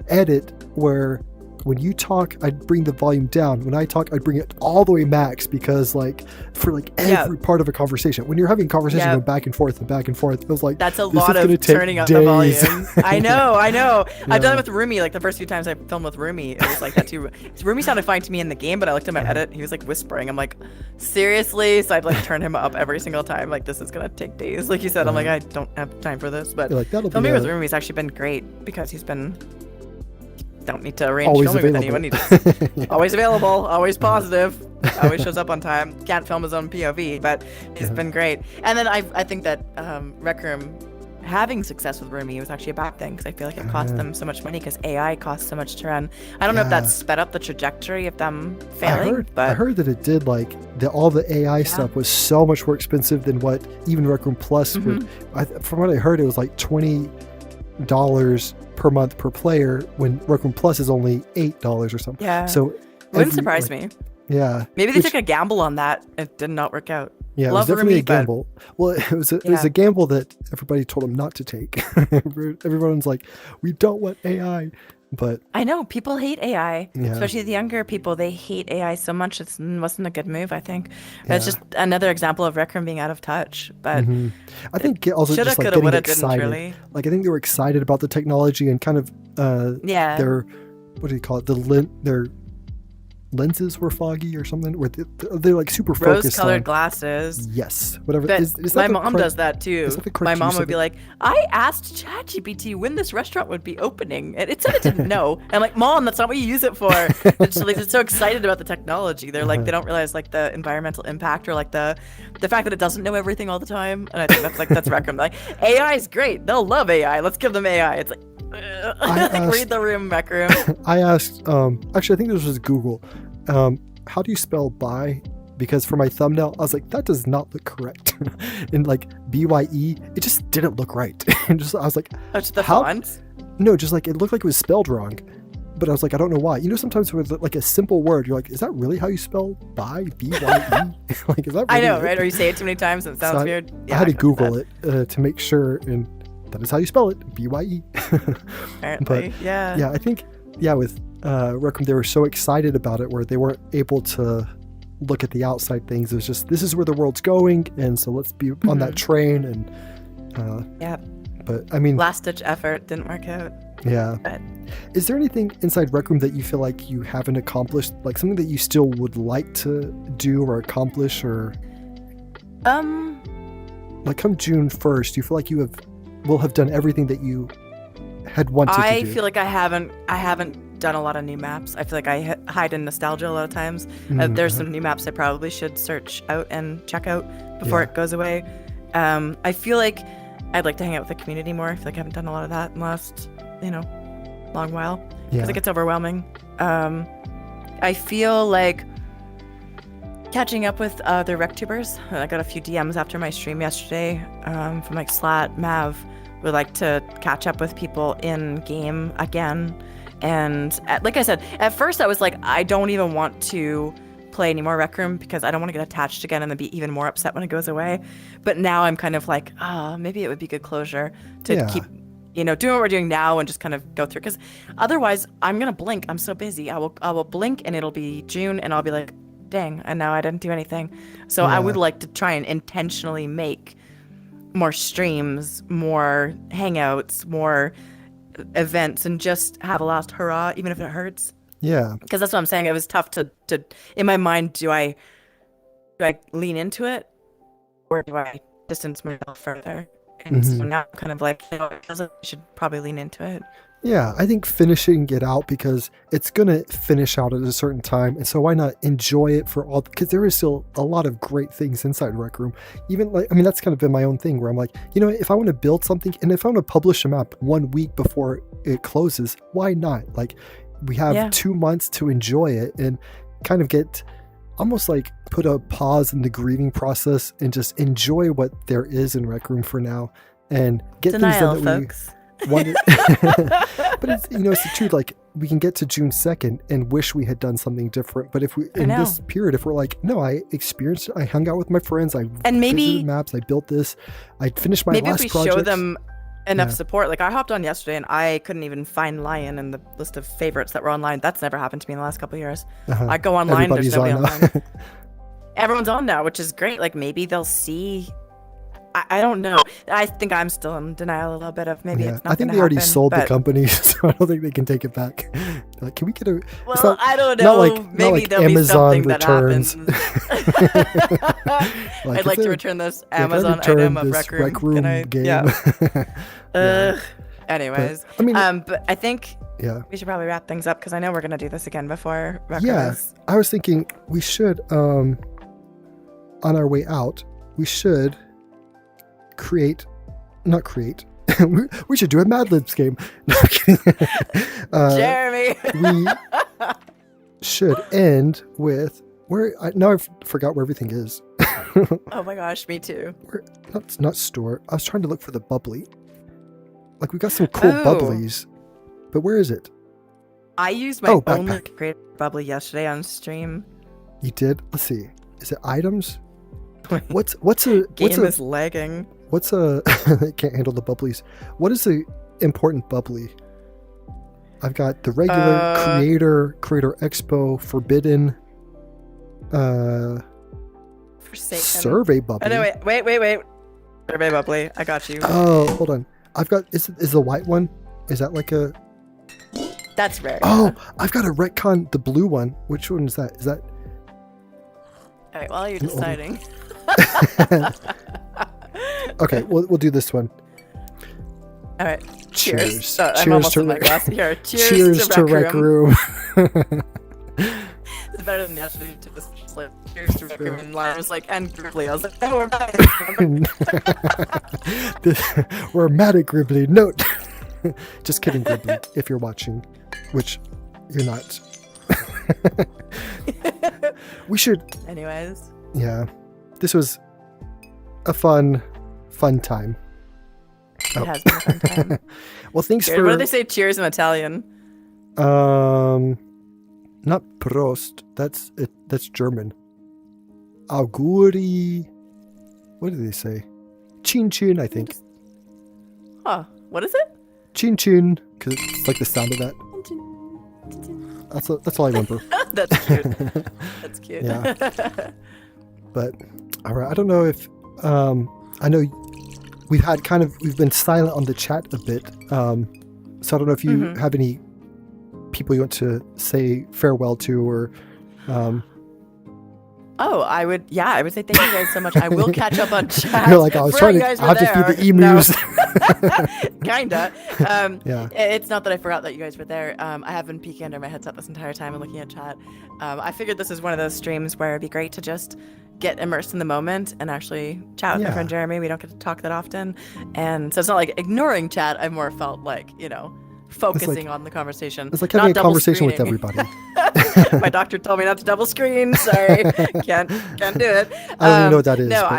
Speaker 1: edit where when you talk, I'd bring the volume down. When I talk, I'd bring it all the way max because like for like every part of a conversation, when you're having a conversation going back and forth, it was like,
Speaker 2: that's a lot of turning up the volume. I know. Yeah. I've done it with Rumi. Like the first few times I filmed with Rumi, it was like that too. Rumi sounded fine to me in the game, but I looked at my edit, he was like whispering. I'm like, seriously? So I'd like turn him up every single time. Like, this is gonna take days. Like you said, I'm like, I don't have time for this. But
Speaker 1: like,
Speaker 2: filming with Rumi's actually been great because he's been don't need to arrange
Speaker 1: Always
Speaker 2: filming
Speaker 1: available.
Speaker 2: with anyone.
Speaker 1: Yeah.
Speaker 2: Always available, always positive, always shows up on time. Can't film his own POV, but he's been great. And then I think that Rec Room having success with Roomy was actually a bad thing, because I feel like it cost them so much money because AI costs so much to run. I don't know if that sped up the trajectory of them failing.
Speaker 1: I heard that it did. Like all the AI stuff was so much more expensive than what even Rec Room Plus would. From what I heard, it was like $20 per month per player, when Rec Room Plus is only $8 or something.
Speaker 2: Yeah.
Speaker 1: So
Speaker 2: wouldn't surprise me.
Speaker 1: Yeah.
Speaker 2: Maybe they took a gamble on that. It did not work out.
Speaker 1: Yeah, it was definitely a gamble. Well, it was a gamble that everybody told them not to take. Everyone's like, we don't want AI. But
Speaker 2: I know people hate AI,
Speaker 1: Yeah.
Speaker 2: especially the younger people. They hate AI so much. It wasn't a good move, I think. It's just another example of Rec Room being out of touch. But
Speaker 1: I think also
Speaker 2: shoulda,
Speaker 1: just like
Speaker 2: coulda,
Speaker 1: getting
Speaker 2: woulda,
Speaker 1: excited.
Speaker 2: didn't really.
Speaker 1: Like I think they were excited about the technology and kind of their, what do you call it? Their lenses were foggy or something. Or they're like super focused
Speaker 2: Rose-colored
Speaker 1: on
Speaker 2: glasses.
Speaker 1: Yes, whatever.
Speaker 2: But
Speaker 1: Is that
Speaker 2: my
Speaker 1: the
Speaker 2: mom
Speaker 1: correct-
Speaker 2: does that too.
Speaker 1: is that the correct
Speaker 2: My mom
Speaker 1: use
Speaker 2: would
Speaker 1: of
Speaker 2: be
Speaker 1: it?
Speaker 2: like, I asked ChatGPT when this restaurant would be opening, and it said it didn't know. And I'm like, Mom, that's not what you use it for. It's like, they're so excited about the technology. They're like, they don't realize like the environmental impact or like the fact that it doesn't know everything all the time. And I think that's Rec Room. Like, AI is great. They'll love AI. Let's give them AI. It's like, read the room, Rec Room.
Speaker 1: I asked, actually, I think this was Google. How do you spell buy? Because for my thumbnail, I was like, that does not look correct. And like BYE, it just didn't look right. And I was like,
Speaker 2: Oh, just the font?
Speaker 1: No, just like it looked like it was spelled wrong. But I was like, I don't know why. You know, sometimes with like a simple word, you're like, is that really how you spell buy? BYE? Like, is that really
Speaker 2: I know,
Speaker 1: it?
Speaker 2: right? Or you say it too many times and it sounds weird.
Speaker 1: I had to Google it to make sure, and that is how you spell it, BYE.
Speaker 2: Apparently,
Speaker 1: But
Speaker 2: yeah.
Speaker 1: I think, with Rec Room, they were so excited about it where they weren't able to look at the outside things. It was just, this is where the world's going, and so let's be on that train. And but I mean,
Speaker 2: last ditch effort didn't work out.
Speaker 1: Yeah.
Speaker 2: But
Speaker 1: Is there anything inside Rec Room that you feel like you haven't accomplished, like something that you still would like to do or accomplish, or like come June 1st, do you feel like you will have done everything that you had wanted to do?
Speaker 2: I feel like I haven't done a lot of new maps. I feel like I hide in nostalgia a lot of times. There's some new maps I probably should search out and check out before it goes away. I feel like I'd like to hang out with the community more. I feel like I haven't done a lot of that in the last, long while, because it gets overwhelming. I feel like catching up with other RecTubers. I got a few DMs after my stream yesterday from like Slat, Mav, would like to catch up with people in game again. And like I said, at first I was like, I don't even want to play any more Rec Room because I don't want to get attached again and then be even more upset when it goes away. But now I'm kind of like, maybe it would be good closure to keep, doing what we're doing now and just kind of go through. Because otherwise, I'm gonna blink. I'm so busy. I will blink and it'll be June and I'll be like, dang, and now I didn't do anything. So I would like to try and intentionally make more streams, more hangouts, more events, and just have a last hurrah, even if it hurts.
Speaker 1: Yeah.
Speaker 2: Because that's what I'm saying. It was tough to in my mind, do I lean into it or do I distance myself further? And so now I'm kind of like, I should probably lean into it.
Speaker 1: Yeah, I think finishing it out, because it's going to finish out at a certain time. And so why not enjoy it for all, because there is still a lot of great things inside Rec Room. Even like, that's kind of been my own thing where I'm like, if I want to build something and if I want to publish a map 1 week before it closes, why not? Like, we have 2 months to enjoy it and kind of get almost like put a pause in the grieving process and just enjoy what there is in Rec Room for now and get things done that
Speaker 2: folks.
Speaker 1: we wanted. But it's it's the truth. Like, we can get to June 2nd and wish we had done something different. But if we in this period, if we're like, no, I experienced it, I hung out with my friends, I visited maps, I built this, I finished my last project.
Speaker 2: Maybe if we show them enough support. Like, I hopped on yesterday and I couldn't even find Lion in the list of favorites that were online. That's never happened to me in the last couple of years. I go online, there's nobody online. Everyone's on now, which is great. Like, maybe they'll see. I don't know. I think I'm still in denial a little bit of maybe it's not.
Speaker 1: I think they already sold the company, so I don't think they can take it back. Like, can we get a?
Speaker 2: Well, I don't know. Maybe there'll
Speaker 1: Amazon
Speaker 2: be something
Speaker 1: returns.
Speaker 2: that happens.
Speaker 1: Like,
Speaker 2: I'd like to return this Amazon item of Rec Room.
Speaker 1: game.
Speaker 2: Yeah. Anyways,
Speaker 1: I mean,
Speaker 2: but I think
Speaker 1: yeah.
Speaker 2: we should probably wrap things up because I know we're gonna do this again before Rec
Speaker 1: Yeah,
Speaker 2: is-
Speaker 1: I was thinking we should, on our way out, we should not create. We should do a Mad Libs game. No, I'm kidding.
Speaker 2: Jeremy.
Speaker 1: We should end with now I forgot where everything is.
Speaker 2: Oh my gosh, me too.
Speaker 1: Not store. I was trying to look for the bubbly. Like we got some cool
Speaker 2: Oh.
Speaker 1: bubblies, but where is it?
Speaker 2: I used my only creative bubbly yesterday on stream.
Speaker 1: You did? Let's see. Is it items?
Speaker 2: Wait.
Speaker 1: What's
Speaker 2: Game is lagging.
Speaker 1: I can't handle the bubblies. What is the important bubbly? I've got the regular creator expo, forbidden,
Speaker 2: Forsaken.
Speaker 1: survey bubbly.
Speaker 2: Oh, no, wait. Survey bubbly. I got you.
Speaker 1: Oh, hold on. I've got is the white one? Is that like a?
Speaker 2: That's rare.
Speaker 1: Oh, I've got a retcon, the blue one. Which one is that? Is that?
Speaker 2: All right. While you're deciding.
Speaker 1: Okay, we'll do this one.
Speaker 2: All right.
Speaker 1: Cheers.
Speaker 2: I'm
Speaker 1: Cheers
Speaker 2: almost
Speaker 1: to
Speaker 2: in my
Speaker 1: Rec-
Speaker 2: glass here.
Speaker 1: Cheers to Rec Room.
Speaker 2: It's better than yesterday. You took this like, cheers to Rec Room, and Lana was like, and Gribbly. I was like, oh, we're back.
Speaker 1: We're mad at Gribbly. No, just kidding, Gribbly. If you're watching, which you're not. We should.
Speaker 2: Anyways.
Speaker 1: Yeah, this was a fun time.
Speaker 2: It has been a fun time.
Speaker 1: Well, thanks
Speaker 2: Cheers.
Speaker 1: for.
Speaker 2: What do they say? Cheers in Italian.
Speaker 1: Not Prost. That's it. That's German. Auguri. What do they say? Chin chin, I think.
Speaker 2: Huh. What is it?
Speaker 1: Chin chin, because it's like the sound of that. That's all I remember.
Speaker 2: That's cute. That's cute.
Speaker 1: Yeah. But all right, I don't know if I know we've been silent on the chat a bit. So I don't know if you have any people you want to say farewell to or
Speaker 2: Oh, I would say thank you guys so much. I will catch up on chat.
Speaker 1: You're like, I was trying to have to feed the emus.
Speaker 2: No. Kinda.
Speaker 1: Yeah.
Speaker 2: It's not that I forgot that you guys were there. I have been peeking under my headset this entire time and looking at chat. I figured this is one of those streams where it'd be great to just get immersed in the moment and actually chat with my friend Jeremy. We don't get to talk that often. And so it's not like ignoring chat. I more felt like, focusing on the conversation.
Speaker 1: It's like having a conversation with
Speaker 2: screening.
Speaker 1: everybody.
Speaker 2: My doctor told me not to double screen. Sorry, can't do it.
Speaker 1: I don't even know what that is.
Speaker 2: No,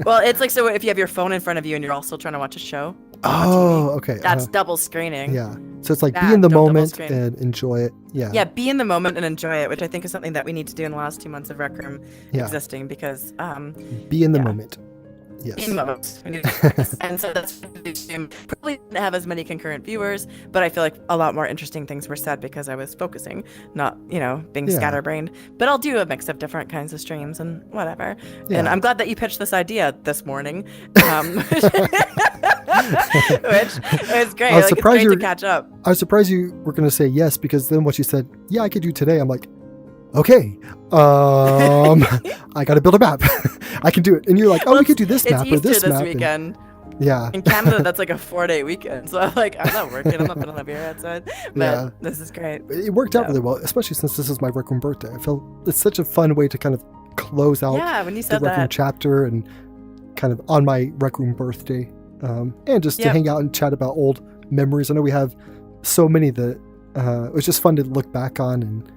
Speaker 2: well, it's like so if you have your phone in front of you and you're also trying to watch a show.
Speaker 1: Oh, okay.
Speaker 2: That's double screening.
Speaker 1: Yeah. So it's like be
Speaker 2: Yeah,
Speaker 1: in the
Speaker 2: don't double
Speaker 1: moment
Speaker 2: screen.
Speaker 1: and enjoy it. Yeah.
Speaker 2: Yeah, be in the moment and enjoy it, which I think is something that we need to do in the last 2 months of Rec Room existing because
Speaker 1: be in the moment. Yes.
Speaker 2: In the moment. We need to- and so that's probably didn't have as many concurrent viewers, but I feel like a lot more interesting things were said because I was focusing, not being scatterbrained. But I'll do a mix of different kinds of streams and whatever.
Speaker 1: Yeah.
Speaker 2: And I'm glad that you pitched this idea this morning, which is great.
Speaker 1: I was
Speaker 2: Like, it's
Speaker 1: surprised
Speaker 2: great to catch up.
Speaker 1: I was surprised you were going to say yes because then what you said, yeah, I could do today. I'm like, okay, I got to build a map. I can do it. And you're like, oh, we could do this map or
Speaker 2: Easter
Speaker 1: this map.
Speaker 2: weekend.
Speaker 1: Yeah.
Speaker 2: In Canada, that's like a 4-day weekend. So I'm like, I'm not working. I'm not going to live here outside. But this is great.
Speaker 1: It worked out really well, especially since this is my Rec Room birthday. I felt it's such a fun way to kind of close out
Speaker 2: when you
Speaker 1: the
Speaker 2: said
Speaker 1: Rec Room
Speaker 2: that.
Speaker 1: chapter and kind of on my Rec Room birthday. And just to hang out and chat about old memories. I know we have so many that it was just fun to look back on and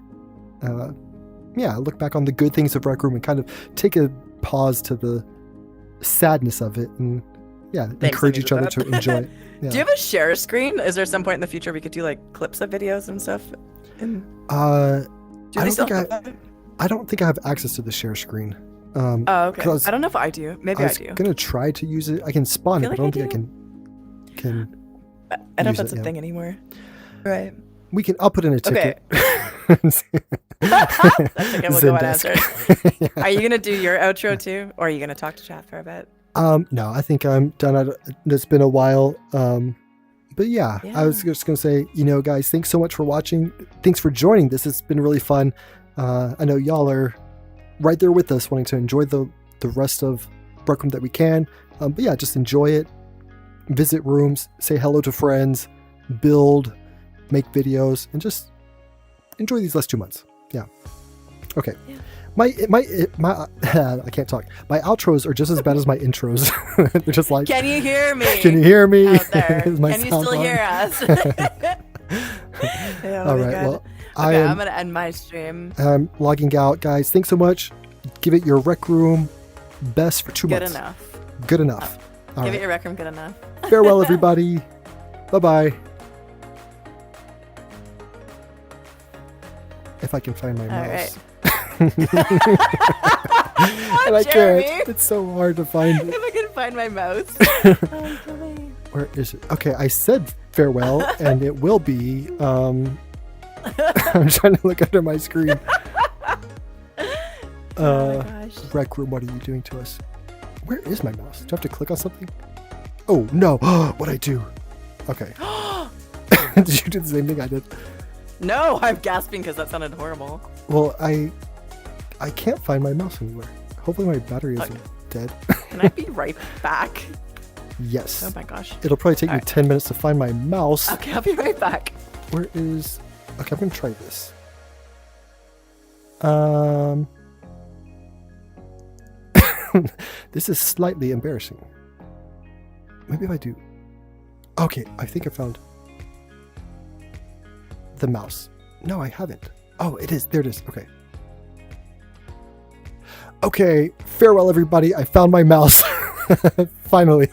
Speaker 1: look back on the good things of Rec Room and kind of take a pause to the sadness of it and encourage each other to enjoy it. Yeah.
Speaker 2: Do you have a share screen? Is there some point in the future we could do like clips of videos and stuff?
Speaker 1: I don't think I have access to the share screen.
Speaker 2: Oh, okay. I don't know if I do. Maybe I do.
Speaker 1: I was gonna try to use it. I can spawn it, but I don't think I can.
Speaker 2: I don't know if that's a thing anymore. Right.
Speaker 1: I'll put in a ticket.
Speaker 2: That's okay. We'll go on answer. Are you gonna do your outro too, or are you gonna talk to chat for a bit?
Speaker 1: No, I think I'm done. It's been a while. But I was just gonna say, guys, thanks so much for watching. Thanks for joining this. It's been really fun. I know y'all are right there with us, wanting to enjoy the rest of Rec Room that we can. But just enjoy it. visit rooms, say hello to friends, build, make videos, and just enjoy these last 2 months. Yeah. Okay.
Speaker 2: Yeah.
Speaker 1: My I can't talk. My outros are just as bad as my intros. They're just like,
Speaker 2: Can you hear me?
Speaker 1: can you hear me?
Speaker 2: Out there?
Speaker 1: Is my
Speaker 2: Can you
Speaker 1: sound
Speaker 2: still
Speaker 1: on?
Speaker 2: hear us? Yeah,
Speaker 1: All
Speaker 2: my
Speaker 1: right.
Speaker 2: God.
Speaker 1: Well,
Speaker 2: Okay, I'm gonna end my stream.
Speaker 1: I'm logging out, guys. Thanks so much. Give it your Rec Room best for 2
Speaker 2: Good
Speaker 1: months.
Speaker 2: enough.
Speaker 1: Good enough. All
Speaker 2: Give
Speaker 1: right.
Speaker 2: it your rec room good enough.
Speaker 1: Farewell, everybody. Bye-bye. If I can find my
Speaker 2: All
Speaker 1: mouse.
Speaker 2: right.
Speaker 1: And I
Speaker 2: Jeremy.
Speaker 1: can't. It's so hard to find it.
Speaker 2: If I can find my mouse. Oh, Jeremy.
Speaker 1: Where is it? Okay, I said farewell, and it will be. I'm trying to look under my screen.
Speaker 2: Oh my gosh.
Speaker 1: Rec Room, what are you doing to us? Where is my mouse? Do I have to click on something? Oh, no. What'd I do? Okay. Did you do the same thing I did?
Speaker 2: No, I'm gasping because that sounded horrible.
Speaker 1: Well, I can't find my mouse anywhere. Hopefully my battery isn't dead.
Speaker 2: Can I be right back?
Speaker 1: Yes.
Speaker 2: Oh my gosh.
Speaker 1: It'll probably take me
Speaker 2: Alright.
Speaker 1: 10 minutes to find my mouse.
Speaker 2: Okay, I'll be right back.
Speaker 1: Where is... Okay, I'm going to try this. This is slightly embarrassing. Maybe if I do... Okay, I think I found the mouse. No, I haven't. Oh, it is. There it is. Okay. Okay, farewell, everybody. I found my mouse. Finally.